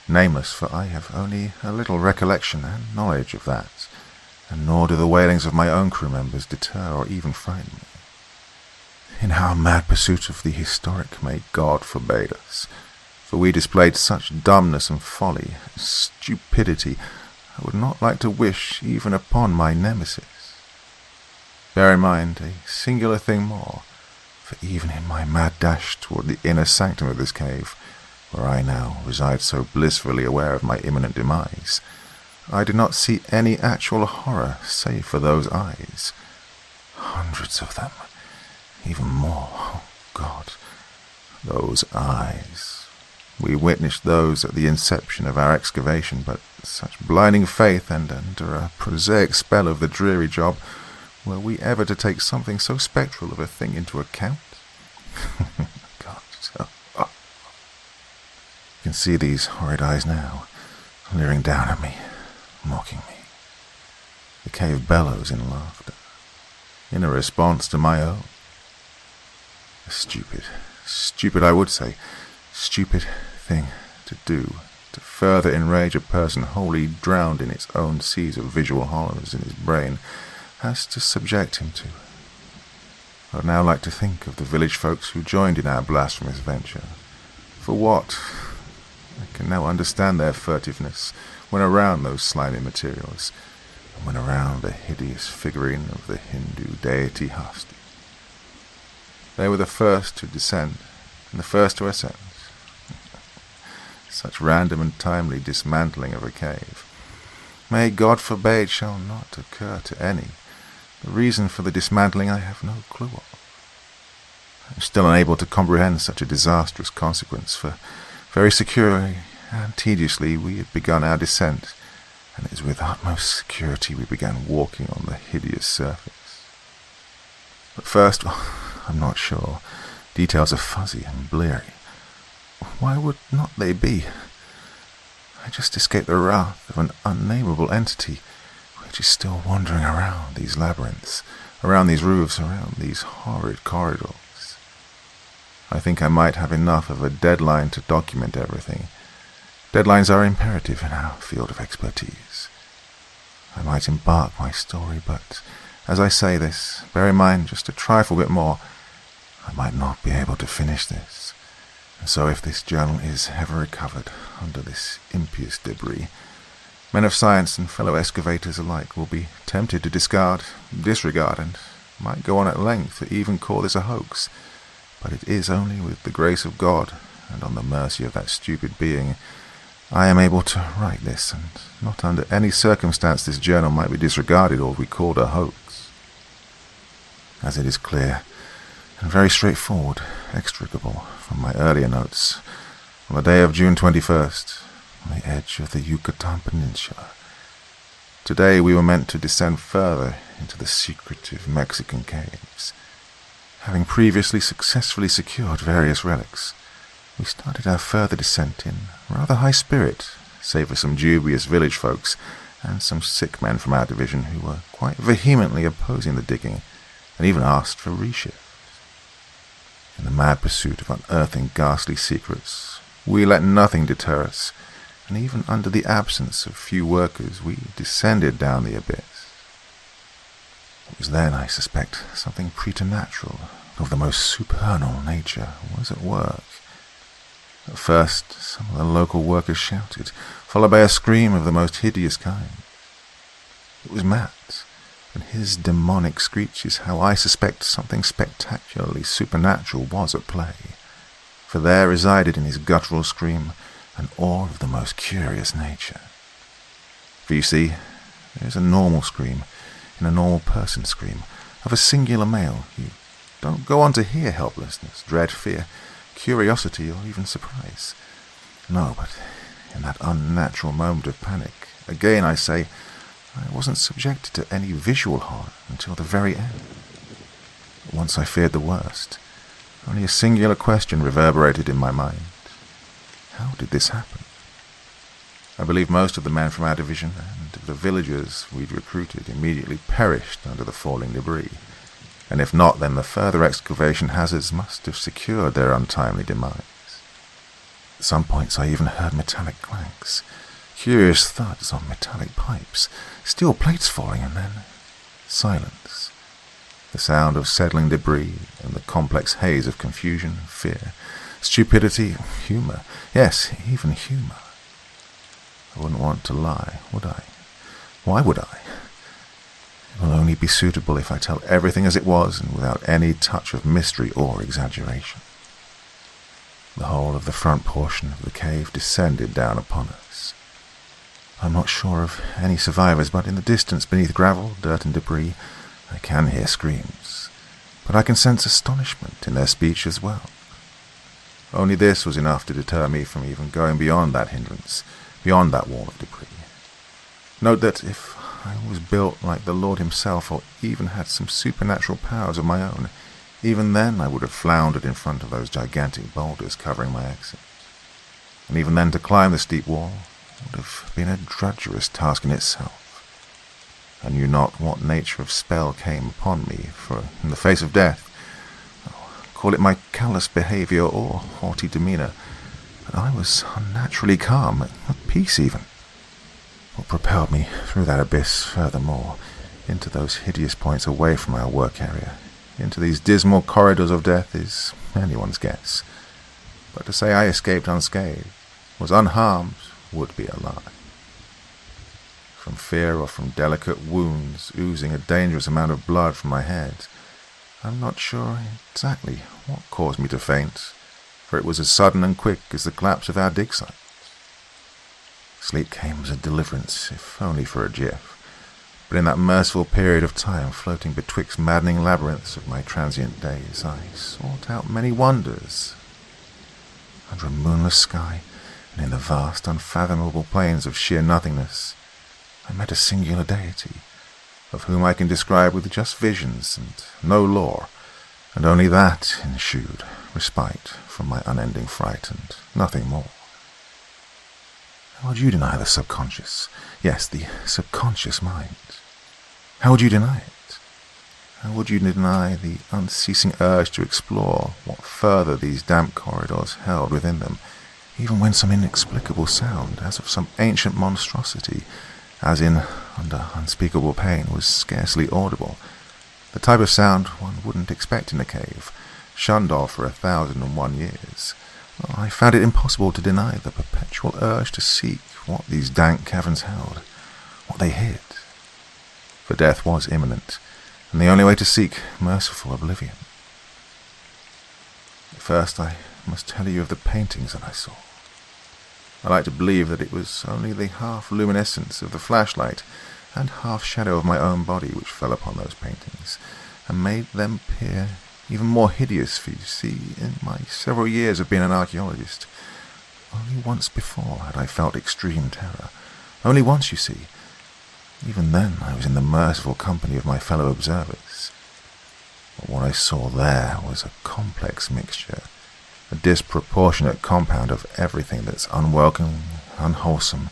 nameless for I have only a little recollection and knowledge of that, and nor do the wailings of my own crew members deter or even frighten me. In our mad pursuit of the historic may God forbade us, for we displayed such dumbness and folly, and stupidity, I would not like to wish even upon my nemesis. Bear in mind a singular thing more, for even in my mad dash toward the inner sanctum of this cave, where I now reside so blissfully aware of my imminent demise, I did not see any actual horror save for those eyes. Hundreds of them, even more, oh God, those eyes. We witnessed those at the inception of our excavation, but such blinding faith and under a prosaic spell of the dreary job, were we ever to take something so spectral of a thing into account? God, you can see these horrid eyes now, leering down at me, mocking me. The cave bellows in laughter, in a response to my own. A stupid I would say, stupid thing to do, to further enrage a person wholly drowned in its own seas of visual horrors in his brain, has to subject him to. I would now like to think of the village folks who joined in our blasphemous venture. For what? I can now understand their furtiveness when around those slimy materials, and when around the hideous figurine of the Hindu deity Hasti. They were the first to descend, and the first to ascend. Such random and timely dismantling of a cave, may God forbid, shall not occur to any. The reason for the dismantling I have no clue of. I am still unable to comprehend such a disastrous consequence, for very securely and tediously we had begun our descent, and it is with utmost security we began walking on the hideous surface. But first, I'm not sure. Details are fuzzy and bleary. Why would not they be? I just escaped the wrath of an unnameable entity which is still wandering around these labyrinths, around these roofs, around these horrid corridors. I think I might have enough of a deadline to document everything. Deadlines are imperative in our field of expertise. I might embark my story, but as I say this, bear in mind just a trifle bit more. I might not be able to finish this. And so if this journal is ever recovered under this impious debris, men of science and fellow excavators alike will be tempted to disregard, and might go on at length to even call this a hoax. But it is only with the grace of God, and on the mercy of that stupid being, I am able to write this, and not under any circumstance this journal might be disregarded or be called a hoax. As it is clear, and very straightforward, extricable from my earlier notes, on the day of June 21st, on the edge of the Yucatan Peninsula. Today we were meant to descend further into the secretive Mexican caves. Having previously successfully secured various relics, we started our further descent in rather high spirit, save for some dubious village folks and some sick men from our division who were quite vehemently opposing the digging and even asked for reshift. In the mad pursuit of unearthing ghastly secrets, we let nothing deter us, and even under the absence of few workers, we descended down the abyss. It was then, I suspect, something preternatural, of the most supernal nature, was at work. At first, some of the local workers shouted, followed by a scream of the most hideous kind. It was Matt, and his demonic screech is how I suspect something spectacularly supernatural was at play, for there resided in his guttural scream an awe of the most curious nature. For you see, there is a normal scream, in a normal person's scream, of a singular male. You don't go on to hear helplessness, dread, fear, curiosity, or even surprise. No, but in that unnatural moment of panic, again I say, I wasn't subjected to any visual horror until the very end. But once I feared the worst, only a singular question reverberated in my mind. How did this happen? I believe most of the men from our division and of the villagers we'd recruited immediately perished under the falling debris, and if not, then the further excavation hazards must have secured their untimely demise. At some points I even heard metallic clanks, curious thuds on metallic pipes, steel plates falling, and then silence. The sound of settling debris and the complex haze of confusion, fear, stupidity, humor, yes, even humor. I wouldn't want to lie, would I? Why would I? It will only be suitable if I tell everything as it was and without any touch of mystery or exaggeration. The whole of the front portion of the cave descended down upon us. I'm not sure of any survivors, but in the distance beneath gravel, dirt and debris, I can hear screams, but I can sense astonishment in their speech as well. Only this was enough to deter me from even going beyond that hindrance, beyond that wall of debris. Note that if I was built like the Lord himself, or even had some supernatural powers of my own, even then I would have floundered in front of those gigantic boulders covering my exit. And even then to climb the steep wall would have been a drudgerous task in itself. I knew not what nature of spell came upon me, for in the face of death, call it my callous behaviour or haughty demeanour, but I was unnaturally calm, at peace even. What propelled me through that abyss furthermore, into those hideous points away from our work area, into these dismal corridors of death, is anyone's guess. But to say I escaped unscathed, was unharmed, would be a lie. From fear or from delicate wounds oozing a dangerous amount of blood from my head, I'm not sure exactly what caused me to faint, for it was as sudden and quick as the collapse of our dig site. Sleep came as a deliverance, if only for a jiff, but in that merciful period of time floating betwixt maddening labyrinths of my transient days, I sought out many wonders. Under a moonless sky, and in the vast, unfathomable plains of sheer nothingness, I met a singular deity, of whom I can describe with just visions and no lore, and only that ensued respite from my unending fright, and nothing more. How would you deny the subconscious? Yes, the subconscious mind. How would you deny it? How would you deny the unceasing urge to explore what further these damp corridors held within them, even when some inexplicable sound, as of some ancient monstrosity, as in under unspeakable pain, was scarcely audible, the type of sound one wouldn't expect in a cave, shunned of for 1,001 years? Well, I found it impossible to deny the perpetual urge to seek what these dank caverns held, what they hid. For death was imminent, and the only way to seek merciful oblivion. First, I must tell you of the paintings that I saw. I like to believe that it was only the half-luminescence of the flashlight and half-shadow of my own body which fell upon those paintings, and made them appear even more hideous, for you see, in my several years of being an archaeologist, only once before had I felt extreme terror. Only once, you see. Even then I was in the merciful company of my fellow observers. But what I saw there was a complex mixture, a disproportionate compound of everything that's unwelcome, unwholesome,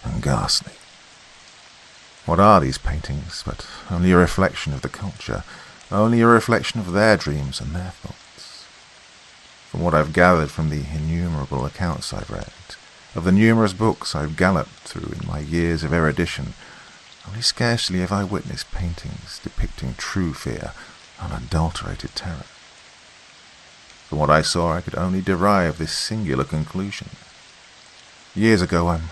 and ghastly. What are these paintings but only a reflection of the culture, only a reflection of their dreams and their thoughts? From what I've gathered from the innumerable accounts I've read, of the numerous books I've galloped through in my years of erudition, only scarcely have I witnessed paintings depicting true fear, unadulterated terror. From what I saw, I could only derive this singular conclusion. Years ago, I'm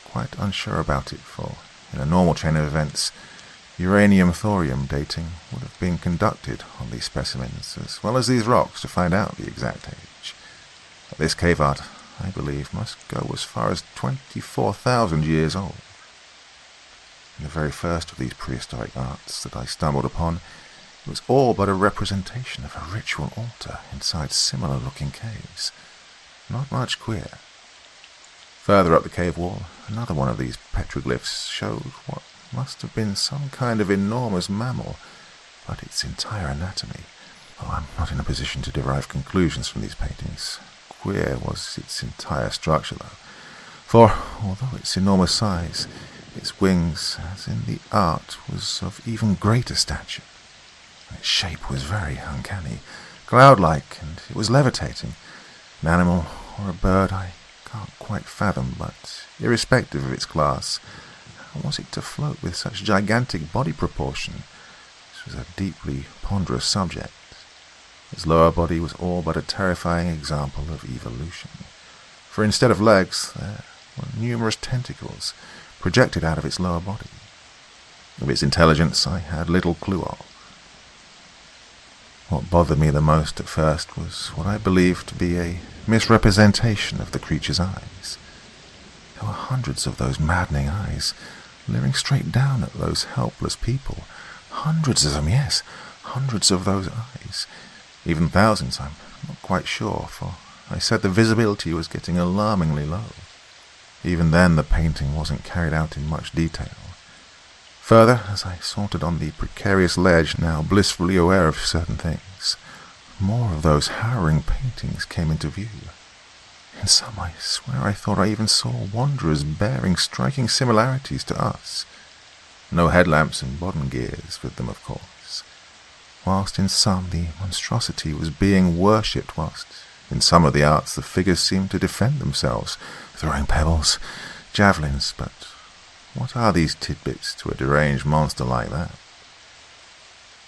quite unsure about it, for in a normal chain of events, uranium-thorium dating would have been conducted on these specimens, as well as these rocks, to find out the exact age. But this cave art, I believe, must go as far as 24,000 years old. In the very first of these prehistoric arts that I stumbled upon, it was all but a representation of a ritual altar inside similar-looking caves. Not much queer. Further up the cave wall, another one of these petroglyphs showed what must have been some kind of enormous mammal, but its entire anatomy. Oh, I'm not in a position to derive conclusions from these paintings. Queer was its entire structure, though, for although its enormous size, its wings, as in the art, was of even greater stature. Its shape was very uncanny, cloud-like, and it was levitating. An animal or a bird I can't quite fathom, but irrespective of its class, how was it to float with such gigantic body proportion? This was a deeply ponderous subject. Its lower body was all but a terrifying example of evolution, for instead of legs, there were numerous tentacles projected out of its lower body. Of its intelligence I had little clue of. What bothered me the most at first was what I believed to be a misrepresentation of the creature's eyes. There were hundreds of those maddening eyes, leering straight down at those helpless people. Hundreds of them, yes, hundreds of those eyes. Even thousands, I'm not quite sure, for I said the visibility was getting alarmingly low. Even then the painting wasn't carried out in much detail. Further, as I sauntered on the precarious ledge, now blissfully aware of certain things, more of those harrowing paintings came into view. In some, I swear I thought I even saw wanderers bearing striking similarities to us. No headlamps and bodden gears with them, of course. whilst in some the monstrosity was being worshipped, whilst in some of the arts the figures seemed to defend themselves, throwing pebbles, javelins, but what are these tidbits to a deranged monster like that?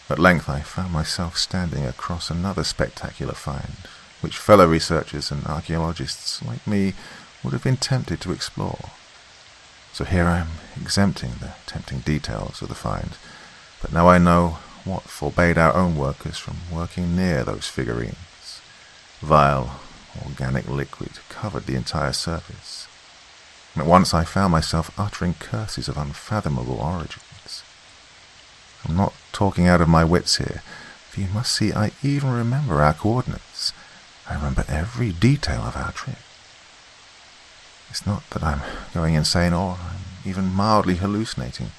At length I found myself standing across another spectacular find, which fellow researchers and archaeologists like me would have been tempted to explore. So here I am, exempting the tempting details of the find, but now I know what forbade our own workers from working near those figurines. Vile, organic liquid covered the entire surface. And at once I found myself uttering curses of unfathomable origins. I'm not talking out of my wits here, for you must see I even remember our coordinates. I remember every detail of our trip. It's not that I'm going insane or I'm even mildly hallucinating,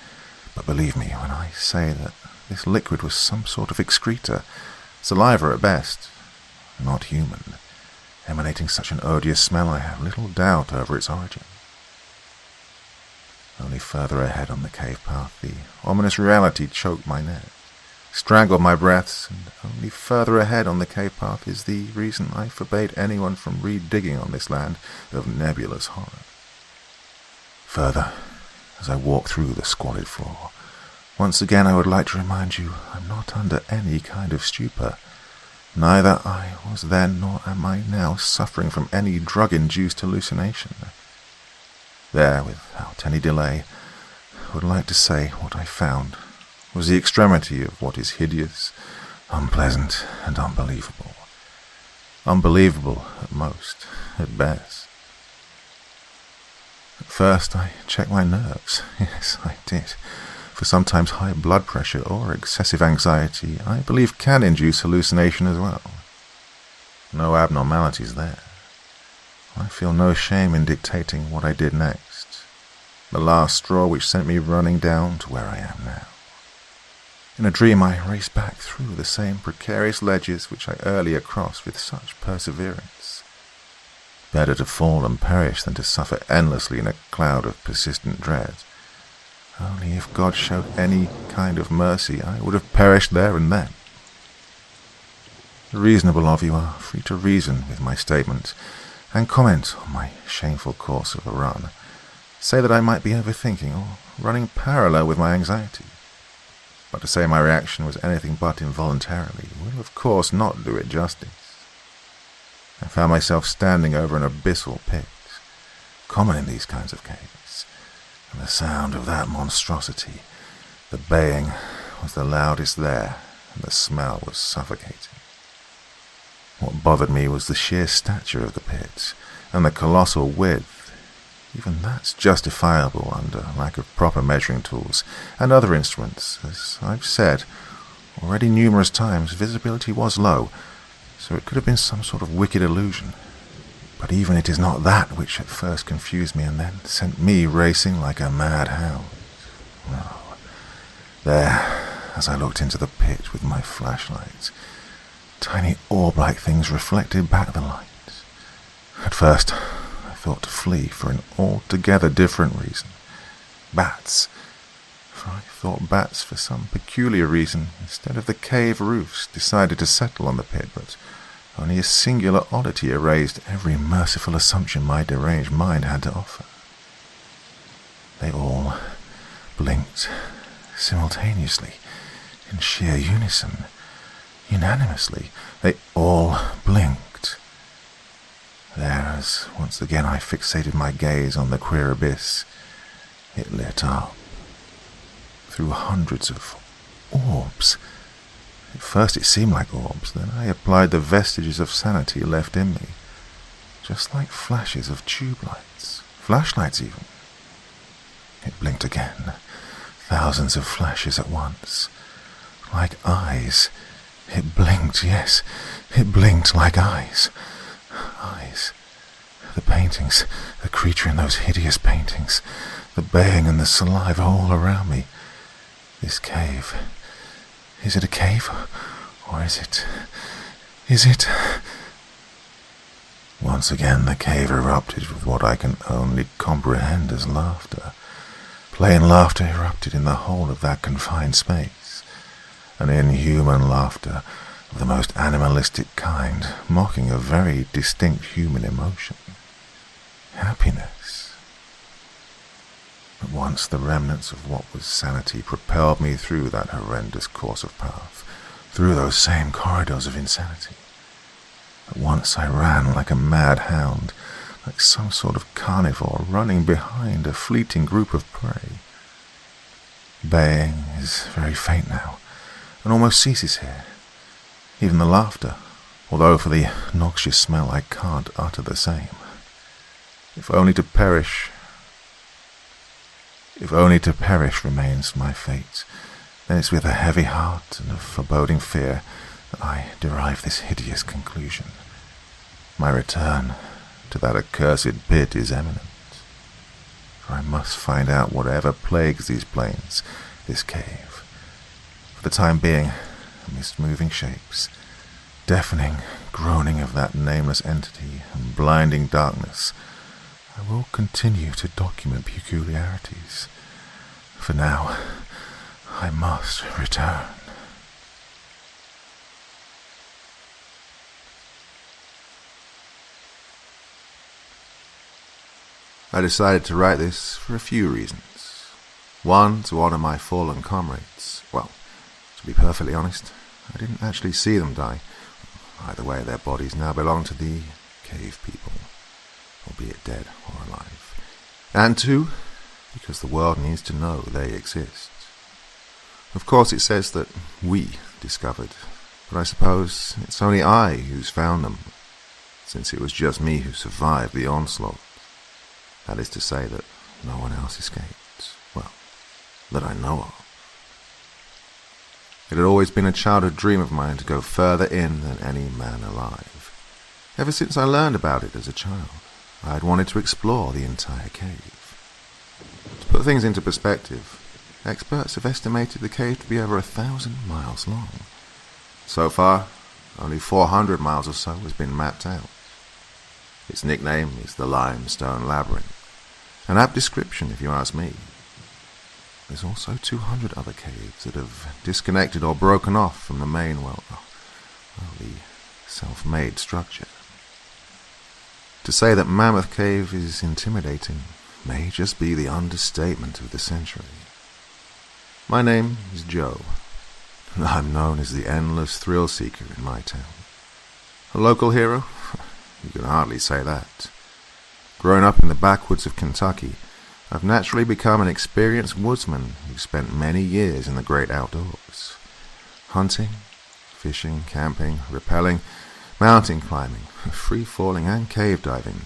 but believe me when I say that this liquid was some sort of excreta, saliva at best, not human, emanating such an odious smell I have little doubt over its origin. Only further ahead on the cave path, the ominous reality choked my neck, strangled my breaths, and only further ahead on the cave path is the reason I forbade anyone from re-digging on this land of nebulous horror. Further, as I walk through the squalid floor, once again I would like to remind you I'm not under any kind of stupor. Neither I was then nor am I now suffering from any drug-induced hallucination. There, without any delay, I would like to say what I found was the extremity of what is hideous, unpleasant, and unbelievable. Unbelievable at most, at best. At first I checked my nerves. Yes, I did. For sometimes high blood pressure or excessive anxiety, I believe, can induce hallucination as well. No abnormalities there. I feel no shame in dictating what I did next. The last straw which sent me running down to where I am now. In a dream I raced back through the same precarious ledges which I earlier crossed with such perseverance. Better to fall and perish than to suffer endlessly in a cloud of persistent dread. Only if God showed any kind of mercy, I would have perished there and then. The reasonable of you are free to reason with my statement and comment on my shameful course of a run. Say that I might be overthinking or running parallel with my anxiety. But to say my reaction was anything but involuntarily will of course not do it justice. I found myself standing over an abyssal pit, common in these kinds of caves, and the sound of that monstrosity, the baying, was the loudest there, and the smell was suffocating. What bothered me was the sheer stature of the pit, and the colossal width. Even that's justifiable under lack of proper measuring tools and other instruments. As I've said already numerous times, visibility was low, so it could have been some sort of wicked illusion. But even it is not that which at first confused me and then sent me racing like a mad hound. No. There, as I looked into the pit with my flashlight, tiny orb-like things reflected back the light. At first, I thought to flee for an altogether different reason. Bats. For I thought bats, for some peculiar reason, instead of the cave roofs, decided to settle on the pit, but only a singular oddity erased every merciful assumption my deranged mind had to offer. They all blinked simultaneously, in sheer unison, unanimously. They all blinked. There, as once again I fixated my gaze on the queer abyss, it lit up. Through hundreds of orbs. At first it seemed like orbs, then I applied the vestiges of sanity left in me, just like flashes of tube lights, flashlights even. It blinked again, thousands of flashes at once, like eyes. It blinked, yes, it blinked like eyes. Eyes. The paintings, the creature in those hideous paintings, the baying and the saliva all around me. This cave. Is it a cave? Or is it... Once again the cave erupted with what I can only comprehend as laughter. Plain laughter erupted in the whole of that confined space. an inhuman laughter of the most animalistic kind, mocking a very distinct human emotion. Happiness. At once the remnants of what was sanity propelled me through that horrendous course of path, through those same corridors of insanity. At once I ran like a mad hound, like some sort of carnivore running behind a fleeting group of prey. Baying is very faint now, and almost ceases here. Even the laughter, although for the noxious smell I can't utter the same. If only to perish remains my fate, then it's with a heavy heart and a foreboding fear that I derive this hideous conclusion. My return to that accursed pit is imminent. For I must find out whatever plagues these plains, this cave. For the time being, amidst moving shapes, deafening groaning of that nameless entity, and blinding darkness, I will continue to document peculiarities. For now, I must return. I decided to write this for a few reasons. One, to honor my fallen comrades. Well, to be perfectly honest, I didn't actually see them die. Either way, their bodies now belong to the cave people, albeit dead or alive. And two, because the world needs to know they exist. Of course it says that we discovered, but I suppose it's only I who's found them, since it was just me who survived the onslaught. That is to say that no one else escaped, well, that I know of. It had always been a childhood dream of mine to go further in than any man alive. Ever since I learned about it as a child, I had wanted to explore the entire cave. To put things into perspective, experts have estimated the cave to be over 1,000 miles long. So far, only 400 miles or so has been mapped out. Its nickname is the Limestone Labyrinth. An apt description, if you ask me. There's also 200 other caves that have disconnected or broken off from the main, the self-made structure. To say that Mammoth Cave is intimidating may just be the understatement of the century. My name is Joe, and I'm known as the endless thrill-seeker in my town. A local hero? You can hardly say that. Growing up in the backwoods of Kentucky, I've naturally become an experienced woodsman who spent many years in the great outdoors. Hunting, fishing, camping, rappelling, mountain climbing, free-falling and cave diving.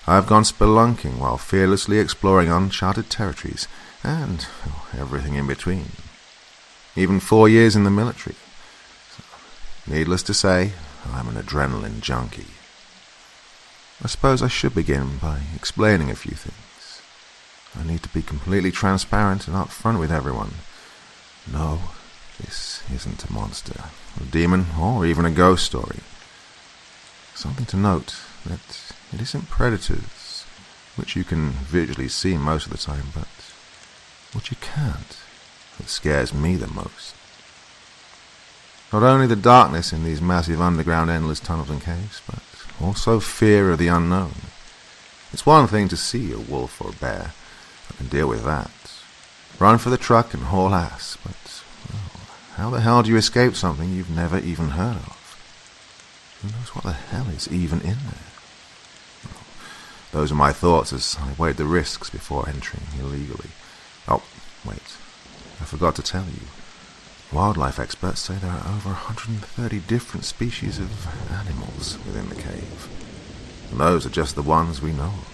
I've gone spelunking while fearlessly exploring uncharted territories and everything in between. Even 4 years in the military. So, needless to say, I'm an adrenaline junkie. I suppose I should begin by explaining a few things. I need to be completely transparent and upfront with everyone. No, this isn't a monster, a demon, or even a ghost story. Something to note that it isn't predators, which you can visually see most of the time, but what you can't, that scares me the most. Not only the darkness in these massive underground endless tunnels and caves, but also fear of the unknown. It's one thing to see a wolf or a bear. I can deal with that. Run for the truck and haul ass, but, well, how the hell do you escape something you've never even heard of? Who knows what the hell is even in there? Well, those are my thoughts as I weighed the risks before entering illegally. Oh, wait, I forgot to tell you. Wildlife experts say there are over 130 different species of animals within the cave. And those are just the ones we know of.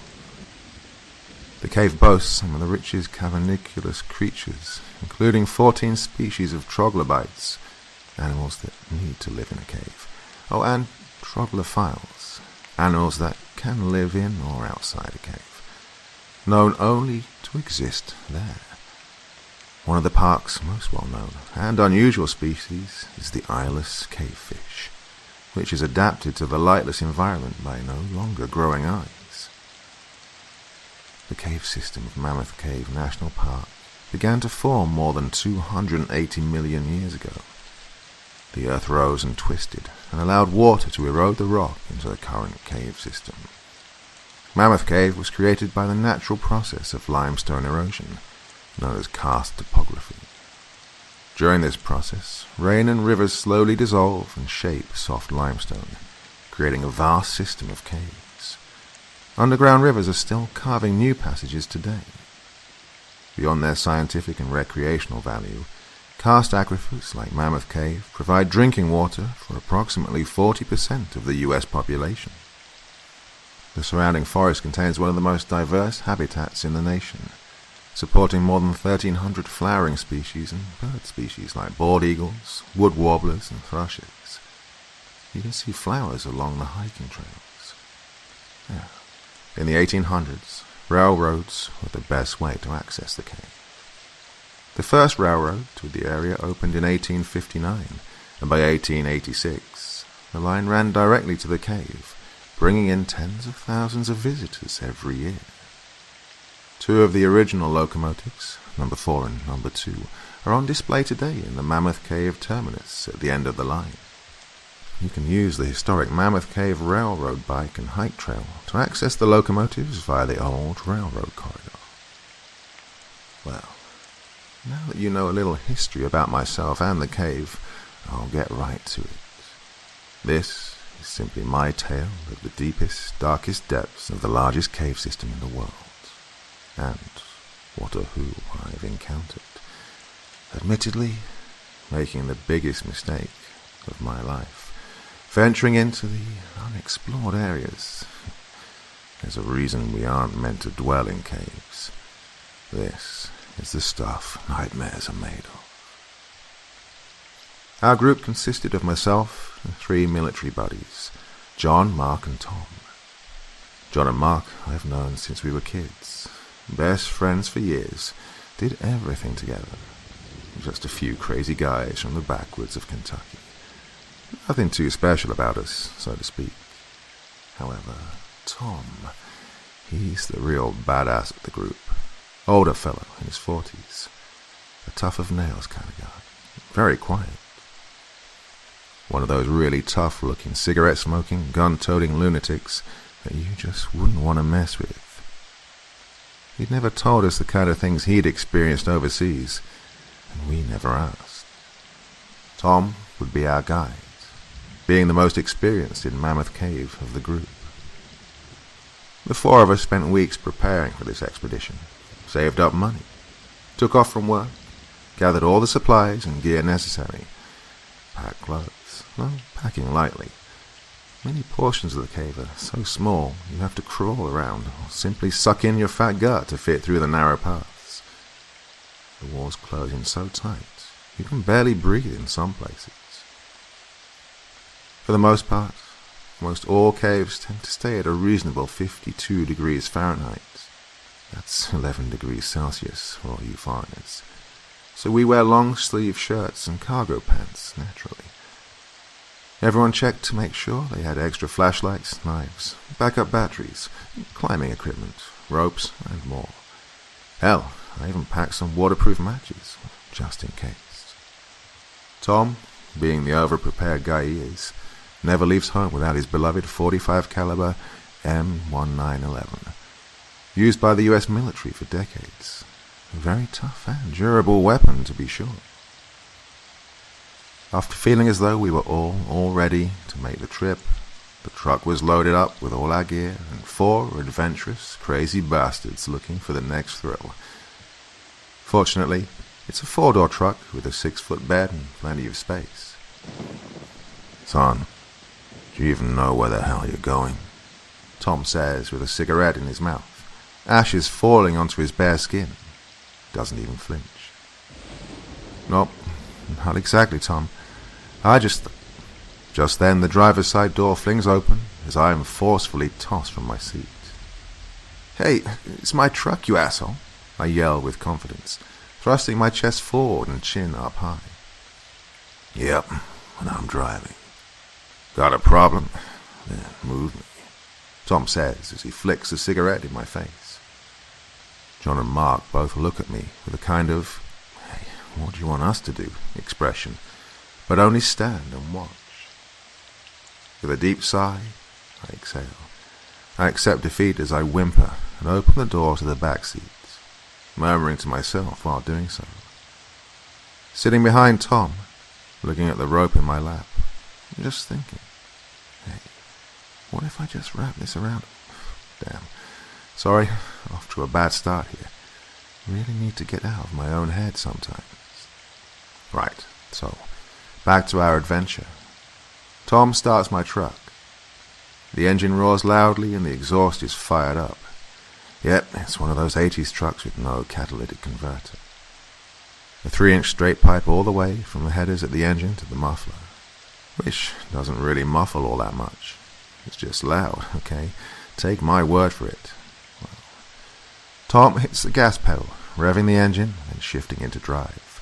The cave boasts some of the richest caverniculous creatures, including 14 species of troglobites, animals that need to live in a cave. Oh, and troglophiles, animals that can live in or outside a cave, known only to exist there. One of the park's most well-known and unusual species is the eyeless cavefish, which is adapted to the lightless environment by no longer growing eyes. The cave system of Mammoth Cave National Park began to form more than 280 million years ago, The earth rose and twisted, and allowed water to erode the rock into the current cave system. Mammoth Cave was created by the natural process of limestone erosion, known as karst topography. During this process, rain and rivers slowly dissolve and shape soft limestone, creating a vast system of caves. Underground rivers are still carving new passages today. Beyond their scientific and recreational value, karst aquifers like Mammoth Cave provide drinking water for approximately 40% of the U.S. population. The surrounding forest contains one of the most diverse habitats in the nation, supporting more than 1,300 flowering species and bird species like bald eagles, wood warblers, and thrushes. You can see flowers along the hiking trails. Yeah. In the 1800s, railroads were the best way to access the cave. The first railroad to the area opened in 1859, and by 1886, the line ran directly to the cave, bringing in tens of thousands of visitors every year. Two of the original locomotives, number 4 and number 2, are on display today in the Mammoth Cave terminus at the end of the line. You can use the historic Mammoth Cave Railroad bike and hike trail to access the locomotives via the old railroad corridor. Well, now that you know a little history about myself and the cave, I'll get right to it. This is simply my tale of the deepest, darkest depths of the largest cave system in the world, and what or who I've encountered. Admittedly, making the biggest mistake of my life, venturing into the unexplored areas. There's a reason we aren't meant to dwell in caves. This is the stuff nightmares are made of. Our group consisted of myself and 3 military buddies, John, Mark, and Tom. John and Mark I've known since we were kids. Best friends for years, did everything together. Just a few crazy guys from the backwoods of Kentucky. Nothing too special about us, so to speak. However, Tom, he's the real badass of the group. Older fellow in his 40s. A tough-of-nails kind of guy. Very quiet. One of those really tough-looking, cigarette-smoking, gun-toting lunatics that you just wouldn't want to mess with. He'd never told us the kind of things he'd experienced overseas, and we never asked. Tom would be our guide, being the most experienced in Mammoth Cave of the group. The 4 of us spent weeks preparing for this expedition, saved up money, took off from work, gathered all the supplies and gear necessary, packed clothes, no, packing lightly. Many portions of the cave are so small you have to crawl around or simply suck in your fat gut to fit through the narrow paths. The walls close in so tight you can barely breathe in some places. For the most part, most all caves tend to stay at a reasonable 52 degrees Fahrenheit. That's 11 degrees Celsius for all you foreigners. So we wear long-sleeve shirts and cargo pants, naturally. Everyone checked to make sure they had extra flashlights, knives, backup batteries, climbing equipment, ropes, and more. Hell, I even packed some waterproof matches, just in case. Tom, being the over-prepared guy he is, never leaves home without his beloved .45 caliber M1911, used by the US military for decades. A very tough and durable weapon, to be sure. After feeling as though we were all ready to make the trip, the truck was loaded up with all our gear and 4 adventurous, crazy bastards looking for the next thrill. Fortunately, it's a 4-door truck with a 6-foot bed and plenty of space. Son, do you even know where the hell you're going? Tom says with a cigarette in his mouth, ashes falling onto his bare skin. Doesn't even flinch. Nope, not exactly, Tom. Just then the driver's side door flings open as I am forcefully tossed from my seat. Hey, it's my truck, you asshole, I yell with confidence, thrusting my chest forward and chin up high. Yep, and I'm driving. Got a problem? Then move me, Tom says as he flicks a cigarette in my face. John and Mark both look at me with a kind of, hey, what do you want us to do expression, but only stand and watch. With a deep sigh, I exhale. I accept defeat as I whimper and open the door to the back seats, murmuring to myself while doing so. Sitting behind Tom, looking at the rope in my lap, I'm just thinking, hey, what if I just wrap this around? Damn. Sorry, off to a bad start here. Really need to get out of my own head sometimes. Right, so, back to our adventure. Tom starts my truck. The engine roars loudly and the exhaust is fired up. Yep, it's one of those 80s trucks with no catalytic converter. A 3-inch straight pipe all the way from the headers at the engine to the muffler, which doesn't really muffle all that much. It's just loud, okay? Take my word for it. Well, Tom hits the gas pedal, revving the engine and shifting into drive.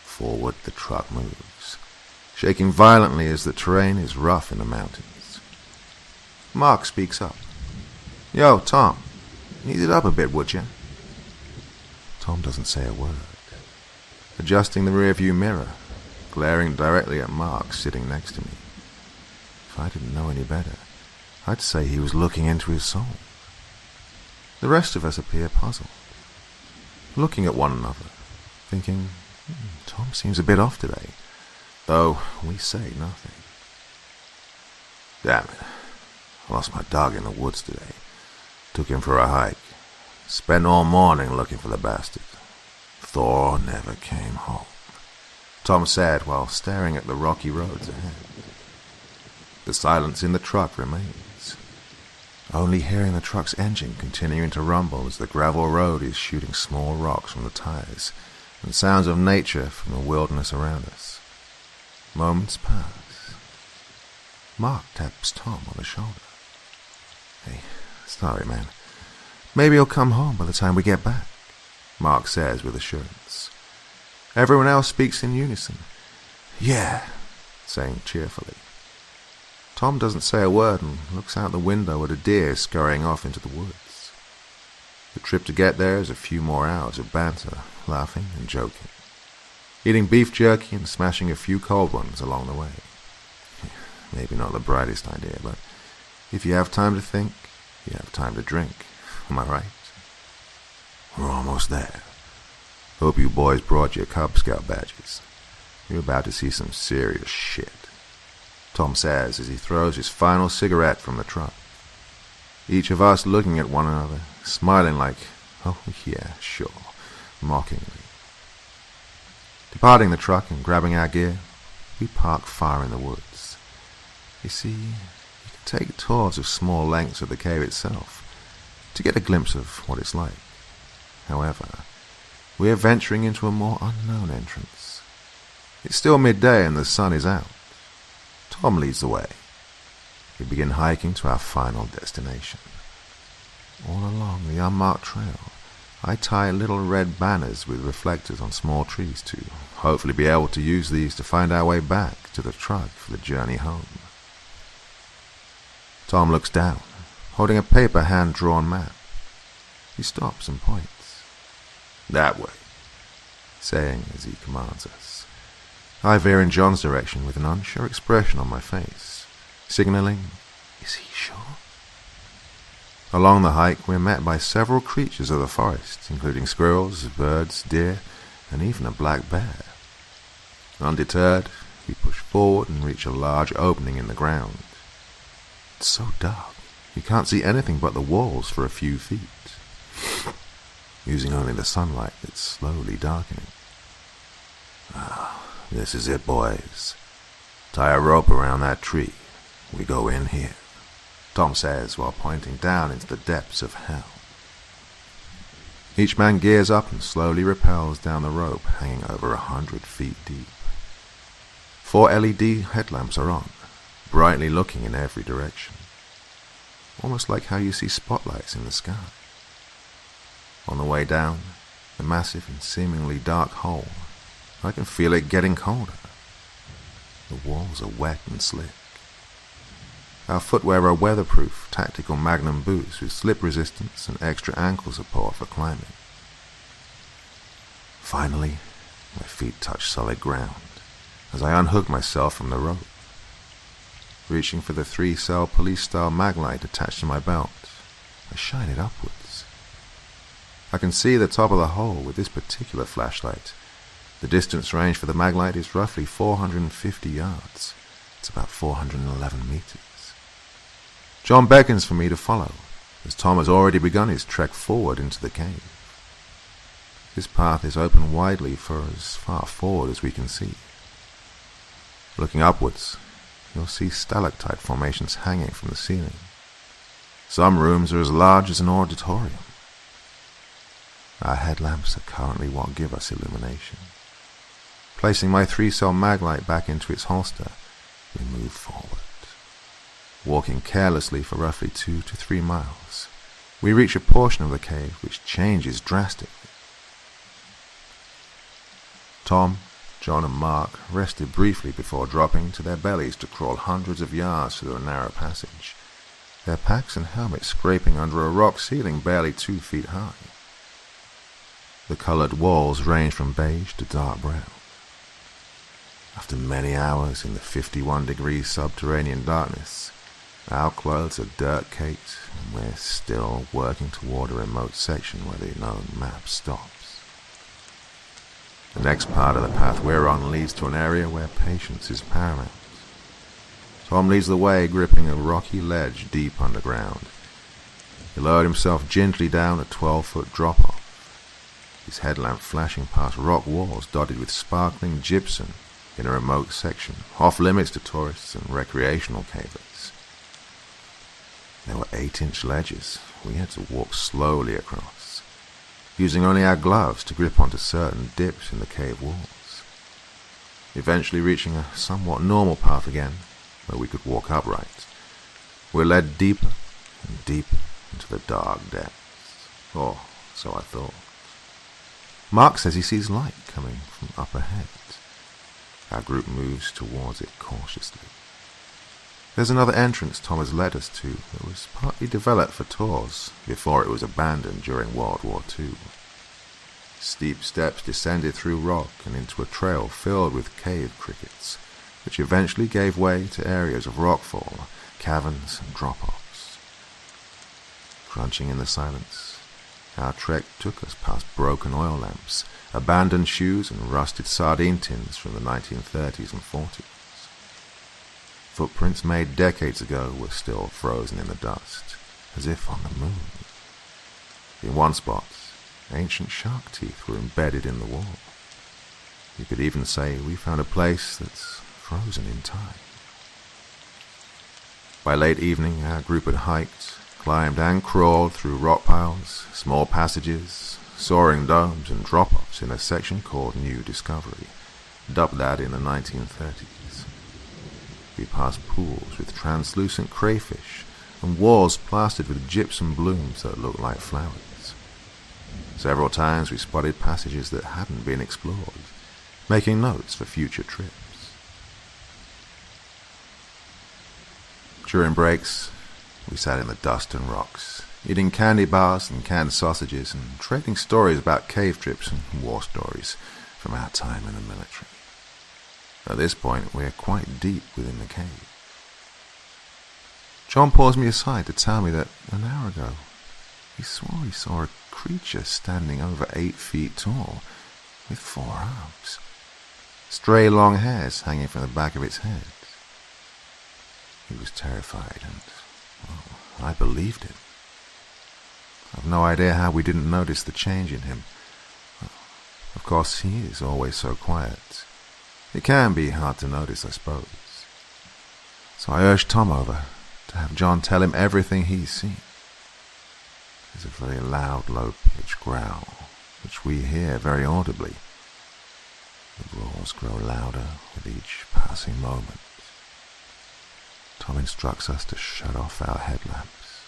Forward the truck moves, shaking violently as the terrain is rough in the mountains. Mark speaks up. Yo, Tom, ease it up a bit, would you? Tom doesn't say a word, adjusting the rearview mirror, glaring directly at Mark sitting next to me. If I didn't know any better, I'd say he was looking into his soul. The rest of us appear puzzled, looking at one another, thinking, Tom seems a bit off today, though we say nothing. Damn it, I lost my dog in the woods today. Took him for a hike. Spent all morning looking for the bastard. Thor never came home, Tom said while staring at the rocky roads ahead. The silence in the truck remains, only hearing the truck's engine continuing to rumble as the gravel road is shooting small rocks from the tires and sounds of nature from the wilderness around us. Moments pass. Mark taps Tom on the shoulder. Hey, sorry, man. Maybe he'll come home by the time we get back, Mark says with assurance. Everyone else speaks in unison. Yeah, saying cheerfully. Tom doesn't say a word and looks out the window at a deer scurrying off into the woods. The trip to get there is a few more hours of banter, laughing and joking, eating beef jerky and smashing a few cold ones along the way. Maybe not the brightest idea, but if you have time to think, you have time to drink. Am I right? We're almost there. Hope you boys brought your Cub Scout badges. You're about to see some serious shit, Tom says as he throws his final cigarette from the truck. Each of us looking at one another, smiling like, oh yeah, sure, mockingly. Departing the truck and grabbing our gear, we park far in the woods. You see, you can take tours of small lengths of the cave itself to get a glimpse of what it's like. However, we are venturing into a more unknown entrance. It's still midday and the sun is out. Tom leads the way. We begin hiking to our final destination. All along the unmarked trail, I tie little red banners with reflectors on small trees to hopefully be able to use these to find our way back to the truck for the journey home. Tom looks down, holding a paper hand-drawn map. He stops and points. That way, saying as he commands us. I veer in John's direction with an unsure expression on my face, signaling, is he sure? Along the hike, we're met by several creatures of the forest, including squirrels, birds, deer, and even a black bear. Undeterred, we push forward and reach a large opening in the ground. It's so dark, you can't see anything but the walls for a few feet, using only the sunlight that's slowly darkening. This is it, boys. Tie a rope around that tree. We go in here, Tom says while pointing down into the depths of hell. Each man gears up and slowly rappels down the rope hanging over 100 feet deep. 4 LED headlamps are on, brightly looking in every direction, almost like how you see spotlights in the sky. On the way down, the massive and seemingly dark hole, I can feel it getting colder. The walls are wet and slick. Our footwear are weatherproof, tactical Magnum boots with slip resistance and extra ankle support for climbing. Finally, my feet touch solid ground, as I unhooked myself from the rope. Reaching for the 3-cell police-style maglite attached to my belt, I shine it upwards. I can see the top of the hole with this particular flashlight. The distance range for the maglite is roughly 450 yards. It's about 411 meters. John beckons for me to follow, as Tom has already begun his trek forward into the cave. This path is open widely for as far forward as we can see. Looking upwards, you'll see stalactite formations hanging from the ceiling. Some rooms are as large as an auditorium. Our headlamps are currently what give us illumination. Placing my 3-cell maglite back into its holster, we move forward. Walking carelessly for roughly 2 to 3 miles, we reach a portion of the cave which changes drastically. Tom, John and Mark rested briefly before dropping to their bellies to crawl hundreds of yards through a narrow passage, their packs and helmets scraping under a rock ceiling barely 2 feet high. The colored walls range from beige to dark brown. After many hours in the 51-degree subterranean darkness, our clothes are dirt-caked and we're still working toward a remote section where the known map stops. The next part of the path we're on leads to an area where patience is paramount. Tom leads the way, gripping a rocky ledge deep underground. He lowered himself gently down a 12-foot drop-off, his headlamp flashing past rock walls dotted with sparkling gypsum in a remote section, off-limits to tourists and recreational cavers. There were 8-inch ledges we had to walk slowly across, using only our gloves to grip onto certain dips in the cave walls. Eventually reaching a somewhat normal path again, where we could walk upright, we're led deeper and deeper into the dark depths. Or so I thought. Mark says he sees light coming from up ahead. Our group moves towards it cautiously. There's another entrance Tom has led us to that was partly developed for tours before it was abandoned during World War II. Steep steps descended through rock and into a trail filled with cave crickets, which eventually gave way to areas of rockfall, caverns and drop-offs. Crunching in the silence, our trek took us past broken oil lamps, abandoned shoes and rusted sardine tins from the 1930s and 40s. Footprints made decades ago were still frozen in the dust, as if on the moon. In one spot, ancient shark teeth were embedded in the wall. You could even say we found a place that's frozen in time. By late evening, our group had hiked, climbed and crawled through rock piles, small passages, soaring domes and drop-offs in a section called New Discovery, dubbed that in the 1930s. We passed pools with translucent crayfish and walls plastered with gypsum blooms that looked like flowers. Several times we spotted passages that hadn't been explored, making notes for future trips. During breaks, we sat in the dust and rocks, eating candy bars and canned sausages and trading stories about cave trips and war stories from our time in the military. At this point, we're quite deep within the cave. John pulls me aside to tell me that an hour ago, he swore he saw a creature standing over 8 feet tall, with 4 arms, stray long hairs hanging from the back of its head. He was terrified, and, well, I believed it. I've no idea how we didn't notice the change in him. Well, of course, he is always so quiet. It can be hard to notice, I suppose. So I urged Tom over to have John tell him everything he's seen. There's a very loud, low-pitched growl, which we hear very audibly. The roars grow louder with each passing moment. Tom instructs us to shut off our headlamps.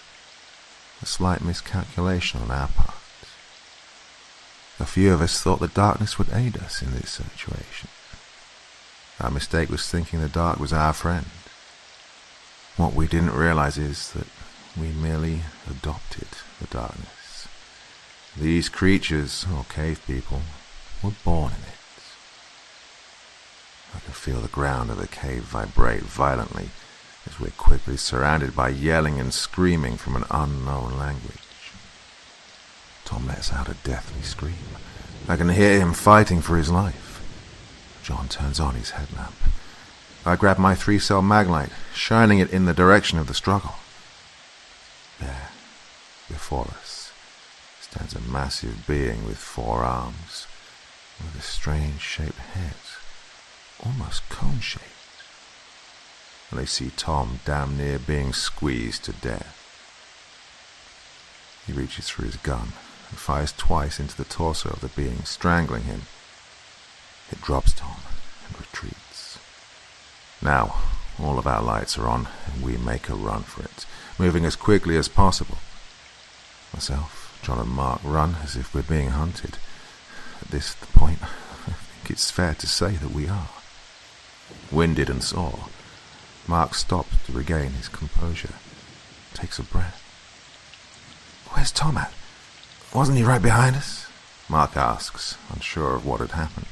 A slight miscalculation on our part. A few of us thought the darkness would aid us in this situation. Our mistake was thinking the dark was our friend. What we didn't realize is that we merely adopted the darkness. These creatures, or cave people, were born in it. I can feel the ground of the cave vibrate violently as we're quickly surrounded by yelling and screaming from an unknown language. Tom lets out a deathly scream. I can hear him fighting for his life. John turns on his headlamp. I grab my 3-cell maglite, shining it in the direction of the struggle. There, before us, stands a massive being with 4 arms, with a strange-shaped head, almost cone-shaped. And I see Tom damn near being squeezed to death. He reaches for his gun and fires twice into the torso of the being, strangling him. It drops Tom and retreats. Now, all of our lights are on, and we make a run for it, moving as quickly as possible. Myself, John and Mark run as if we're being hunted. At this point, I think it's fair to say that we are. Winded and sore, Mark stops to regain his composure, takes a breath. "Where's Tom at? Wasn't he right behind us?" Mark asks, unsure of what had happened.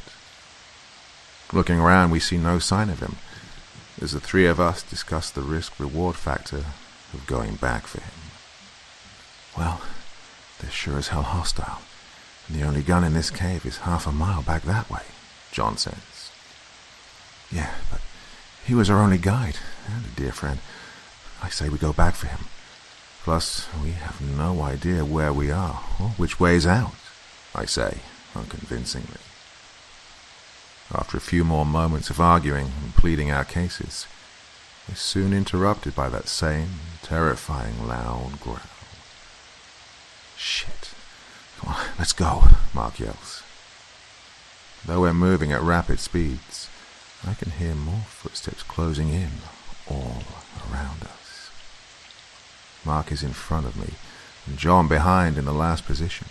Looking around, we see no sign of him, as the 3 of us discuss the risk-reward factor of going back for him. "Well, they're sure as hell hostile, and the only gun in this cave is half a mile back that way," John says. "Yeah, but he was our only guide, and a dear friend. I say we go back for him. Plus, we have no idea where we are, or which way's out," I say, unconvincingly. After a few more moments of arguing and pleading our cases, we're soon interrupted by that same terrifying loud growl. "Shit. Come on, let's go," Mark yells. Though we're moving at rapid speeds, I can hear more footsteps closing in all around us. Mark is in front of me, and John behind in the last position.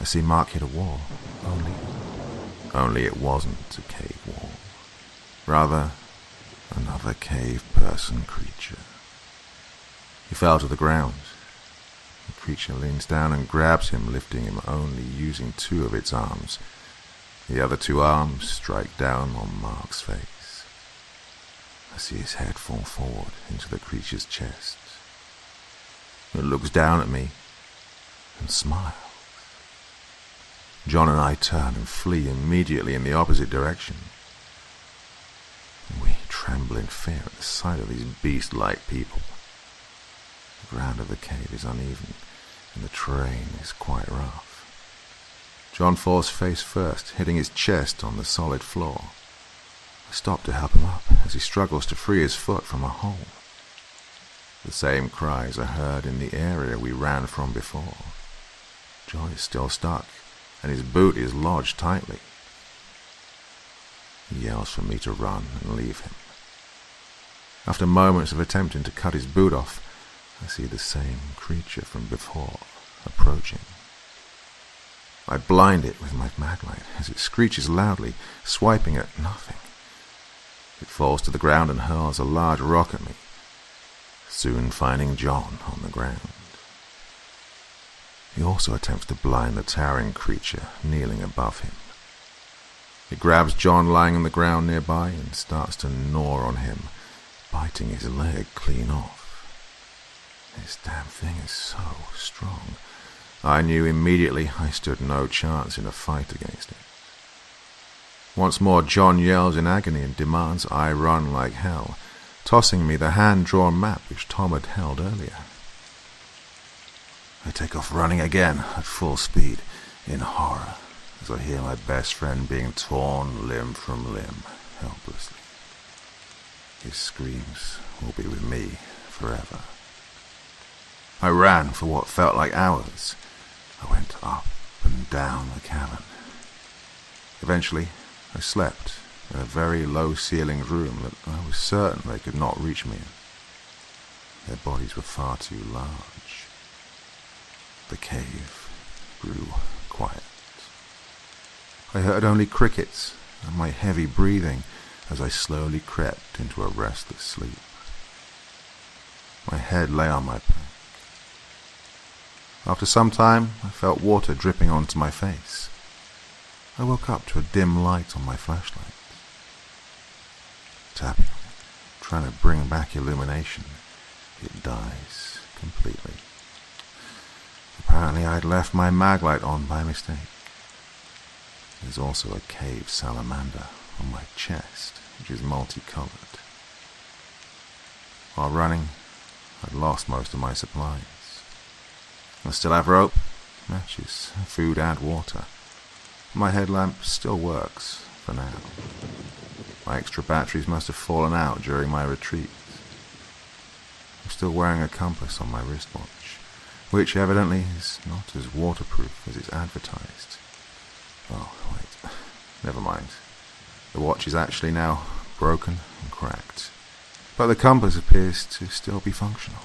I see Mark hit a wall, only it wasn't a cave wall. Rather, another cave person creature. He fell to the ground. The creature leans down and grabs him, lifting him only using 2 of its arms. The other 2 arms strike down on Mark's face. I see his head fall forward into the creature's chest. It looks down at me and smiles. John and I turn and flee immediately in the opposite direction. We tremble in fear at the sight of these beast-like people. The ground of the cave is uneven, and the terrain is quite rough. John falls face first, hitting his chest on the solid floor. I stop to help him up as he struggles to free his foot from a hole. The same cries are heard in the area we ran from before. John is still stuck, and his boot is lodged tightly. He yells for me to run and leave him. After moments of attempting to cut his boot off, I see the same creature from before approaching. I blind it with my maglite as it screeches loudly, swiping at nothing. It falls to the ground and hurls a large rock at me, soon finding John on the ground. He also attempts to blind the towering creature kneeling above him. It grabs John lying on the ground nearby and starts to gnaw on him, biting his leg clean off. This damn thing is so strong. I knew immediately I stood no chance in a fight against it. Once more John yells in agony and demands I run like hell, tossing me the hand-drawn map which Tom had held earlier. I take off running again at full speed, in horror, as I hear my best friend being torn limb from limb, helplessly. His screams will be with me forever. I ran for what felt like hours. I went up and down the cavern. Eventually, I slept in a very low-ceilinged room that I was certain they could not reach me in. Their bodies were far too large. The cave grew quiet. I heard only crickets and my heavy breathing as I slowly crept into a restless sleep. My head lay on my back. After some time, I felt water dripping onto my face. I woke up to a dim light on my flashlight. tapping on it, trying to bring back illumination. It dies completely. Apparently I'd left my maglite on by mistake. There's also a cave salamander on my chest, which is multicolored. While running, I'd lost most of my supplies. I still have rope, matches, food and water. My headlamp still works, for now. My extra batteries must have fallen out during my retreat. I'm still wearing a compass on my wristwatch, which evidently is not as waterproof as it's advertised. Oh, wait, never mind. The watch is actually now broken and cracked, but the compass appears to still be functional.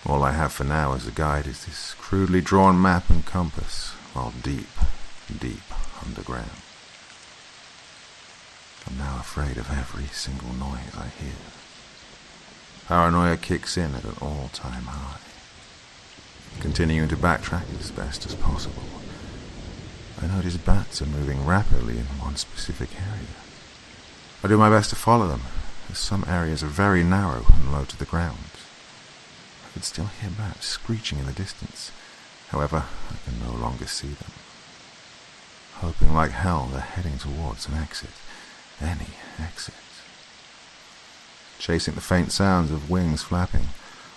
All I have for now as a guide is this crudely drawn map and compass, while deep, deep underground. I'm now afraid of every single noise I hear. Paranoia kicks in at an all-time high. Continuing to backtrack as best as possible, I notice bats are moving rapidly in one specific area. I do my best to follow them, as some areas are very narrow and low to the ground. I could still hear bats screeching in the distance. However, I can no longer see them. Hoping like hell they're heading towards an exit. Any exit. Chasing the faint sounds of wings flapping,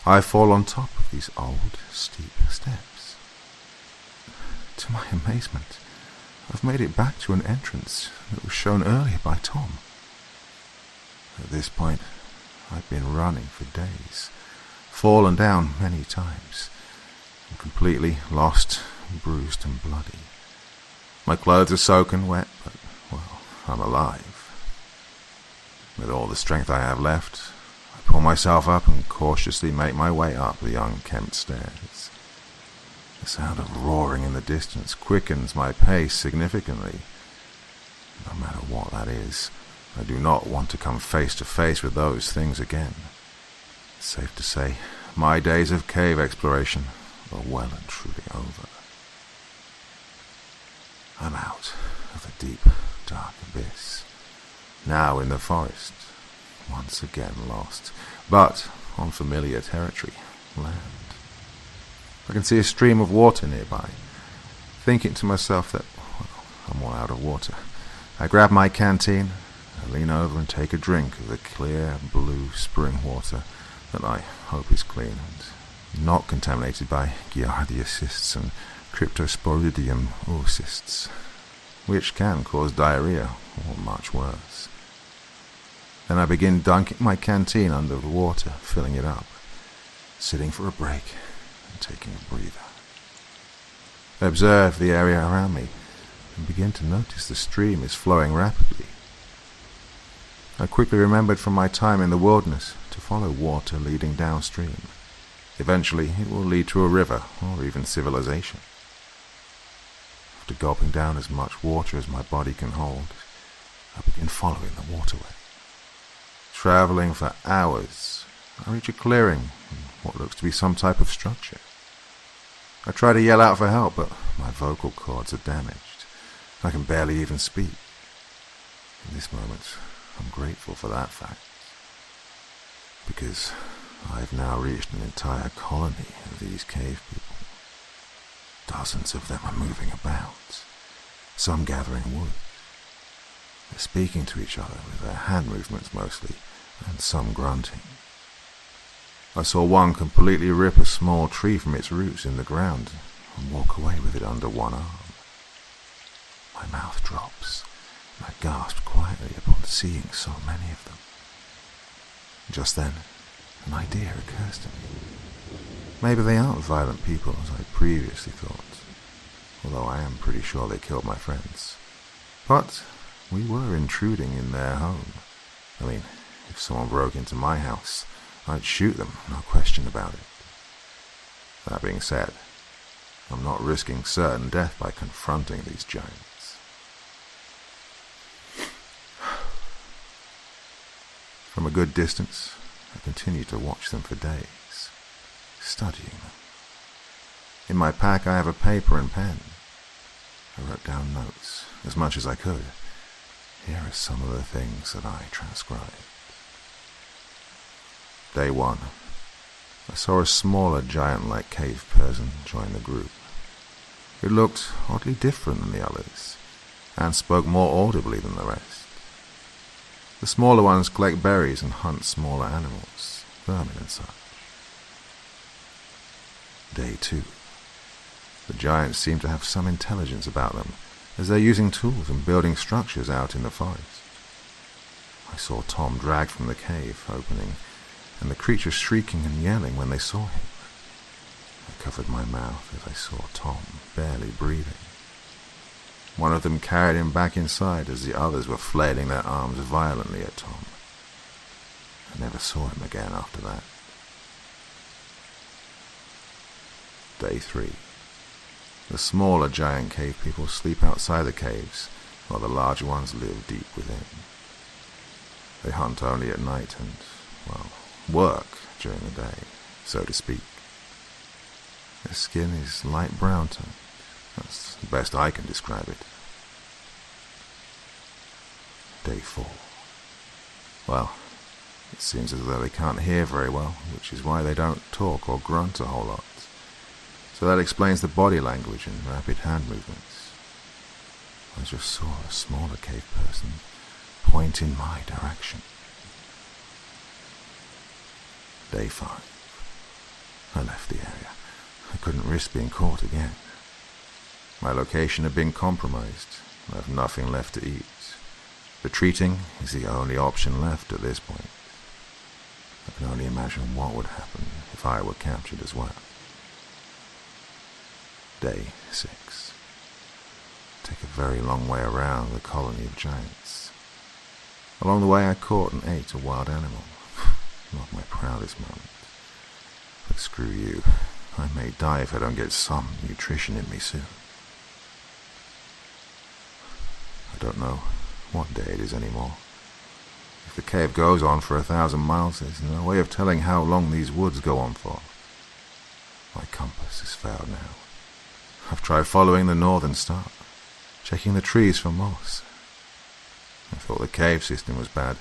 I fall on top of these old, steep steps. To my amazement, I've made it back to an entrance that was shown earlier by Tom. At this point, I've been running for days, fallen down many times, and completely lost, bruised and bloody. My clothes are soaking wet, but, well, I'm alive. With all the strength I have left, I pull myself up and cautiously make my way up the unkempt stairs. The sound of roaring in the distance quickens my pace significantly. No matter what that is, I do not want to come face to face with those things again. It's safe to say, my days of cave exploration are well and truly over. I'm out of the deep, dark abyss. Now in the forest, once again lost, but on familiar territory, land. I can see a stream of water nearby, thinking to myself that, well, I'm all out of water. I grab my canteen, I lean over and take a drink of the clear, blue spring water that I hope is clean and not contaminated by giardiacysts and cryptosporidium oocysts, which can cause diarrhea or much worse. Then I begin dunking my canteen under the water, filling it up, sitting for a break and taking a breather. I observe the area around me and begin to notice the stream is flowing rapidly. I quickly remembered from my time in the wilderness to follow water leading downstream. Eventually it will lead to a river or even civilization. After gulping down as much water as my body can hold, I begin following the waterway. Traveling for hours, I reach a clearing and what looks to be some type of structure. I try to yell out for help, but my vocal cords are damaged. I can barely even speak. In this moment, I'm grateful for that fact, because I've now reached an entire colony of these cave people. Dozens of them are moving about, some gathering wood. They're speaking to each other with their hand movements mostly, and some grunting. I saw one completely rip a small tree from its roots in the ground and walk away with it under one arm. My mouth drops, and I gasp quietly upon seeing so many of them. Just then, an idea occurs to me. Maybe they aren't violent people as I previously thought, although I am pretty sure they killed my friends. But we were intruding in their home. I mean, if someone broke into my house, I'd shoot them, no question about it. That being said, I'm not risking certain death by confronting these giants. From a good distance, I continued to watch them for days, studying them. In my pack I have a paper and pen. I wrote down notes, as much as I could. Here are some of the things that I transcribed. Day 1. I saw a smaller giant-like cave person join the group. It looked oddly different than the others, and spoke more audibly than the rest. The smaller ones collect berries and hunt smaller animals, vermin and such. Day 2. The giants seem to have some intelligence about them, as they're using tools and building structures out in the forest. I saw Tom dragged from the cave opening, and the creatures shrieking and yelling when they saw him. I covered my mouth as I saw Tom barely breathing. One of them carried him back inside as the others were flailing their arms violently at Tom. I never saw him again after that. Day 3. The smaller giant cave people sleep outside the caves, while the larger ones live deep within. They hunt only at night and, well, work during the day, so to speak. Their skin is light brown toned. That's the best I can describe it. Day 4. Well, it seems as though they can't hear very well, which is why they don't talk or grunt a whole lot. So that explains the body language and rapid hand movements. I just saw a smaller cave person point in my direction. Day 5. I left the area. I couldn't risk being caught again. My location had been compromised. I have nothing left to eat. Retreating is the only option left at this point. I can only imagine what would happen if I were captured as well. Day 6. Take a very long way around the colony of giants. Along the way I caught and ate a wild animal. Not my proudest moment. But screw you. I may die if I don't get some nutrition in me soon. I don't know what day it is anymore. If the cave goes on for 1,000 miles, there's no way of telling how long these woods go on for. My compass has failed now. I've tried following the northern star, checking the trees for moss. I thought the cave system was bad.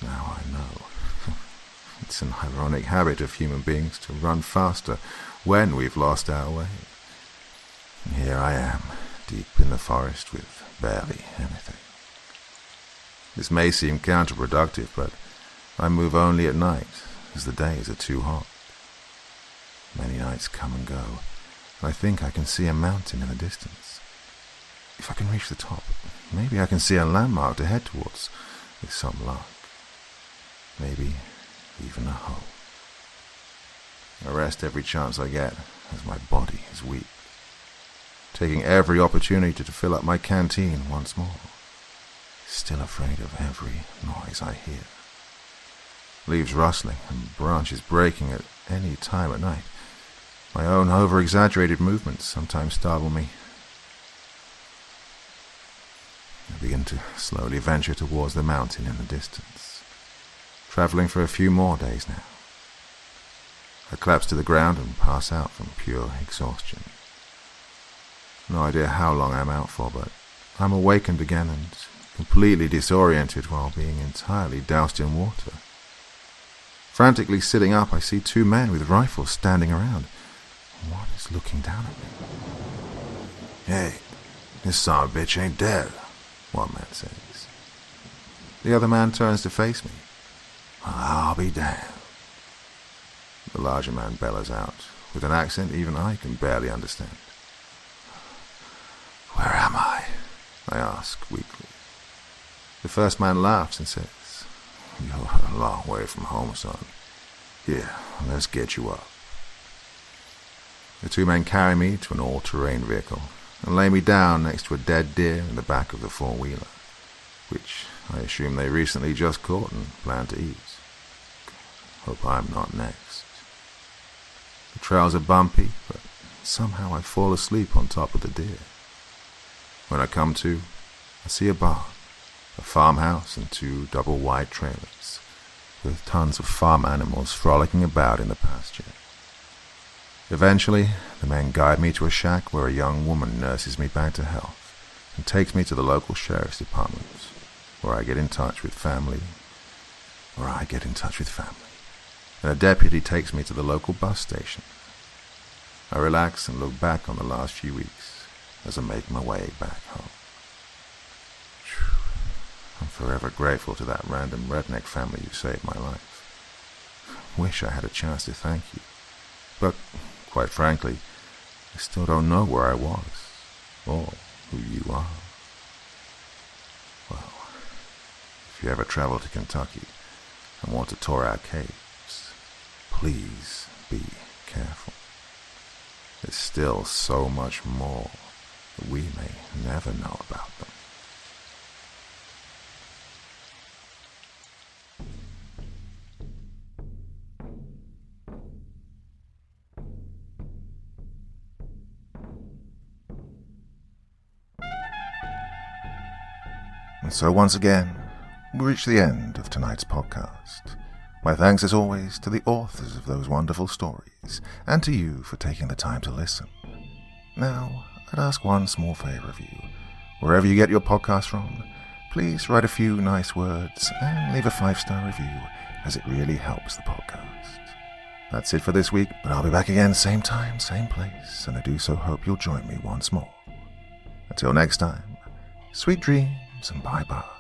Now I know. It's an ironic habit of human beings to run faster when we've lost our way. And here I am, deep in the forest with barely anything. This may seem counterproductive, but I move only at night, as the days are too hot. Many nights come and go, and I think I can see a mountain in the distance. If I can reach the top, maybe I can see a landmark to head towards, with some luck. Maybe even a home. I rest every chance I get, as my body is weak, taking every opportunity to fill up my canteen once more, still afraid of every noise I hear. Leaves rustling and branches breaking at any time at night. My own over-exaggerated movements sometimes startle me. I begin to slowly venture towards the mountain in the distance, traveling for a few more days now. I collapse to the ground and pass out from pure exhaustion. No idea how long I'm out for, but I'm awakened again and completely disoriented while being entirely doused in water. Frantically sitting up, I see 2 men with rifles standing around. One is looking down at me. "Hey, this son of a bitch ain't dead," one man says. The other man turns to face me. "I'll be damned." The larger man bellows out, with an accent even I can barely understand. "Where am I?" I ask weakly. The first man laughs and says, "You're a long way from home, son. Here, let's get you up." The 2 men carry me to an all-terrain vehicle and lay me down next to a dead deer in the back of the four-wheeler, which I assume they recently just caught and plan to eat. Hope I'm not next. The trails are bumpy, but somehow I fall asleep on top of the deer. When I come to, I see a barn, a farmhouse, and 2 double-wide trailers, with tons of farm animals frolicking about in the pasture. Eventually, the men guide me to a shack where a young woman nurses me back to health and takes me to the local sheriff's department, or I get in touch with family, and a deputy takes me to the local bus station. I relax and look back on the last few weeks as I make my way back home. I'm forever grateful to that random redneck family who saved my life. Wish I had a chance to thank you, but quite frankly, I still don't know where I was, or who you are. Well, if you ever travel to Kentucky and want to tour our caves, please be careful. There's still so much more that we may never know about them. And so once again, we reach the end of tonight's podcast. My thanks as always to the authors of those wonderful stories, and to you for taking the time to listen. Now, I'd ask one small favor of you. Wherever you get your podcast from, please write a few nice words and leave a 5-star review, as it really helps the podcast. That's it for this week, but I'll be back again same time, same place, and I do so hope you'll join me once more. Until next time, sweet dreams and bye-bye.